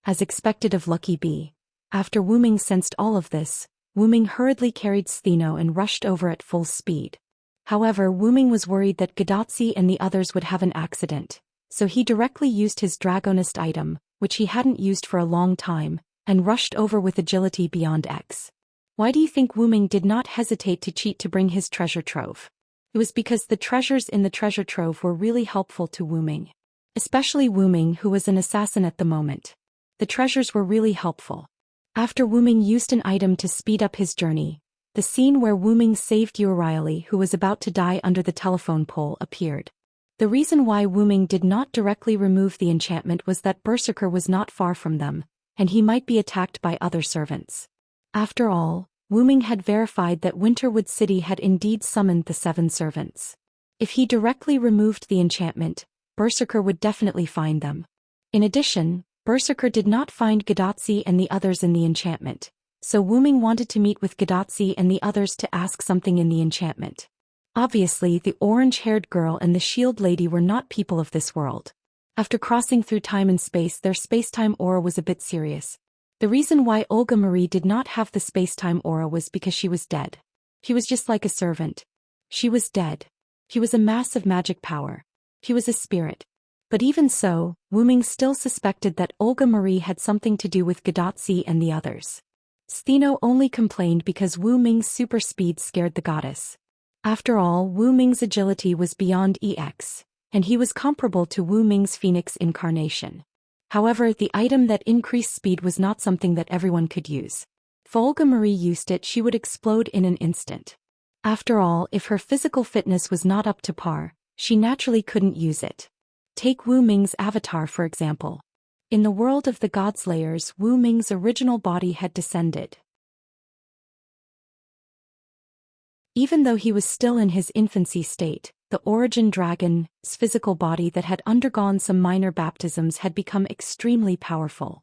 As expected of Lucky B, after Wu Ming sensed all of this, Wu Ming hurriedly carried Stheno and rushed over at full speed. However, Wu Ming was worried that Gadotsi and the others would have an accident, so he directly used his Dragonist item, which he hadn't used for a long time, and rushed over with agility beyond X. Why do you think Wu Ming did not hesitate to cheat to bring his treasure trove? It was because the treasures in the treasure trove were really helpful to Wu Ming. Especially Wu Ming, who was an assassin at the moment. The treasures were really helpful. After Wu Ming used an item to speed up his journey, the scene where Wu Ming saved Euryale, who was about to die under the telephone pole, appeared. The reason why Wu Ming did not directly remove the enchantment was that Berserker was not far from them, and he might be attacked by other servants. After all, Wu Ming had verified that Winterwood City had indeed summoned the 7 servants. If he directly removed the enchantment, Berserker would definitely find them. In addition, Berserker did not find Gadotsi and the others in the enchantment, so Wu Ming wanted to meet with Gadotsi and the others to ask something in the enchantment. Obviously, the orange-haired girl and the shield lady were not people of this world. After crossing through time and space, their space-time aura was a bit serious. The reason why Olga Marie did not have the space-time aura was because she was dead. He was just like a servant. She was dead. He was a mass of magic power. He was a spirit. But even so, Wu Ming still suspected that Olga Marie had something to do with Gadotsi and the others. Stheno only complained because Wu Ming's super speed scared the goddess. After all, Wu Ming's agility was beyond EX, and he was comparable to Wu Ming's Phoenix incarnation. However, the item that increased speed was not something that everyone could use. If Olga Marie used it, she would explode in an instant. After all, if her physical fitness was not up to par, she naturally couldn't use it. Take Wu Ming's avatar for example. In the world of the Godslayers, Wu Ming's original body had descended. Even though he was still in his infancy state, the origin dragon's physical body that had undergone some minor baptisms had become extremely powerful.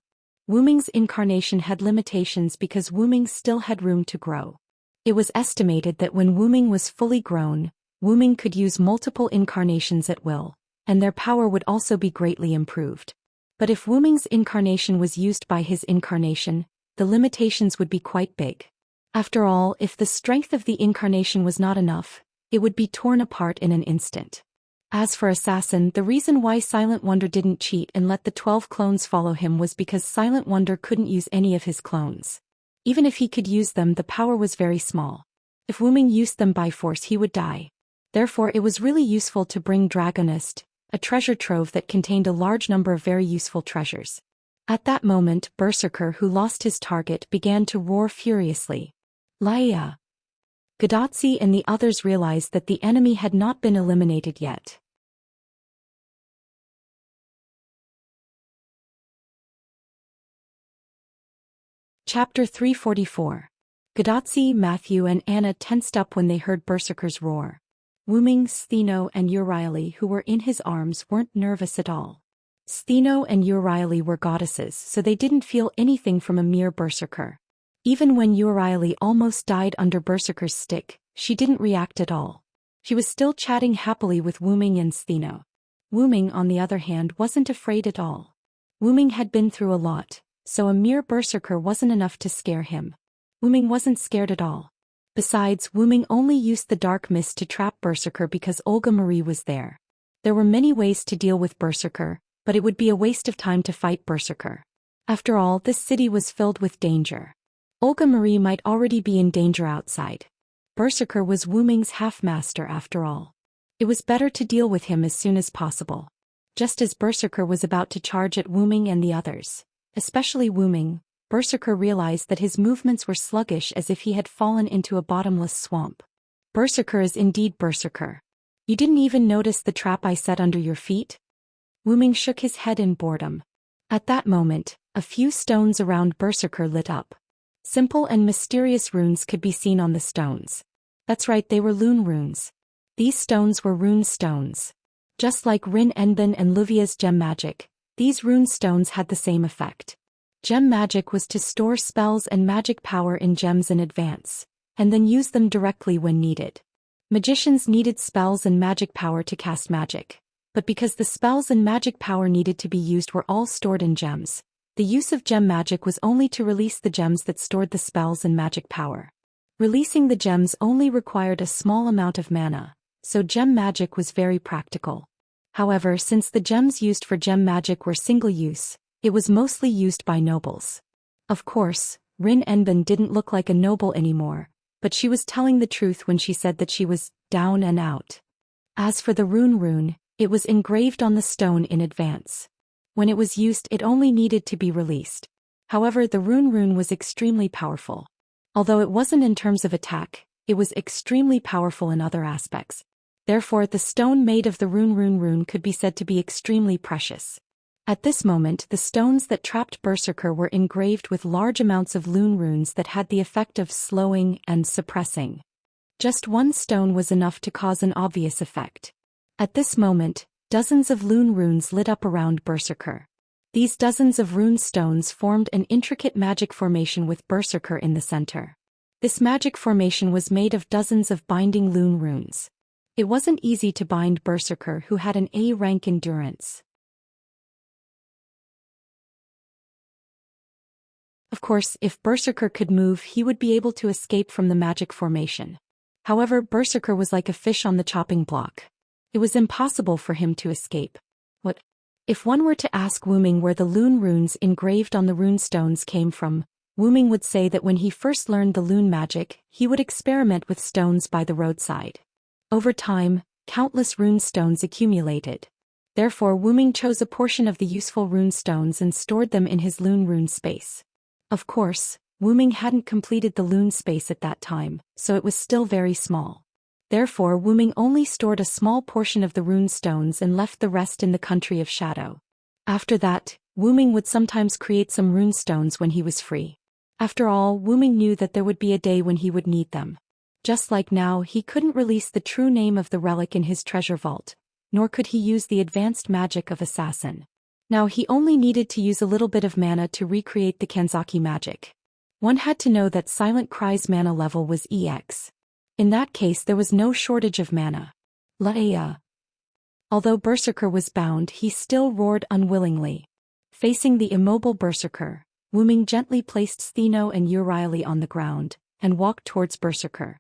Wuming's incarnation had limitations because Wuming still had room to grow. It was estimated that when Wuming was fully grown, Wuming could use multiple incarnations at will, and their power would also be greatly improved. But if Wuming's incarnation was used by his incarnation, the limitations would be quite big. After all, if the strength of the incarnation was not enough, it would be torn apart in an instant. As for Assassin, the reason why Silent Wonder didn't cheat and let the 12 clones follow him was because Silent Wonder couldn't use any of his clones. Even if he could use them, the power was very small. If Wuming used them by force, he would die. Therefore, it was really useful to bring Dragonist, a treasure trove that contained a large number of very useful treasures. At that moment, Berserker, who lost his target, began to roar furiously. Laia! Gadotsi and the others realized that the enemy had not been eliminated yet. Chapter 344. Gadotsi, Matthew and Anna tensed up when they heard Berserker's roar. Wuming, Stheno and Euryale, who were in his arms, weren't nervous at all. Stheno and Euryale were goddesses, so they didn't feel anything from a mere berserker. Even when Euryale almost died under Berserker's stick, she didn't react at all. She was still chatting happily with Wuming and Stheno. Wuming, on the other hand, wasn't afraid at all. Wuming had been through a lot, so a mere berserker wasn't enough to scare him. Wuming wasn't scared at all. Besides, Wuming only used the dark mist to trap Berserker because Olga Marie was there. There were many ways to deal with Berserker, but it would be a waste of time to fight Berserker. After all, this city was filled with danger. Olga Marie might already be in danger outside. Berserker was Wuming's half-master after all. It was better to deal with him as soon as possible. Just as Berserker was about to charge at Wuming and the others, especially Wuming, Berserker realized that his movements were sluggish, as if he had fallen into a bottomless swamp. Berserker is indeed Berserker. You didn't even notice the trap I set under your feet? Wuming shook his head in boredom. At that moment, a few stones around Berserker lit up. Simple and mysterious runes could be seen on the stones. That's right, they were Lune runes. These stones were rune stones. Just like Rin Enbin and Luvia's gem magic, these rune stones had the same effect. Gem magic was to store spells and magic power in gems in advance, and then use them directly when needed. Magicians needed spells and magic power to cast magic, but because the spells and magic power needed to be used were all stored in gems, the use of gem magic was only to release the gems that stored the spells and magic power. Releasing the gems only required a small amount of mana, so gem magic was very practical. However, since the gems used for gem magic were single-use, it was mostly used by nobles. Of course, Rin Enbin didn't look like a noble anymore, but she was telling the truth when she said that she was down and out. As for the rune, it was engraved on the stone in advance. When it was used, it only needed to be released. However, the rune was extremely powerful. Although it wasn't in terms of attack, it was extremely powerful in other aspects. Therefore, the stone made of the rune could be said to be extremely precious. At this moment, the stones that trapped Berserker were engraved with large amounts of Lune runes that had the effect of slowing and suppressing. Just one stone was enough to cause an obvious effect. At this moment, dozens of Lune runes lit up around Berserker. These dozens of rune stones formed an intricate magic formation with Berserker in the center. This magic formation was made of dozens of binding Lune runes. It wasn't easy to bind Berserker, who had an A-rank endurance. Of course, if Berserker could move, he would be able to escape from the magic formation. However, Berserker was like a fish on the chopping block. It was impossible for him to escape. What? If one were to ask Wuming where the Lune runes engraved on the rune stones came from, Wuming would say that when he first learned the Lune magic, he would experiment with stones by the roadside. Over time, countless rune stones accumulated. Therefore, Wuming chose a portion of the useful rune stones and stored them in his Lune rune space. Of course, Wuming hadn't completed the Lune space at that time, so it was still very small. Therefore, Wuming only stored a small portion of the rune stones and left the rest in the country of shadow. After that, Wuming would sometimes create some rune stones when he was free. After all, Wuming knew that there would be a day when he would need them. Just like now, he couldn't release the true name of the relic in his treasure vault, nor could he use the advanced magic of assassin. Now he only needed to use a little bit of mana to recreate the Kanzaki magic. One had to know that Silent Cry's mana level was EX. In that case there was no shortage of mana. Laia. Although Berserker was bound, he still roared unwillingly. Facing the immobile Berserker, Wuming gently placed Stheno and Euryale on the ground, and walked towards Berserker.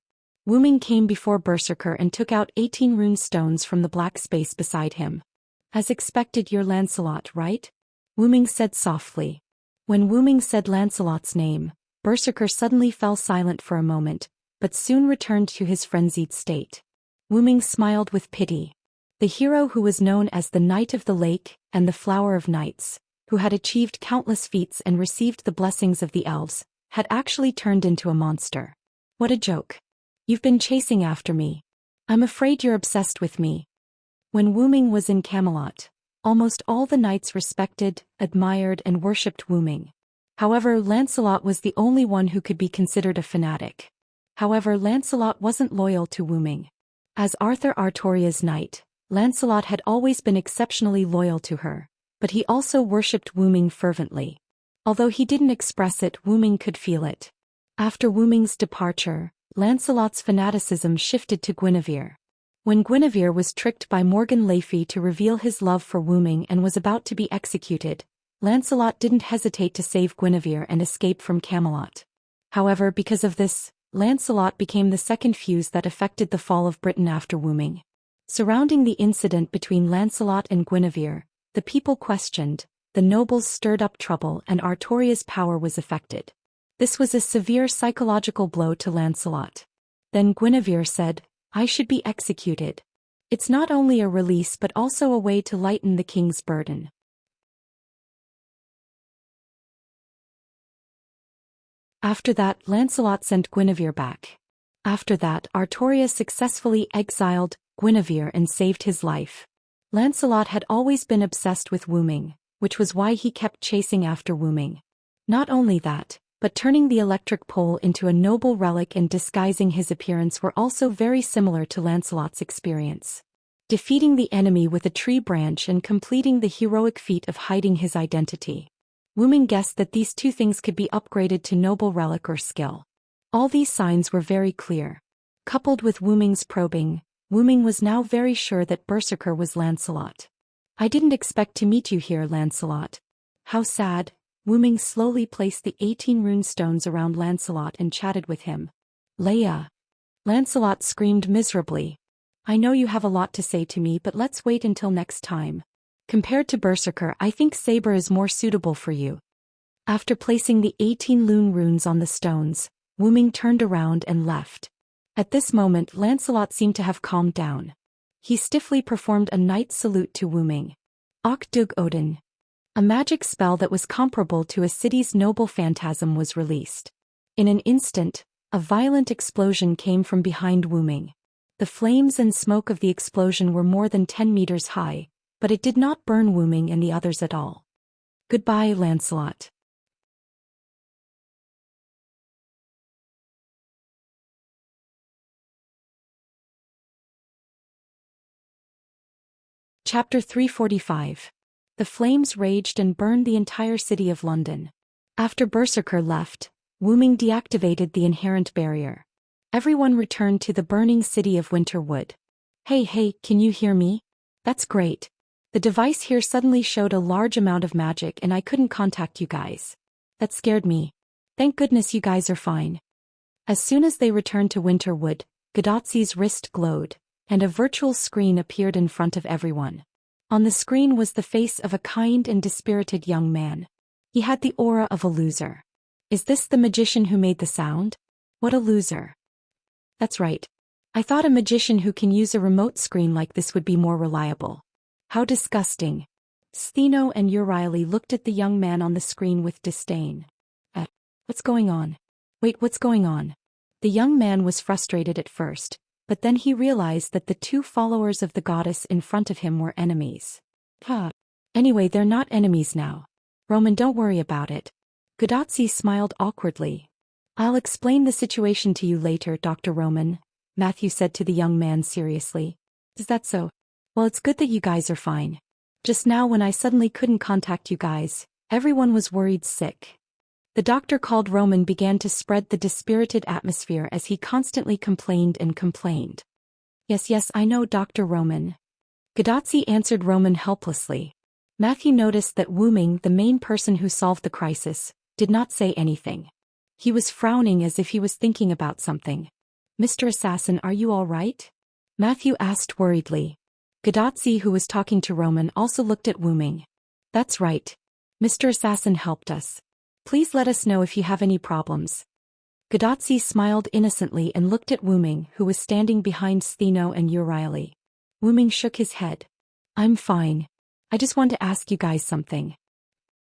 Wuming came before Berserker and took out 18 rune stones from the black space beside him. As expected, you're Lancelot, right? Wuming said softly. When Wuming said Lancelot's name, Berserker suddenly fell silent for a moment, but soon returned to his frenzied state. Wuming smiled with pity. The hero who was known as the Knight of the Lake and the Flower of Knights, who had achieved countless feats and received the blessings of the elves, had actually turned into a monster. What a joke. You've been chasing after me. I'm afraid you're obsessed with me. When Wuming was in Camelot, almost all the knights respected, admired and worshipped Wuming. However, Lancelot was the only one who could be considered a fanatic. However, Lancelot wasn't loyal to Wuming. As Arthur Artoria's knight, Lancelot had always been exceptionally loyal to her, but he also worshipped Wuming fervently. Although he didn't express it, Wuming could feel it. After Wuming's departure, Lancelot's fanaticism shifted to Guinevere. When Guinevere was tricked by Morgan Le Fay to reveal his love for Wuming and was about to be executed, Lancelot didn't hesitate to save Guinevere and escape from Camelot. However, because of this, Lancelot became the second fuse that affected the fall of Britain after Wuming. Surrounding the incident between Lancelot and Guinevere, the people questioned, the nobles stirred up trouble and Artoria's power was affected. This was a severe psychological blow to Lancelot. Then Guinevere said, I should be executed. It's not only a release but also a way to lighten the king's burden. After that, Lancelot sent Guinevere back. After that, Artoria successfully exiled Guinevere and saved his life. Lancelot had always been obsessed with Wuming, which was why he kept chasing after Wuming. Not only that, but turning the electric pole into a noble relic and disguising his appearance were also very similar to Lancelot's experience. Defeating the enemy with a tree branch and completing the heroic feat of hiding his identity. Wuming guessed that these two things could be upgraded to noble relic or skill. All these signs were very clear. Coupled with Wuming's probing, Wuming was now very sure that Berserker was Lancelot. I didn't expect to meet you here, Lancelot. How sad. Wuming slowly placed the 18 rune stones around Lancelot and chatted with him. Leia. Lancelot screamed miserably. I know you have a lot to say to me, but let's wait until next time. Compared to Berserker, I think Saber is more suitable for you. After placing the 18 lune runes on the stones, Wuming turned around and left. At this moment, Lancelot seemed to have calmed down. He stiffly performed a knight's salute to Wuming. Ok Dug Odin. A magic spell that was comparable to a city's noble phantasm was released. In an instant, a violent explosion came from behind Wuming. The flames and smoke of the explosion were more than 10 meters high, but it did not burn Wuming and the others at all. Goodbye, Lancelot. Chapter 345. The flames raged and burned the entire city of London. After Berserker left, Wuming deactivated the inherent barrier. Everyone returned to the burning city of Winterwood. Hey, can you hear me? That's great. The device here suddenly showed a large amount of magic and I couldn't contact you guys. That scared me. Thank goodness you guys are fine. As soon as they returned to Winterwood, Godotzi's wrist glowed, and a virtual screen appeared in front of everyone. On the screen was the face of a kind and dispirited young man. He had the aura of a loser. Is this the magician who made the sound? What a loser. That's right. I thought a magician who can use a remote screen like this would be more reliable. How disgusting. Stheno and Euryale looked at the young man on the screen with disdain. What's going on? Wait, what's going on? The young man was frustrated at first, but then he realized that the two followers of the goddess in front of him were enemies. Anyway, they're not enemies now. Roman, don't worry about it. Godotzi smiled awkwardly. I'll explain the situation to you later, Dr. Roman, Matthew said to the young man seriously. Is that so? Well, it's good that you guys are fine. Just now when I suddenly couldn't contact you guys, everyone was worried sick. The doctor called Roman began to spread the dispirited atmosphere as he constantly complained and complained. Yes, I know, Dr. Roman. Gadotsi answered Roman helplessly. Matthew noticed that Wu Ming, the main person who solved the crisis, did not say anything. He was frowning as if he was thinking about something. Mr. Assassin, are you all right? Matthew asked worriedly. Gadotsi, who was talking to Roman, also looked at Wu Ming. That's right. Mr. Assassin helped us. Please let us know if you have any problems. Gadotsi smiled innocently and looked at Wu Ming, who was standing behind Stheno and Urieli. Wu Ming shook his head. I'm fine. I just want to ask you guys something.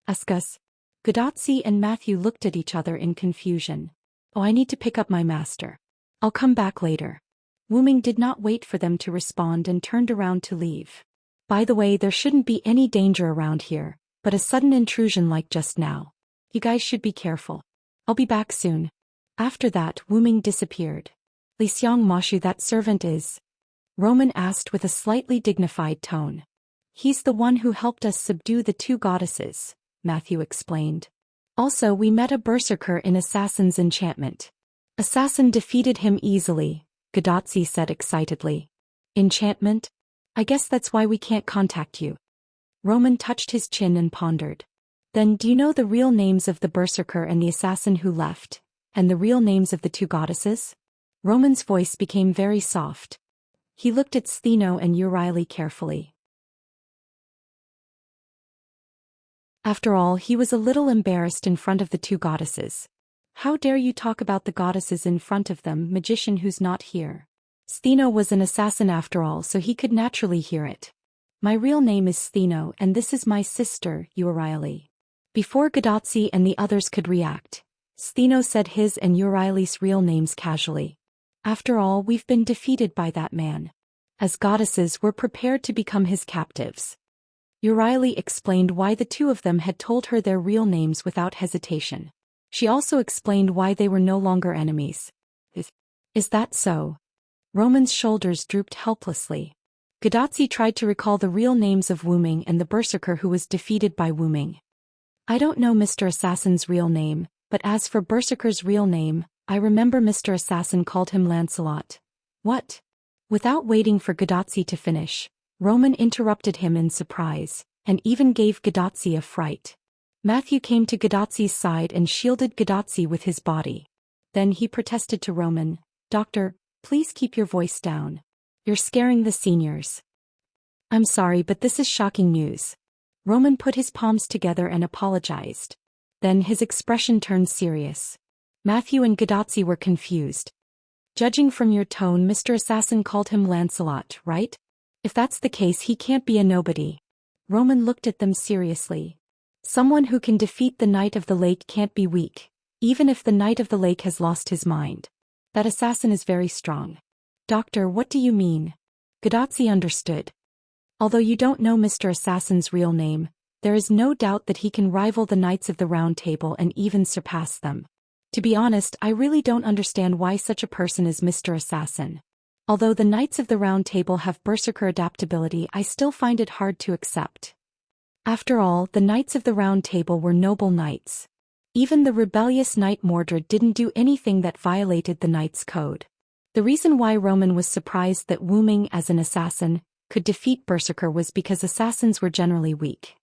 Ask us. Gadotsi and Matthew looked at each other in confusion. Oh, I need to pick up my master. I'll come back later. Wu Ming did not wait for them to respond and turned around to leave. By the way, there shouldn't be any danger around here, but a sudden intrusion like just now. You guys should be careful. I'll be back soon. After that, Wu Ming disappeared. Li Xiang Mashu, that servant is? Roman asked with a slightly dignified tone. He's the one who helped us subdue the two goddesses, Matthew explained. Also, we met a berserker in Assassin's enchantment. Assassin defeated him easily, Gadotsi said excitedly. Enchantment? I guess that's why we can't contact you. Roman touched his chin and pondered. Then do you know the real names of the berserker and the assassin who left, and the real names of the two goddesses? Roman's voice became very soft. He looked at Stheno and Urieli carefully. After all, he was a little embarrassed in front of the two goddesses. How dare you talk about the goddesses in front of them, magician who's not here? Stheno was an assassin after all, so he could naturally hear it. My real name is Stheno and this is my sister, Urieli. Before Gadotsi and the others could react, Stheno said his and Urieli's real names casually. After all, we've been defeated by that man. As goddesses, we're prepared to become his captives. Urieli explained why the two of them had told her their real names without hesitation. She also explained why they were no longer enemies. Is that so? Roman's shoulders drooped helplessly. Gadotsi tried to recall the real names of Wu Ming and the berserker who was defeated by Wu Ming. I don't know Mr. Assassin's real name, but as for berserker's real name, I remember Mr. Assassin called him Lancelot. What? Without waiting for Gadotsi to finish, Roman interrupted him in surprise, and even gave Gadotsi a fright. Matthew came to Gadotsi's side and shielded Gadotsi with his body. Then he protested to Roman, Doctor, please keep your voice down. You're scaring the seniors. I'm sorry, but this is shocking news. Roman put his palms together and apologized. Then his expression turned serious. Matthew and Gadotsi were confused. Judging from your tone, Mr. Assassin called him Lancelot, right? If that's the case, he can't be a nobody. Roman looked at them seriously. Someone who can defeat the Knight of the Lake can't be weak, even if the Knight of the Lake has lost his mind. That assassin is very strong. Doctor, what do you mean? Gadotsi understood. Although you don't know Mr. Assassin's real name, there is no doubt that he can rival the Knights of the Round Table and even surpass them. To be honest, I really don't understand why such a person is Mr. Assassin. Although the Knights of the Round Table have berserker adaptability, I still find it hard to accept. After all, the Knights of the Round Table were noble knights. Even the rebellious Knight Mordred didn't do anything that violated the Knight's code. The reason why Roman was surprised that Wu Ming as an assassin could defeat berserker was because assassins were generally weak.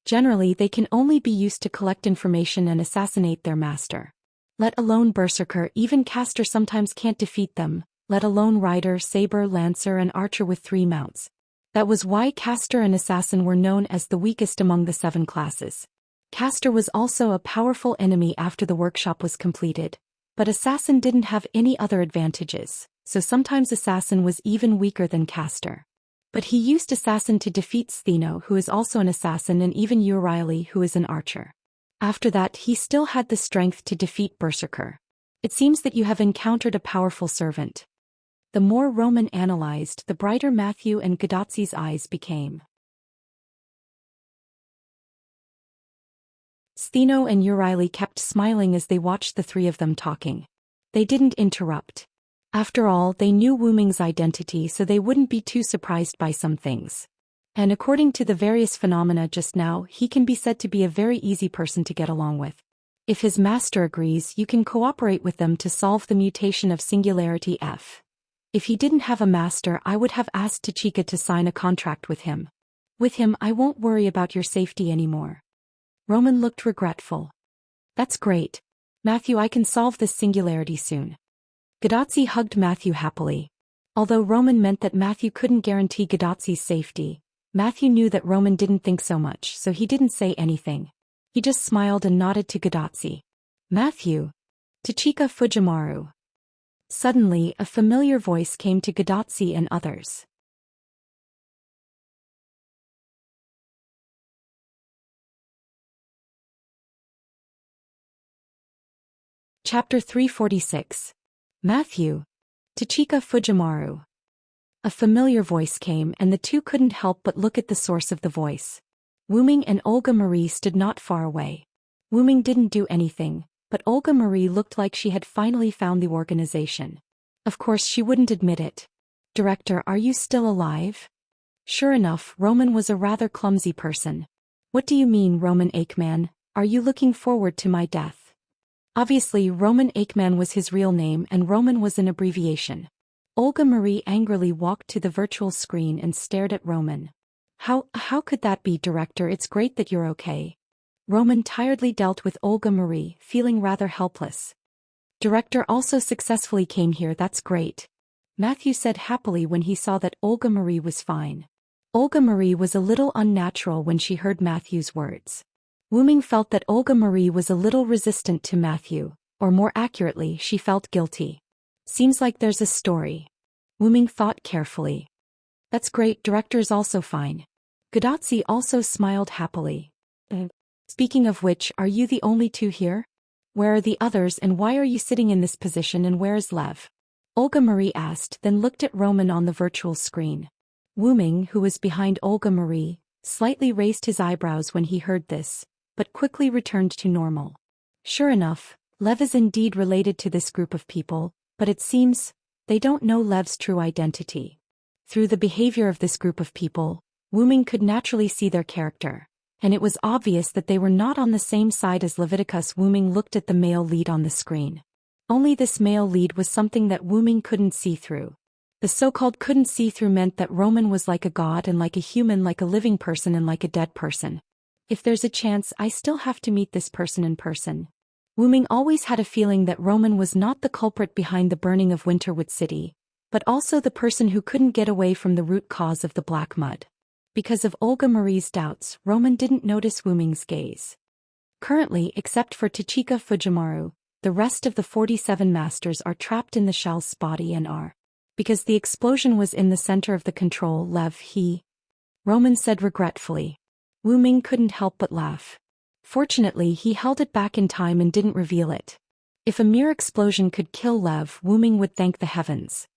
Generally, they can only be used to collect information and assassinate their master. Let alone berserker, even caster sometimes can't defeat them, let alone rider, saber, lancer and archer with 3 mounts. That was why caster and assassin were known as the weakest among the 7 classes. Caster was also a powerful enemy after the workshop was completed, but assassin didn't have any other advantages, so sometimes assassin was even weaker than caster. But he used assassin to defeat Stheno, who is also an assassin, and even Urieli, who is an archer. After that, he still had the strength to defeat berserker. It seems that you have encountered a powerful servant. The more Roman analyzed, the brighter Matthew and Gadotsi's eyes became. Stheno and Euryale kept smiling as they watched the three of them talking. They didn't interrupt. After all, they knew Wu Ming's identity, so they wouldn't be too surprised by some things. And according to the various phenomena just now, he can be said to be a very easy person to get along with. If his master agrees, you can cooperate with them to solve the mutation of singularity F. If he didn't have a master, I would have asked Tachika to sign a contract with him. With him, I won't worry about your safety anymore. Roman looked regretful. That's great. Matthew, I can solve this singularity soon. Gadotsi hugged Matthew happily. Although Roman meant that Matthew couldn't guarantee Gadotsi's safety, Matthew knew that Roman didn't think so much, so he didn't say anything. He just smiled and nodded to Gadotsi. Matthew. Tachika Fujimaru. Suddenly, a familiar voice came to Gadotsi and others. Chapter 346. Matthew. Tachika Fujimaru. A familiar voice came and the two couldn't help but look at the source of the voice. Wu Ming and Olga Marie stood not far away. Wu Ming didn't do anything, but Olga Marie looked like she had finally found the organization. Of course she wouldn't admit it. Director, are you still alive? Sure enough, Roman was a rather clumsy person. What do you mean, Roman Aikman? Are you looking forward to my death? Obviously, Roman Aikman was his real name and Roman was an abbreviation. Olga Marie angrily walked to the virtual screen and stared at Roman. How could that be, Director? It's great that you're okay. Roman tiredly dealt with Olga Marie, feeling rather helpless. Director also successfully came here, that's great. Matthew said happily when he saw that Olga Marie was fine. Olga Marie was a little unnatural when she heard Matthew's words. Wu Ming felt that Olga Marie was a little resistant to Matthew, or more accurately, she felt guilty. Seems like there's a story. Wu Ming thought carefully. That's great, Director's also fine. Gadotsi also smiled happily. Speaking of which, are you the only two here? Where are the others and why are you sitting in this position and where's Lev? Olga Marie asked, then looked at Roman on the virtual screen. Wu Ming, who was behind Olga Marie, slightly raised his eyebrows when he heard this, but quickly returned to normal. Sure enough, Lev is indeed related to this group of people, but it seems they don't know Lev's true identity. Through the behavior of this group of people, Wu Ming could naturally see their character, and it was obvious that they were not on the same side as Leviticus. Wu Ming looked at the male lead on the screen. Only this male lead was something that Wu Ming couldn't see through. The so-called couldn't see through meant that Roman was like a god and like a human, like a living person and like a dead person. If there's a chance, I still have to meet this person in person. Wu Ming always had a feeling that Roman was not the culprit behind the burning of Winterwood City, but also the person who couldn't get away from the root cause of the black mud. Because of Olga Marie's doubts, Roman didn't notice Wu Ming's gaze. Currently, except for Tachika Fujimaru, the rest of the 47 masters are trapped in the shell's body and are. Because the explosion was in the center of the control Lev, Roman said regretfully. Wu Ming couldn't help but laugh. Fortunately, he held it back in time and didn't reveal it. If a mere explosion could kill Lev, Wu Ming would thank the heavens.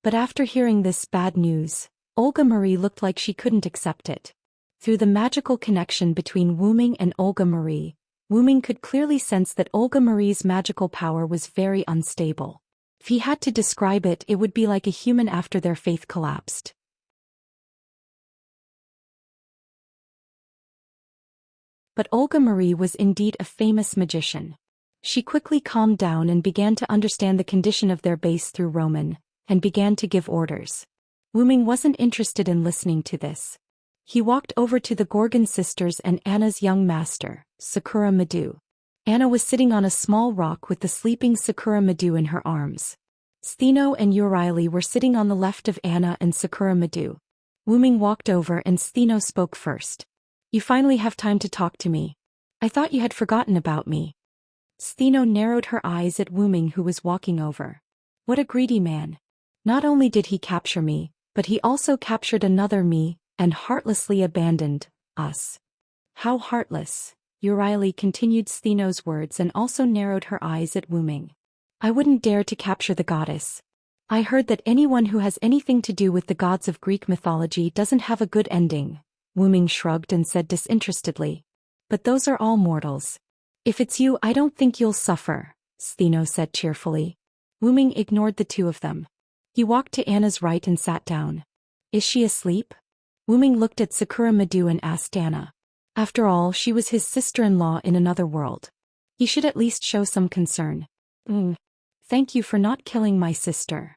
But after hearing this bad news, Olga Marie looked like she couldn't accept it. Through the magical connection between Wu Ming and Olga Marie, Wu Ming could clearly sense that Olga Marie's magical power was very unstable. If he had to describe it, it would be like a human after their faith collapsed. But Olga Marie was indeed a famous magician. She quickly calmed down and began to understand the condition of their base through Roman, and began to give orders. Wu Ming wasn't interested in listening to this. He walked over to the Gorgon sisters and Anna's young master, Sakura Madu. Anna was sitting on a small rock with the sleeping Sakura Madu in her arms. Stheno and Euryale were sitting on the left of Anna and Sakura Madu. Wu Ming walked over and Stheno spoke first. You finally have time to talk to me. I thought you had forgotten about me. Stheno narrowed her eyes at Wu Ming, who was walking over. What a greedy man. Not only did he capture me, but he also captured another me, and heartlessly abandoned us. How heartless. Euryale continued Stheno's words and also narrowed her eyes at Wu Ming. I wouldn't dare to capture the goddess. I heard that anyone who has anything to do with the gods of Greek mythology doesn't have a good ending. Wu Ming shrugged and said disinterestedly. But those are all mortals. If it's you, I don't think you'll suffer, Stheno said cheerfully. Wu Ming ignored the two of them. He walked to Anna's right and sat down. Is she asleep? Wu Ming looked at Sakura Madu and asked Anna. After all, she was his sister-in-law in another world. He should at least show some concern. Thank you for not killing my sister.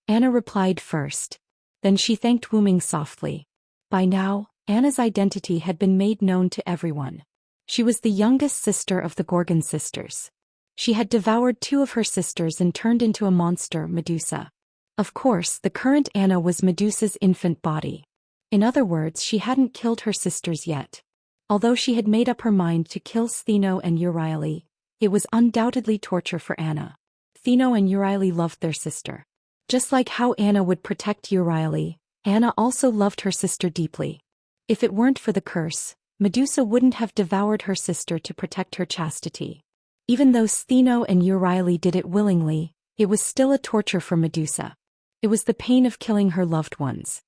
Anna replied first. Then she thanked Wu Ming softly. By now, Anna's identity had been made known to everyone. She was the youngest sister of the Gorgon sisters. She had devoured two of her sisters and turned into a monster, Medusa. Of course, the current Anna was Medusa's infant body. In other words, she hadn't killed her sisters yet. Although she had made up her mind to kill Stheno and Euryale, it was undoubtedly torture for Anna. Stheno and Euryale loved their sister. Just like how Anna would protect Euryale, Anna also loved her sister deeply. If it weren't for the curse, Medusa wouldn't have devoured her sister to protect her chastity. Even though Stheno and Euryale did it willingly, it was still a torture for Medusa. It was the pain of killing her loved ones.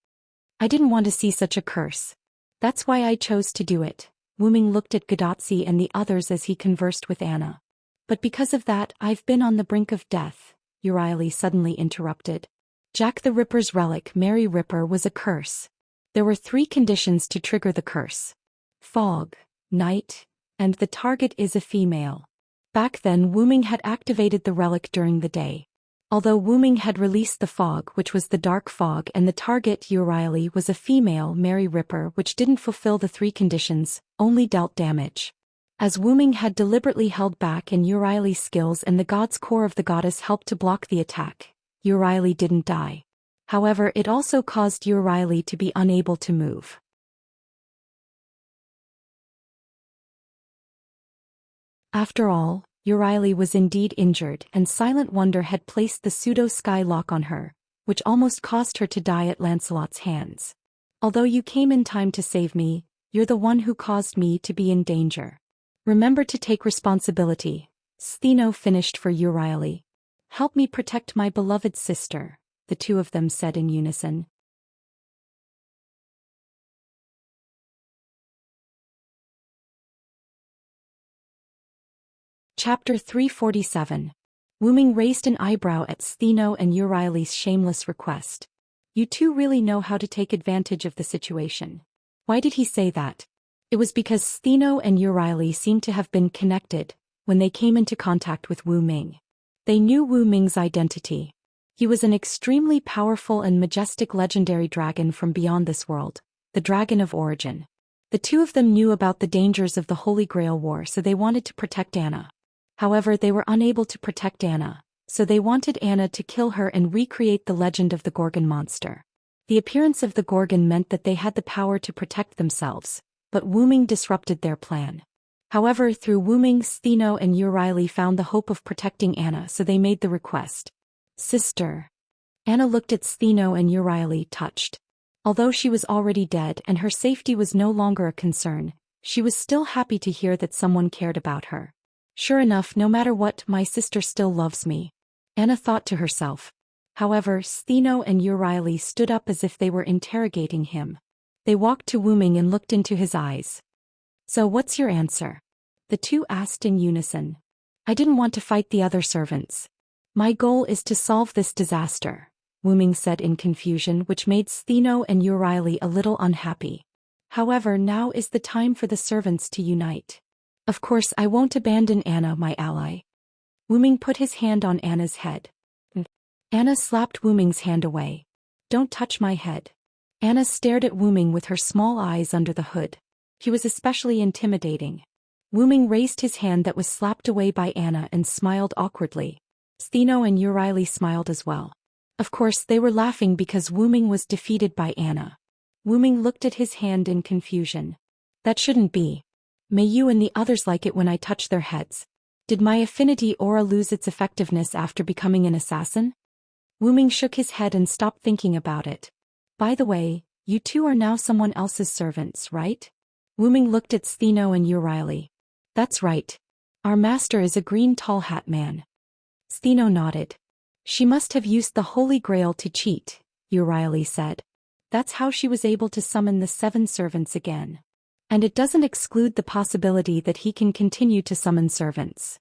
I didn't want to see such a curse. That's why I chose to do it. Wu Ming looked at Gadotsi and the others as he conversed with Anna. But because of that, I've been on the brink of death, Euryale suddenly interrupted. Jack the Ripper's relic, Mary Ripper, was a curse. There were 3 conditions to trigger the curse. Fog, night, and the target is a female. Back then Wu Ming had activated the relic during the day. Although Wu Ming had released the fog, which was the dark fog, and the target, Euryale, was a female, Mary Ripper, which didn't fulfill the 3 conditions, only dealt damage. As Wu Ming had deliberately held back and Euryale's skills and the god's core of the goddess helped to block the attack, Euryale didn't die. However, it also caused Euryale to be unable to move. After all, Euryale was indeed injured and Silent Wonder had placed the pseudo-sky lock on her, which almost caused her to die at Lancelot's hands. Although you came in time to save me, you're the one who caused me to be in danger. Remember to take responsibility, Stheno finished for Euryale. Help me protect my beloved sister, the two of them said in unison. Chapter 347. Wu Ming raised an eyebrow at Stheno and Euryale's shameless request. You two really know how to take advantage of the situation. Why did he say that? It was because Stheno and Euryale seemed to have been connected when they came into contact with Wu Ming. They knew Wu Ming's identity. He was an extremely powerful and majestic legendary dragon from beyond this world, the Dragon of Origin. The two of them knew about the dangers of the Holy Grail War, so they wanted to protect Anna. However, they were unable to protect Anna, so they wanted Anna to kill her and recreate the legend of the Gorgon monster. The appearance of the Gorgon meant that they had the power to protect themselves, but Wu Ming disrupted their plan. However, through Wu Ming, Stheno and Euryale found the hope of protecting Anna, so they made the request. Sister. Anna looked at Stheno and Euryale, touched. Although she was already dead and her safety was no longer a concern, she was still happy to hear that someone cared about her. Sure enough, no matter what, my sister still loves me, Anna thought to herself. However, Stheno and Euryale stood up as if they were interrogating him. They walked to Wu Ming and looked into his eyes. So what's your answer? The two asked in unison. I didn't want to fight the other servants. My goal is to solve this disaster, Wu Ming said in confusion, which made Stheno and Euryale a little unhappy. However, now is the time for the servants to unite. Of course I won't abandon Anna, my ally. Wu Ming put his hand on Anna's head. Anna slapped Wu Ming's hand away. Don't touch my head. Anna stared at Wu Ming with her small eyes under the hood. He was especially intimidating. Wu Ming raised his hand that was slapped away by Anna and smiled awkwardly. Stheno and Euryale smiled as well. Of course they were laughing because Wu Ming was defeated by Anna. Wu Ming looked at his hand in confusion. That shouldn't be. May you and the others like it when I touch their heads. Did my affinity aura lose its effectiveness after becoming an assassin? Wu Ming shook his head and stopped thinking about it. By the way, you two are now someone else's servants, right? Wu Ming looked at Stheno and Euryale. That's right. Our master is a green tall hat man. Stheno nodded. She must have used the Holy Grail to cheat, Euryale said. That's how she was able to summon the 7 servants again. And it doesn't exclude the possibility that he can continue to summon servants.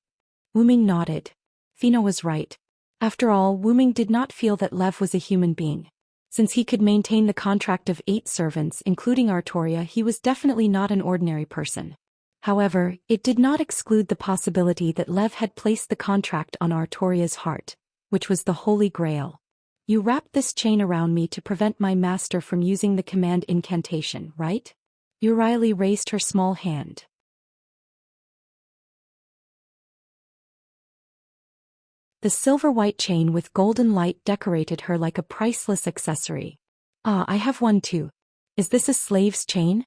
Wu Ming nodded. Fina was right. After all, Wu Ming did not feel that Lev was a human being. Since he could maintain the contract of 8 servants including Artoria, he was definitely not an ordinary person. However, it did not exclude the possibility that Lev had placed the contract on Artoria's heart, which was the Holy Grail. You wrapped this chain around me to prevent my master from using the command incantation, right? Uriah raised her small hand. The silver-white chain with golden light decorated her like a priceless accessory. Ah, I have one too. Is this a slave's chain?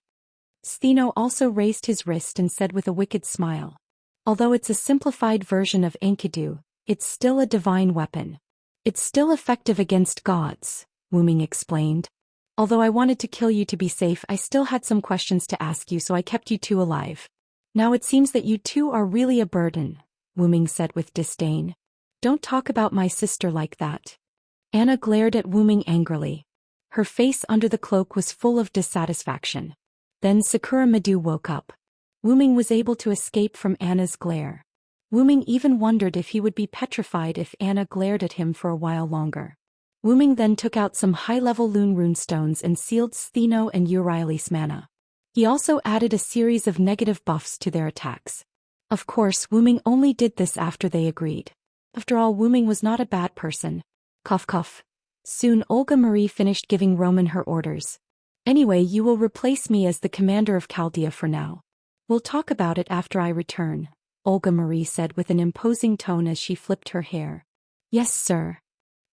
Stheno also raised his wrist and said with a wicked smile. Although it's a simplified version of Enkidu, it's still a divine weapon. It's still effective against gods, Wu Ming explained. Although I wanted to kill you to be safe, I still had some questions to ask you, so I kept you two alive. Now it seems that you two are really a burden, Wu Ming said with disdain. Don't talk about my sister like that. Anna glared at Wu Ming angrily. Her face under the cloak was full of dissatisfaction. Then Sakura Madu woke up. Wu Ming was able to escape from Anna's glare. Wu Ming even wondered if he would be petrified if Anna glared at him for a while longer. Wu Ming then took out some high-level Lune runestones and sealed Stheno and Uriah's mana. He also added a series of negative buffs to their attacks. Of course, Wu Ming only did this after they agreed. After all, Wu Ming was not a bad person. Cough cough. Soon Olga Marie finished giving Roman her orders. Anyway, you will replace me as the commander of Chaldea for now. We'll talk about it after I return, Olga Marie said with an imposing tone as she flipped her hair. Yes, sir.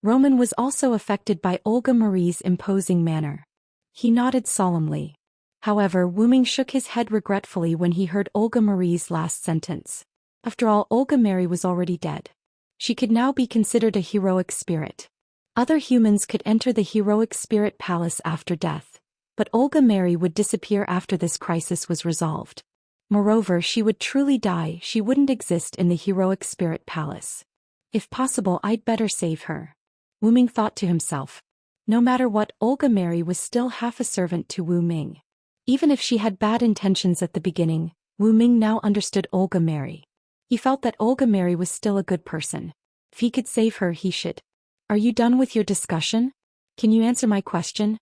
Roman was also affected by Olga Marie's imposing manner. He nodded solemnly. However, Wu Ming shook his head regretfully when he heard Olga Marie's last sentence. After all, Olga Marie was already dead. She could now be considered a heroic spirit. Other humans could enter the heroic spirit palace after death, but Olga Marie would disappear after this crisis was resolved. Moreover, she would truly die, she wouldn't exist in the heroic spirit palace. If possible, I'd better save her. Wu Ming thought to himself. No matter what, Olga Marie was still half a servant to Wu Ming. Even if she had bad intentions at the beginning, Wu Ming now understood Olga Marie. He felt that Olga Marie was still a good person. If he could save her, he should. Are you done with your discussion? Can you answer my question?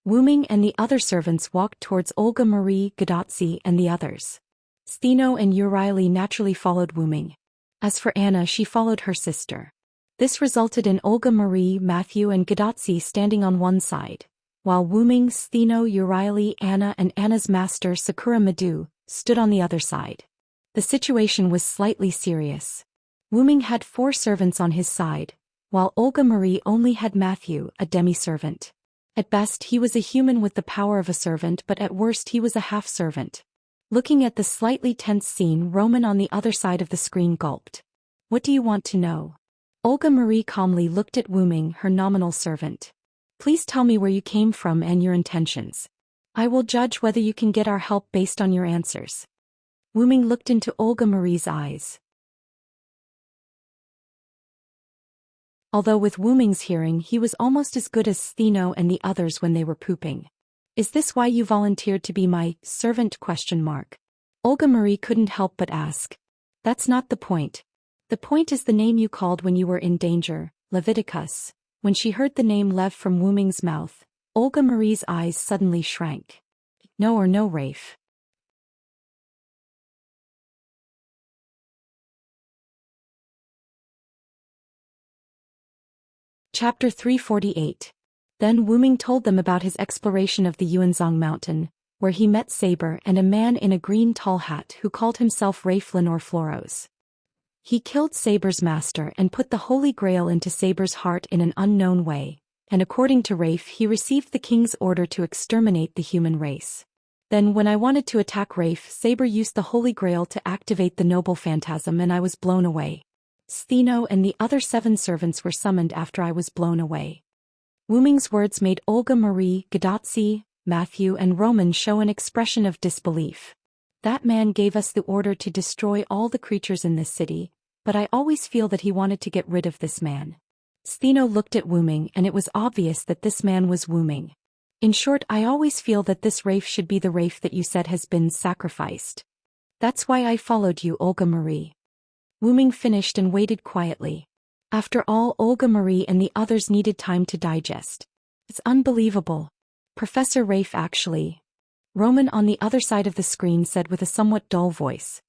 Wu Ming and the other servants walked towards Olga Marie, Gadotsi, and the others. Stheno and Uriah naturally followed Wu Ming. As for Anna, she followed her sister. This resulted in Olga Marie, Matthew, and Gadotsi standing on one side, while Wu Ming, Stheno, Uriah, Anna, and Anna's master, Sakura Madu, stood on the other side. The situation was slightly serious. Wu Ming had 4 servants on his side, while Olga Marie only had Matthew, a demi-servant. At best, he was a human with the power of a servant, but at worst he was a half-servant. Looking at the slightly tense scene, Roman on the other side of the screen gulped. What do you want to know? Olga Marie calmly looked at Wu Ming, her nominal servant. Please tell me where you came from and your intentions. I will judge whether you can get our help based on your answers. Wu Ming looked into Olga Marie's eyes. Although with Wu Ming's hearing, he was almost as good as Stheno and the others when they were pooping. Is this why you volunteered to be my servant? Olga Marie couldn't help but ask. That's not the point. The point is the name you called when you were in danger, Leviticus. When she heard the name Lev from Wu Ming's mouth, Olga Marie's eyes suddenly shrank. No or no, Rafe. Chapter 348. Then Wu Ming told them about his exploration of the Yuanzhong mountain, where he met Saber and a man in a green tall hat who called himself Rafe Lenore Floros. He killed Saber's master and put the Holy Grail into Saber's heart in an unknown way, and according to Rafe, he received the king's order to exterminate the human race. Then when I wanted to attack Rafe, Saber used the Holy Grail to activate the noble phantasm and I was blown away. Stheno and the other 7 servants were summoned after I was blown away. Wu Ming's words made Olga Marie, Gadotsi, Matthew, and Roman show an expression of disbelief. That man gave us the order to destroy all the creatures in this city, but I always feel that he wanted to get rid of this man. Stheno looked at Wu Ming and it was obvious that this man was Wu Ming. In short, I always feel that this Rafe should be the Rafe that you said has been sacrificed. That's why I followed you, Olga Marie. Wu-ming finished and waited quietly. After all, Olga Marie and the others needed time to digest. It's unbelievable. Professor Rafe actually. Roman on the other side of the screen said with a somewhat dull voice.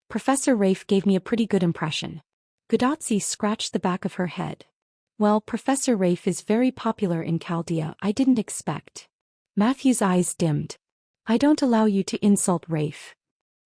Professor Rafe gave me a pretty good impression. Gadotsi scratched the back of her head. Well, Professor Rafe is very popular in Chaldea, I didn't expect. Matthew's eyes dimmed. I don't allow you to insult Rafe.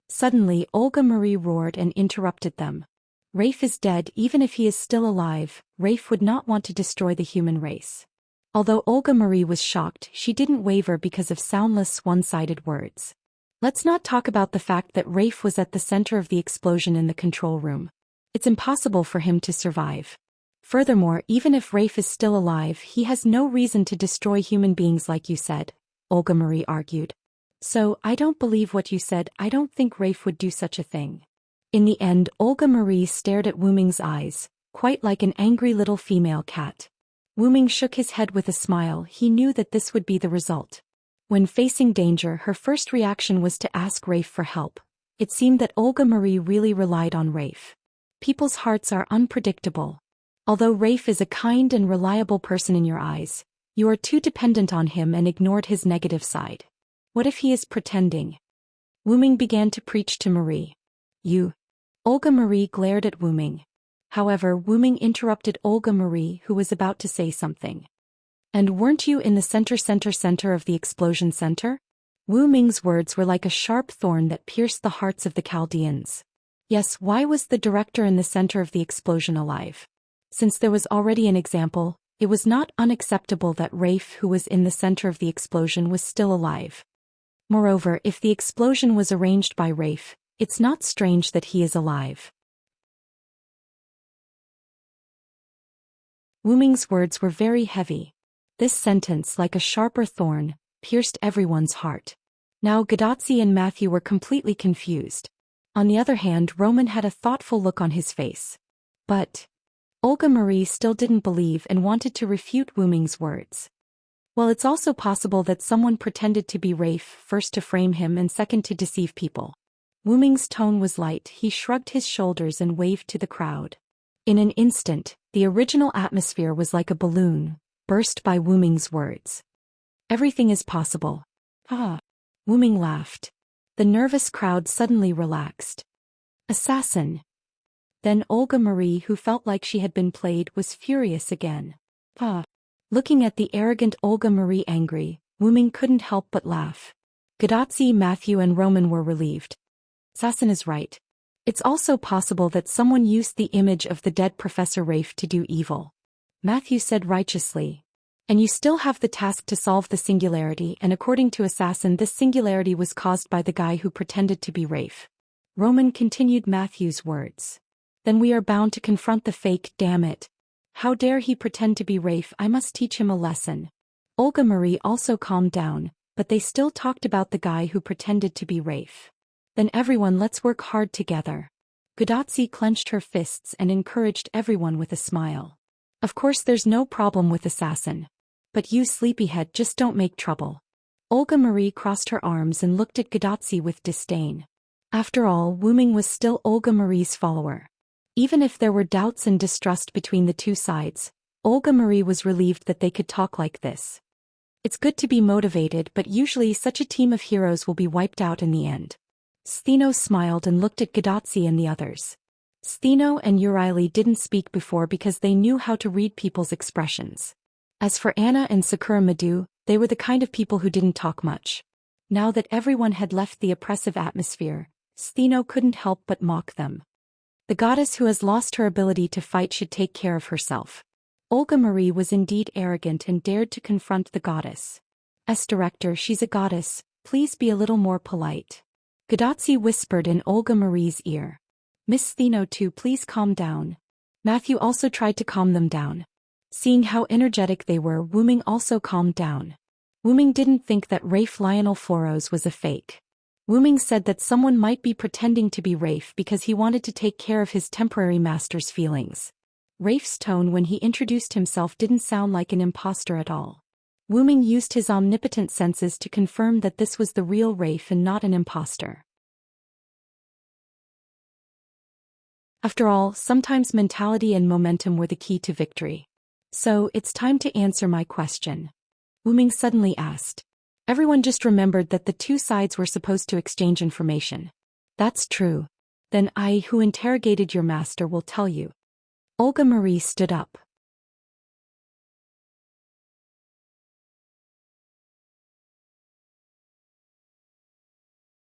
Suddenly, Olga Marie roared and interrupted them. Rafe is dead. Even if he is still alive, Rafe would not want to destroy the human race. Although Olga Marie was shocked, she didn't waver because of soundless, one-sided words. Let's not talk about the fact that Rafe was at the center of the explosion in the control room. It's impossible for him to survive. Furthermore, even if Rafe is still alive, he has no reason to destroy human beings like you said, Olga Marie argued. So, I don't believe what you said. I don't think Rafe would do such a thing. In the end, Olga Marie stared at Wu-ming's eyes, quite like an angry little female cat. Wu-ming shook his head with a smile. He knew that this would be the result. When facing danger, her first reaction was to ask Rafe for help. It seemed that Olga Marie really relied on Rafe. People's hearts are unpredictable. Although Rafe is a kind and reliable person in your eyes, you are too dependent on him and ignored his negative side. What if he is pretending? Wu-ming began to preach to Marie. You. Olga Marie glared at Wu-ming. However, Wu-ming interrupted Olga Marie, who was about to say something. And weren't you in the center of the explosion center? Wu-ming's words were like a sharp thorn that pierced the hearts of the Chaldeans. Yes, why was the director in the center of the explosion alive? Since there was already an example, it was not unacceptable that Rafe, who was in the center of the explosion, was still alive. Moreover, if the explosion was arranged by Rafe, it's not strange that he is alive. Wu-ming's words were very heavy. This sentence, like a sharper thorn, pierced everyone's heart. Now Gadotsi and Matthew were completely confused. On the other hand, Roman had a thoughtful look on his face. But Olga Marie still didn't believe and wanted to refute Wu-ming's words. Well, it's also possible that someone pretended to be Rafe, first to frame him and second to deceive people. Wu-ming's tone was light. He shrugged his shoulders and waved to the crowd. In an instant, the original atmosphere was like a balloon, burst by Wu-ming's words. Everything is possible. Ah. Wu-ming laughed. The nervous crowd suddenly relaxed. Assassin. Then Olga Marie, who felt like she had been played, was furious again. Ah. Looking at the arrogant Olga Marie angry, Wu-ming couldn't help but laugh. Gadotsi, Matthew and Roman were relieved. Assassin is right. It's also possible that someone used the image of the dead Professor Rafe to do evil. Matthew said righteously. And you still have the task to solve the singularity, and according to Assassin, this singularity was caused by the guy who pretended to be Rafe. Roman continued Matthew's words. Then we are bound to confront the fake, damn it. How dare he pretend to be Rafe? I must teach him a lesson. Olga Marie also calmed down, but they still talked about the guy who pretended to be Rafe. Then everyone, let's work hard together. Gadotsi clenched her fists and encouraged everyone with a smile. Of course there's no problem with Assassin. But you sleepyhead, just don't make trouble. Olga Marie crossed her arms and looked at Gadotsi with disdain. After all, Wu-ming was still Olga Marie's follower. Even if there were doubts and distrust between the two sides, Olga Marie was relieved that they could talk like this. It's good to be motivated, but usually such a team of heroes will be wiped out in the end. Stheno smiled and looked at Gadotsi and the others. Stheno and Euryale didn't speak before because they knew how to read people's expressions. As for Anna and Sakura Madu, they were the kind of people who didn't talk much. Now that everyone had left the oppressive atmosphere, Stheno couldn't help but mock them. The goddess who has lost her ability to fight should take care of herself. Olga Marie was indeed arrogant and dared to confront the goddess. As director, she's a goddess, please be a little more polite. Gadotsi whispered in Olga Marie's ear. Miss Stheno too, please calm down. Matthew also tried to calm them down. Seeing how energetic they were, Wu-ming also calmed down. Wu-ming didn't think that Rafe Lionel Foros was a fake. Wu-ming said that someone might be pretending to be Rafe because he wanted to take care of his temporary master's feelings. Rafe's tone when he introduced himself didn't sound like an imposter at all. Wu Ming used his omnipotent senses to confirm that this was the real Rafe and not an imposter. After all, sometimes mentality and momentum were the key to victory. So, it's time to answer my question. Wu Ming suddenly asked. Everyone just remembered that the two sides were supposed to exchange information. That's true. Then I, who interrogated your master, will tell you. Olga Marie stood up.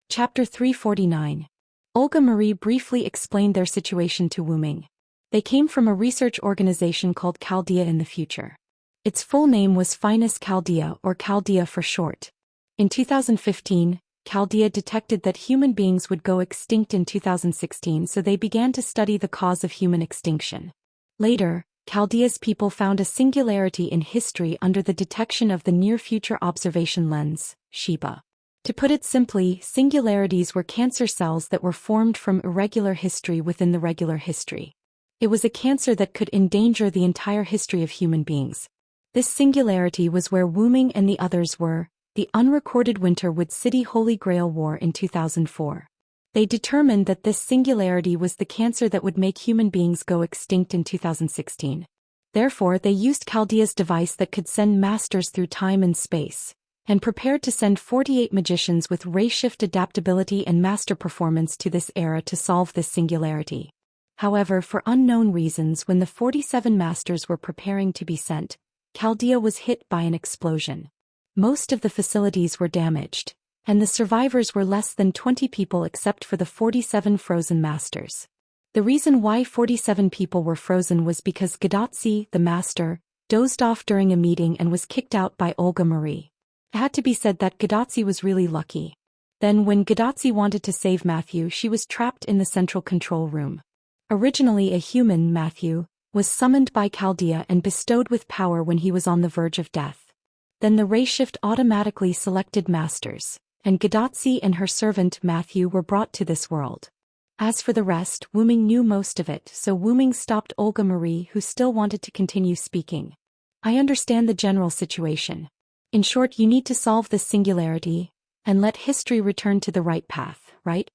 Chapter 349. Olga Marie briefly explained their situation to Wu Ming. They came from a research organization called Chaldea in the future. Its full name was Finus Chaldea, or Chaldea for short. In 2015, Chaldea detected that human beings would go extinct in 2016, so they began to study the cause of human extinction. Later, Chaldea's people found a singularity in history under the detection of the near-future observation lens, SHIBA. To put it simply, singularities were cancer cells that were formed from irregular history within the regular history. It was a cancer that could endanger the entire history of human beings. This singularity was where Wu Ming and the others were, the unrecorded Winterwood City Holy Grail War in 2004. They determined that this singularity was the cancer that would make human beings go extinct in 2016. Therefore, they used Chaldea's device that could send masters through time and space, and prepared to send 48 magicians with ray shift adaptability and master performance to this era to solve this singularity. However, for unknown reasons, when the 47 masters were preparing to be sent, Chaldea was hit by an explosion. Most of the facilities were damaged, and the survivors were less than 20 people except for the 47 frozen masters. The reason why 47 people were frozen was because Gadotsi, the master, dozed off during a meeting and was kicked out by Olga Marie. It had to be said that Gadotsi was really lucky. Then when Gadotsi wanted to save Matthew, she was trapped in the central control room. Originally a human, Matthew was summoned by Chaldea and bestowed with power when he was on the verge of death. Then the ray shift automatically selected masters, and Gadotsi and her servant Matthew were brought to this world. As for the rest, Wu Ming knew most of it, so Wu Ming stopped Olga Marie, who still wanted to continue speaking. I understand the general situation. In short, you need to solve this singularity, and let history return to the right path, right?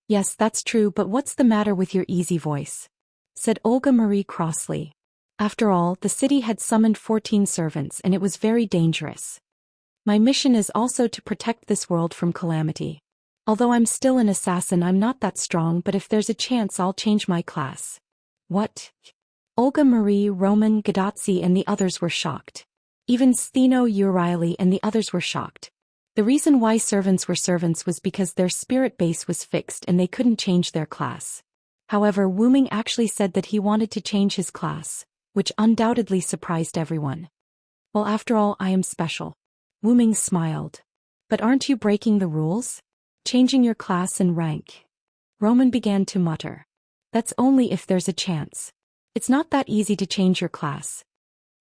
Yes, that's true, but what's the matter with your easy voice? Said Olga Marie crossly. After all, the city had summoned 14 servants and it was very dangerous. My mission is also to protect this world from calamity. Although I'm still an assassin, I'm not that strong, but if there's a chance I'll change my class. What? Olga Marie, Roman, Gadotsi and the others were shocked. Even Stheno, Urieli and the others were shocked. The reason why servants were servants was because their spirit base was fixed and they couldn't change their class. However, Wu Ming actually said that he wanted to change his class, which undoubtedly surprised everyone. Well, after all, I am special. Wu Ming smiled. But aren't you breaking the rules? Changing your class and rank? Roman began to mutter. That's only if there's a chance. It's not that easy to change your class.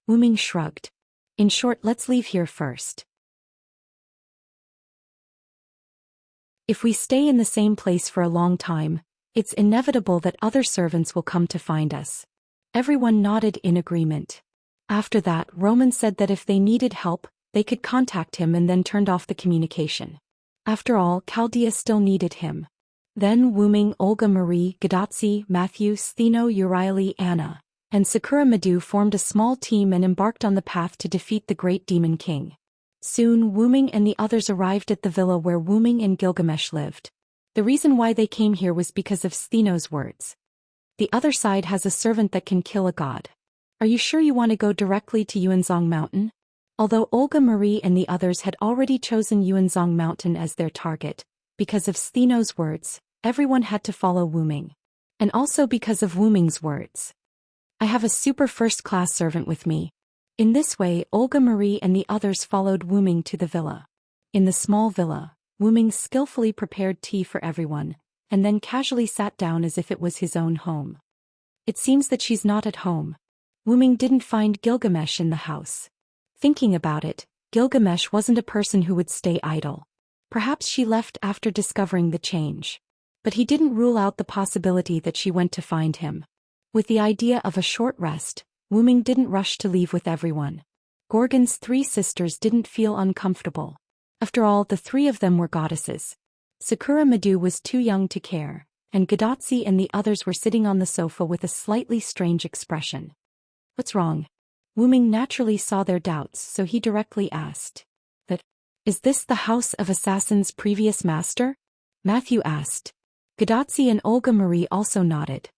Wu Ming shrugged. In short, let's leave here first. If we stay in the same place for a long time, it's inevitable that other servants will come to find us. Everyone nodded in agreement. After that, Roman said that if they needed help, they could contact him and then turned off the communication. After all, Chaldea still needed him. Then Wu Ming, Olga Marie, Gadotsi, Matthew, Stheno, Urieli, Anna, and Sakura Madu formed a small team and embarked on the path to defeat the great demon king. Soon Wu Ming and the others arrived at the villa where Wu Ming and Gilgamesh lived. The reason why they came here was because of Stheno's words. The other side has a servant that can kill a god. Are you sure you want to go directly to Yuanzhong Mountain? Although Olga Marie and the others had already chosen Yuanzhong Mountain as their target, because of Stheno's words, everyone had to follow Wu Ming. And also because of Wu Ming's words. I have a super first-class servant with me. In this way, Olga Marie and the others followed Wu Ming to the villa. In the small villa, Wu Ming skillfully prepared tea for everyone, and then casually sat down as if it was his own home. It seems that she's not at home. Wu Ming didn't find Gilgamesh in the house. Thinking about it, Gilgamesh wasn't a person who would stay idle. Perhaps she left after discovering the change. But he didn't rule out the possibility that she went to find him. With the idea of a short rest, Wu Ming didn't rush to leave with everyone. Gorgon's three sisters didn't feel uncomfortable. After all, the three of them were goddesses. Sakura Madu was too young to care, and Gadotsi and the others were sitting on the sofa with a slightly strange expression. What's wrong? Wuming naturally saw their doubts, so he directly asked. Is this the House of Assassins' previous master? Matthew asked. Gadotsi and Olga Marie also nodded.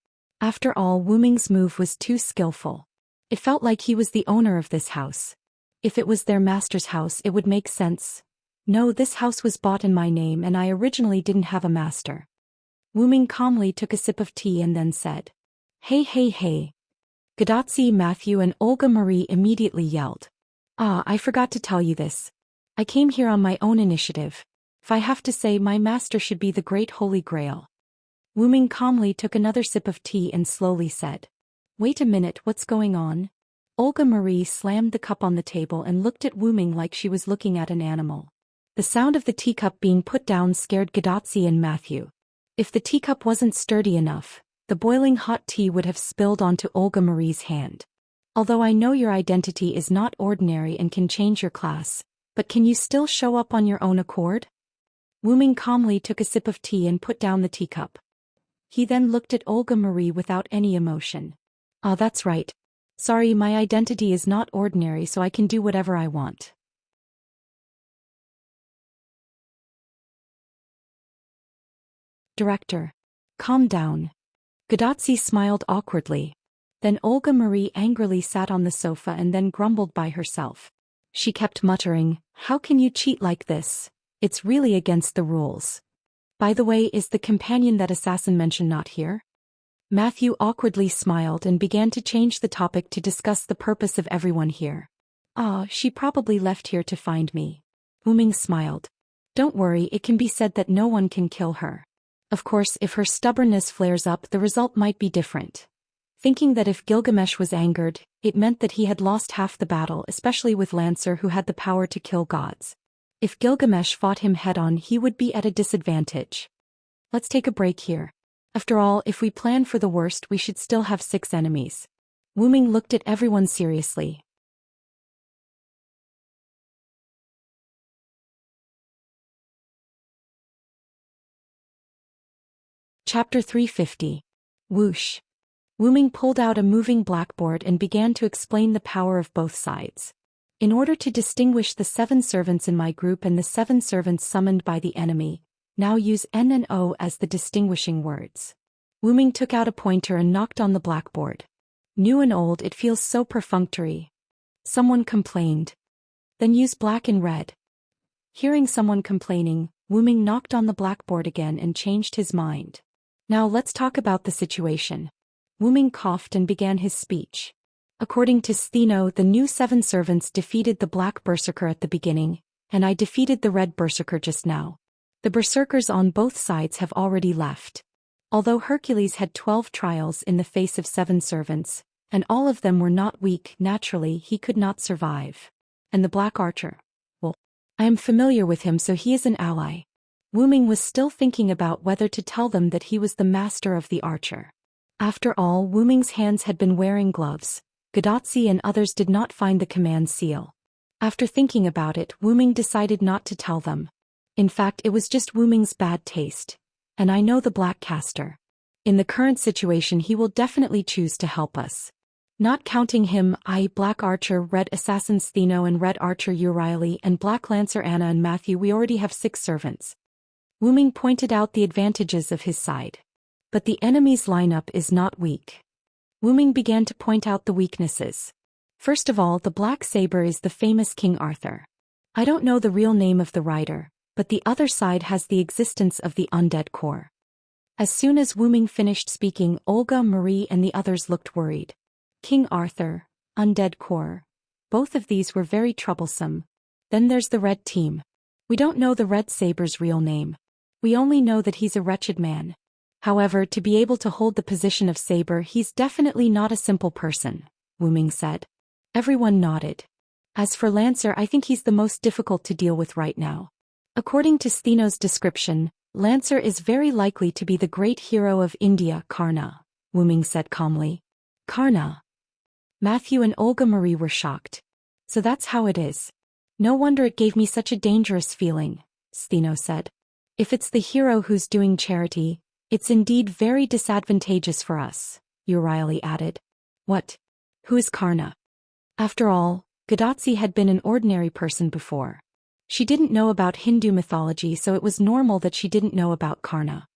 After all, Wuming's move was too skillful. It felt like he was the owner of this house. If it was their master's house, it would make sense. No, this house was bought in my name and I originally didn't have a master. Wuming calmly took a sip of tea and then said. Hey. Gadotsi, Matthew and Olga Marie immediately yelled. I forgot to tell you this. I came here on my own initiative. If I have to say, my master should be the Great Holy Grail. Wuming calmly took another sip of tea and slowly said. Wait a minute, what's going on? Olga Marie slammed the cup on the table and looked at Wuming like she was looking at an animal. The sound of the teacup being put down scared Gadotsi and Matthew. If the teacup wasn't sturdy enough, the boiling hot tea would have spilled onto Olga Marie's hand. Although I know your identity is not ordinary and can change your class, but can you still show up on your own accord? Wuming calmly took a sip of tea and put down the teacup. He then looked at Olga Marie without any emotion. That's right. Sorry, my identity is not ordinary, so I can do whatever I want. Director. Calm down. Gadotsi smiled awkwardly. Then Olga Marie angrily sat on the sofa and then grumbled by herself. She kept muttering, how can you cheat like this? It's really against the rules. By the way, is the companion that assassin mentioned not here? Matthew awkwardly smiled and began to change the topic to discuss the purpose of everyone here. She probably left here to find me. Wuming smiled. Don't worry, it can be said that no one can kill her. Of course, if her stubbornness flares up, the result might be different. Thinking that if Gilgamesh was angered, it meant that he had lost half the battle, especially with Lancer who had the power to kill gods. If Gilgamesh fought him head-on, he would be at a disadvantage. Let's take a break here. After all, if we plan for the worst, we should still have 6 enemies. Wuming looked at everyone seriously. Chapter 350. Whoosh. Wuming pulled out a moving blackboard and began to explain the power of both sides. In order to distinguish the 7 servants in my group and the 7 servants summoned by the enemy, now use N and O as the distinguishing words. Wuming took out a pointer and knocked on the blackboard. New and old, it feels so perfunctory. Someone complained. Then use black and red. Hearing someone complaining, Wuming knocked on the blackboard again and changed his mind. Now let's talk about the situation. Wuming coughed and began his speech. According to Stheno, the new 7 servants defeated the black berserker at the beginning, and I defeated the red berserker just now. The berserkers on both sides have already left. Although Hercules had 12 trials in the face of 7 servants, and all of them were not weak, naturally he could not survive. And the black archer? Well, I am familiar with him, so he is an ally. Wuming was still thinking about whether to tell them that he was the master of the archer. After all, Wuming's hands had been wearing gloves. Gadotsi and others did not find the command seal. After thinking about it, Wuming decided not to tell them. In fact, it was just Wuming's bad taste. And I know the Black Caster. In the current situation, he will definitely choose to help us. Not counting him, Black Archer, Red Assassin Stheno and Red Archer Euriley and Black Lancer Anna and Matthew, we already have 6 servants. Wuming pointed out the advantages of his side. But the enemy's lineup is not weak. Wuming began to point out the weaknesses. First of all, the Black Saber is the famous King Arthur. I don't know the real name of the rider, but the other side has the existence of the undead core. As soon as Wuming finished speaking, Olga, Marie and the others looked worried. King Arthur, undead core. Both of these were very troublesome. Then there's the red team. We don't know the Red Saber's real name. We only know that he's a wretched man. However, to be able to hold the position of Saber, he's definitely not a simple person, Wuming said. Everyone nodded. As for Lancer, I think he's the most difficult to deal with right now. According to Stheno's description, Lancer is very likely to be the great hero of India, Karna, Wuming said calmly. Karna. Matthew and Olga Marie were shocked. So that's how it is. No wonder it gave me such a dangerous feeling, Stheno said. If it's the hero who's doing charity, it's indeed very disadvantageous for us, Euryale added. What? Who is Karna? After all, Gadotsi had been an ordinary person before. She didn't know about Hindu mythology, so it was normal that she didn't know about Karna.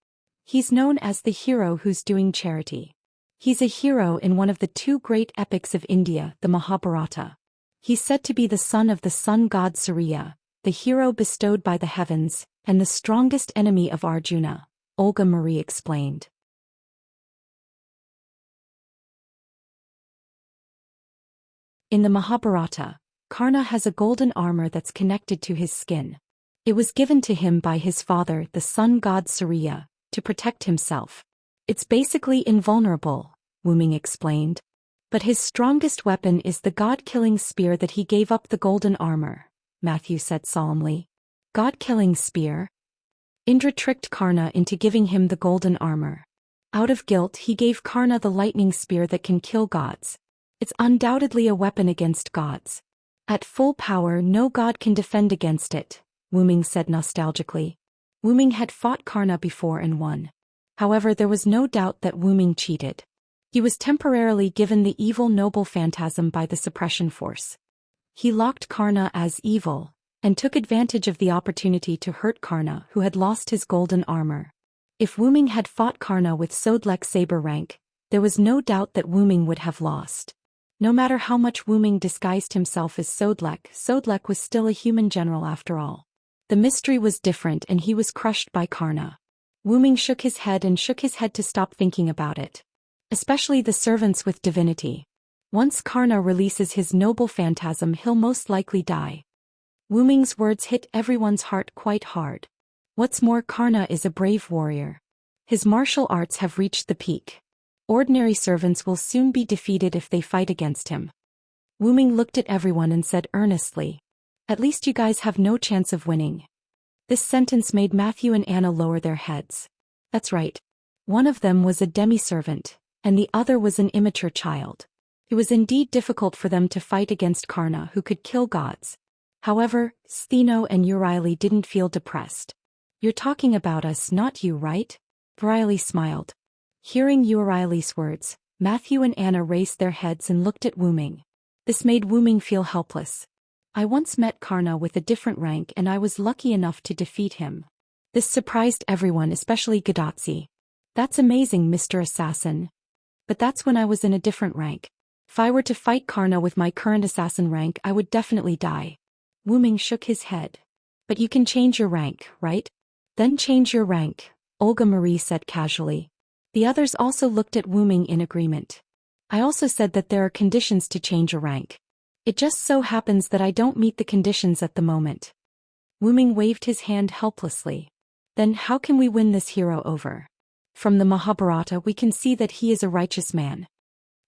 He's known as the hero who's doing charity. He's a hero in one of the two great epics of India, the Mahabharata. He's said to be the son of the sun god Surya, the hero bestowed by the heavens, and the strongest enemy of Arjuna, Olga Marie explained. In the Mahabharata, Karna has a golden armor that's connected to his skin. It was given to him by his father, the sun god Surya, to protect himself. It's basically invulnerable, Wuming explained. But his strongest weapon is the god-killing spear that he gave up the golden armor, Matthew said solemnly. God-killing spear? Indra tricked Karna into giving him the golden armor. Out of guilt he gave Karna the lightning spear that can kill gods. It's undoubtedly a weapon against gods. At full power no god can defend against it, Wuming said nostalgically. Wuming had fought Karna before and won. However, there was no doubt that Wuming cheated. He was temporarily given the evil noble phantasm by the suppression force. He locked Karna as evil, and took advantage of the opportunity to hurt Karna, who had lost his golden armor. If Wuming had fought Karna with Sodlek saber rank, there was no doubt that Wuming would have lost. No matter how much Wuming disguised himself as Sodlek, Sodlek was still a human general after all. The mystery was different and he was crushed by Karna. Wuming shook his head to stop thinking about it. Especially the servants with divinity. Once Karna releases his noble phantasm, he'll most likely die. Wuming's words hit everyone's heart quite hard. What's more, Karna is a brave warrior. His martial arts have reached the peak. Ordinary servants will soon be defeated if they fight against him. Wuming looked at everyone and said earnestly, "At least you guys have no chance of winning." This sentence made Matthew and Anna lower their heads. That's right. One of them was a demi-servant, and the other was an immature child. It was indeed difficult for them to fight against Karna, who could kill gods. However, Stheno and Euryale didn't feel depressed. "You're talking about us, not you, right?" Euryale smiled. Hearing Euryale's words, Matthew and Anna raised their heads and looked at Wuming. This made Wuming feel helpless. "I once met Karna with a different rank and I was lucky enough to defeat him." This surprised everyone, especially Gadotsi. "That's amazing, Mr. Assassin. But that's when I was in a different rank. If I were to fight Karna with my current assassin rank, I would definitely die." Wuming shook his head. "But you can change your rank, right?" "Then change your rank," Olga Marie said casually. The others also looked at Wuming in agreement. "I also said that there are conditions to change a rank. It just so happens that I don't meet the conditions at the moment." Wuming waved his hand helplessly. "Then how can we win this hero over? From the Mahabharata we can see that he is a righteous man."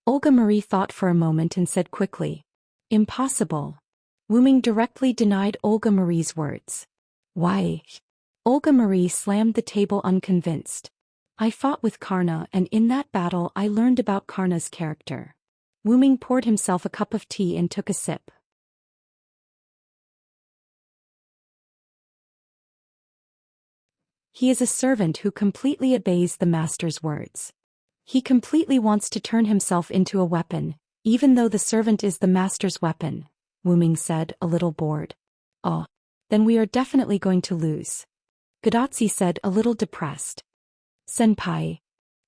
Olga Marie thought for a moment and said quickly, "Impossible." Wuming directly denied Olga Marie's words. "Why?" Olga Marie slammed the table unconvinced. "I fought with Karna and in that battle I learned about Karna's character." Wuming poured himself a cup of tea and took a sip. "He is a servant who completely obeys the master's words. He completely wants to turn himself into a weapon, even though the servant is the master's weapon," Wuming said, a little bored. "Oh. Then we are definitely going to lose," Gadotsi said, a little depressed. "Senpai."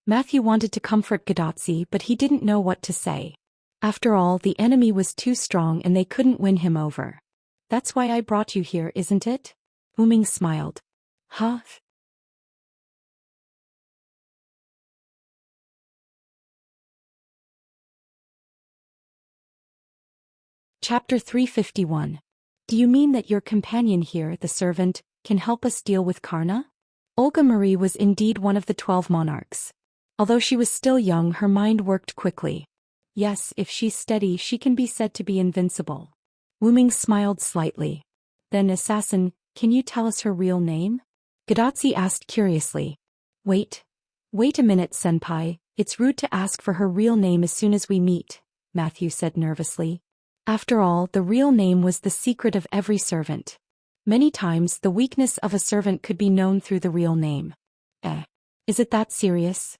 Matthew wanted to comfort Gadotsi, but he didn't know what to say. After all, the enemy was too strong and they couldn't win him over. "That's why I brought you here, isn't it?" Wuming smiled. "Huh?" Chapter 351. "Do you mean that your companion here, the servant, can help us deal with Karna?" Olga Marie was indeed one of the 12 monarchs. Although she was still young, her mind worked quickly. Yes, if she's steady, she can be said to be invincible. Wuming smiled slightly. "Then, assassin, can you tell us her real name?" Gadotsi asked curiously. Wait a minute, senpai, it's rude to ask for her real name as soon as we meet," Matthew said nervously. After all, the real name was the secret of every servant. Many times, the weakness of a servant could be known through the real name. Is it that serious?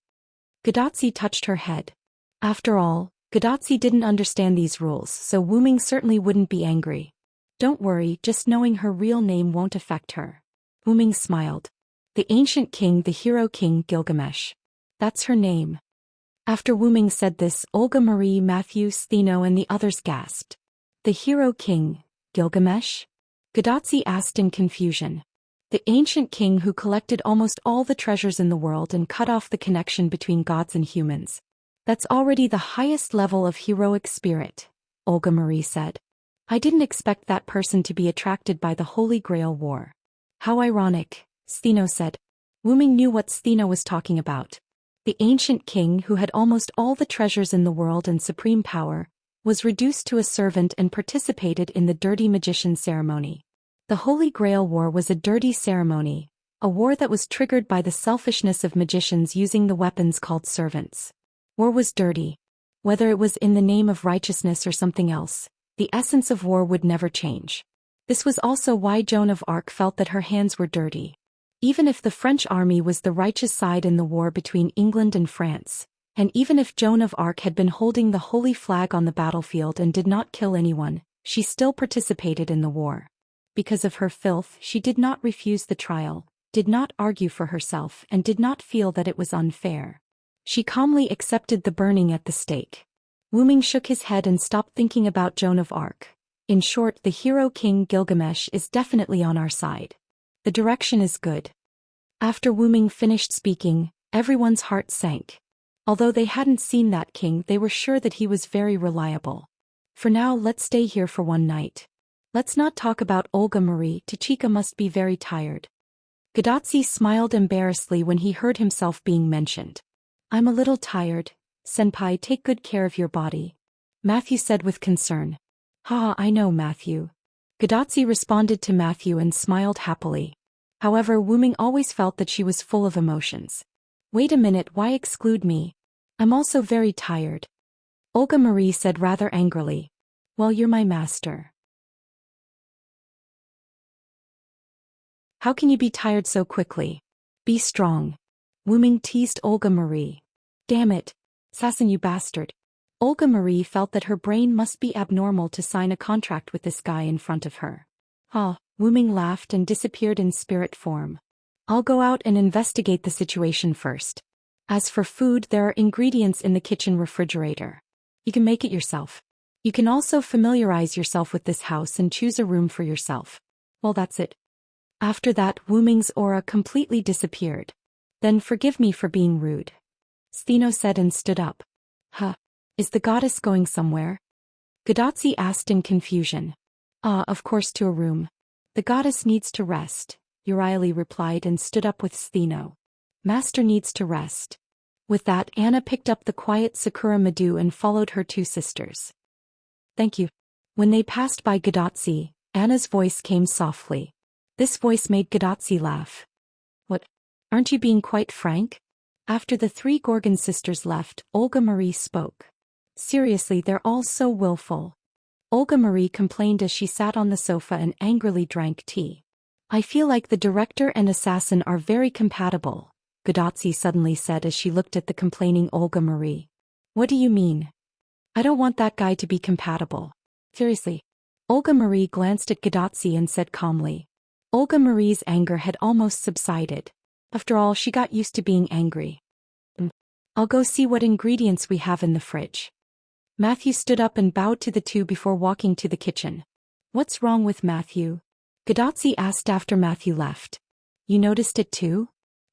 Gadotsi touched her head. After all, Gadotsi didn't understand these rules, so Wu Ming certainly wouldn't be angry. Don't worry, just knowing her real name won't affect her. Wu Ming smiled. The ancient king, the hero king Gilgamesh. That's her name. After Wu Ming said this, Olga Marie, Matthew, Stheno and the others gasped. The hero king, Gilgamesh? Gadotsi asked in confusion. The ancient king who collected almost all the treasures in the world and cut off the connection between gods and humans. That's already the highest level of heroic spirit, Olga Marie said. I didn't expect that person to be attracted by the Holy Grail War. How ironic, Stheno said. Wu Ming knew what Stheno was talking about. The ancient king who had almost all the treasures in the world and supreme power, was reduced to a servant and participated in the dirty magician ceremony. The Holy Grail War was a dirty ceremony, a war that was triggered by the selfishness of magicians using the weapons called servants. War was dirty. Whether it was in the name of righteousness or something else, the essence of war would never change. This was also why Joan of Arc felt that her hands were dirty. Even if the French army was the righteous side in the war between England and France, and even if Joan of Arc had been holding the holy flag on the battlefield and did not kill anyone, she still participated in the war. Because of her filth, she did not refuse the trial, did not argue for herself, and did not feel that it was unfair. She calmly accepted the burning at the stake. Wu Ming shook his head and stopped thinking about Joan of Arc. In short, the hero king Gilgamesh is definitely on our side. The direction is good. After Wu Ming finished speaking, everyone's heart sank. Although they hadn't seen that king, they were sure that he was very reliable. For now, let's stay here for one night. Let's not talk about Olga Marie. Tachika must be very tired. Gadotsi smiled embarrassedly when he heard himself being mentioned. I'm a little tired. Senpai, take good care of your body. Matthew said with concern. Ha, I know, Matthew. Gadotsi responded to Matthew and smiled happily. However, Wu Ming always felt that she was full of emotions. Wait a minute, why exclude me? I'm also very tired. Olga Marie said rather angrily. Well, you're my master. How can you be tired so quickly? Be strong. Wu Ming teased Olga Marie. Damn it. Assassin, you bastard. Olga Marie felt that her brain must be abnormal to sign a contract with this guy in front of her. Wu Ming laughed and disappeared in spirit form. I'll go out and investigate the situation first. As for food, there are ingredients in the kitchen refrigerator. You can make it yourself. You can also familiarize yourself with this house and choose a room for yourself. Well, that's it. After that, Wu Ming's aura completely disappeared. Then forgive me for being rude. Stheno said and stood up. Is the goddess going somewhere? Gadotsi asked in confusion. Of course, to a room. The goddess needs to rest, Urieli replied and stood up with Stheno. Master needs to rest. With that, Anna picked up the quiet Sakura Madu and followed her two sisters. Thank you. When they passed by Gadotsi, Anna's voice came softly. This voice made Gadotsi laugh. What? Aren't you being quite frank? After the three Gorgon sisters left, Olga Marie spoke. Seriously, they're all so willful. Olga Marie complained as she sat on the sofa and angrily drank tea. I feel like the director and assassin are very compatible, Gadotsi suddenly said as she looked at the complaining Olga Marie. What do you mean? I don't want that guy to be compatible. Seriously. Olga Marie glanced at Gadotsi and said calmly. Olga Marie's anger had almost subsided. After all, she got used to being angry. I'll go see what ingredients we have in the fridge. Matthew stood up and bowed to the two before walking to the kitchen. What's wrong with Matthew? Gadotsi asked after Matthew left. You noticed it too?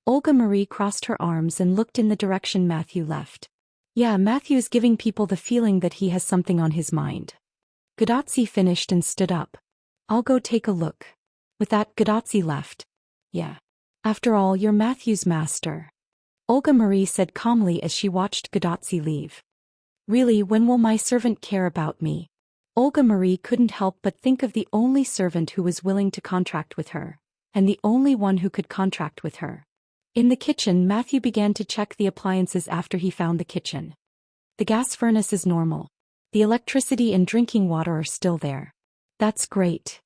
Olga Marie crossed her arms and looked in the direction Matthew left. Yeah, Matthew is giving people the feeling that he has something on his mind. Gadotsi finished and stood up. I'll go take a look. With that, Gadotsi left. Yeah. After all, you're Matthew's master. Olga Marie said calmly as she watched Gadotsi leave. Really, when will my servant care about me? Olga Marie couldn't help but think of the only servant who was willing to contract with her, and the only one who could contract with her. In the kitchen, Matthew began to check the appliances after he found the kitchen. The gas furnace is normal. The electricity and drinking water are still there. That's great.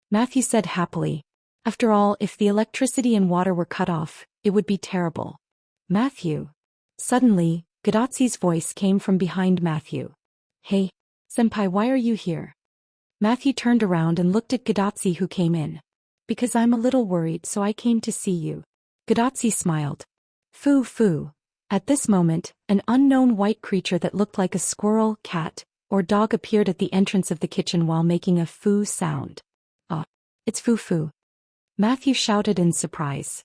Matthew said happily. After all, if the electricity and water were cut off, it would be terrible. Matthew. Suddenly, Gadotzi's voice came from behind Matthew. Hey, senpai, why are you here? Matthew turned around and looked at Gadotzi, who came in. Because I'm a little worried, so I came to see you. Gadotzi smiled. Foo foo. At this moment, an unknown white creature that looked like a squirrel, cat, or dog appeared at the entrance of the kitchen while making a foo sound. Ah, it's foo foo. Matthew shouted in surprise.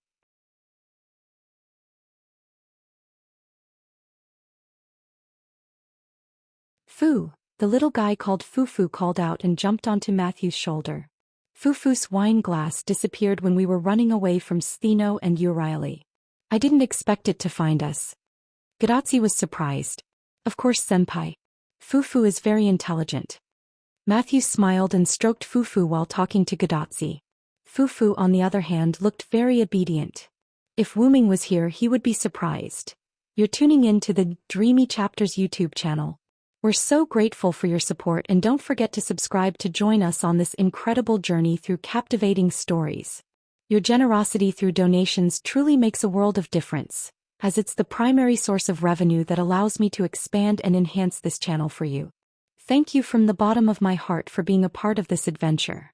Foo, the little guy called Foo-Foo called out and jumped onto Matthew's shoulder. Foo-Foo's wine glass disappeared when we were running away from Stheno and Urieli. I didn't expect it to find us. Gadotzi was surprised. Of course, senpai. Foo-Foo is very intelligent. Matthew smiled and stroked Foo-Foo while talking to Gadotzi. Foo-Foo, on the other hand, looked very obedient. If Wuming was here, he would be surprised. You're tuning in to the Dreamy Chapters YouTube channel. We're so grateful for your support, and don't forget to subscribe to join us on this incredible journey through captivating stories. Your generosity through donations truly makes a world of difference, as it's the primary source of revenue that allows me to expand and enhance this channel for you. Thank you from the bottom of my heart for being a part of this adventure.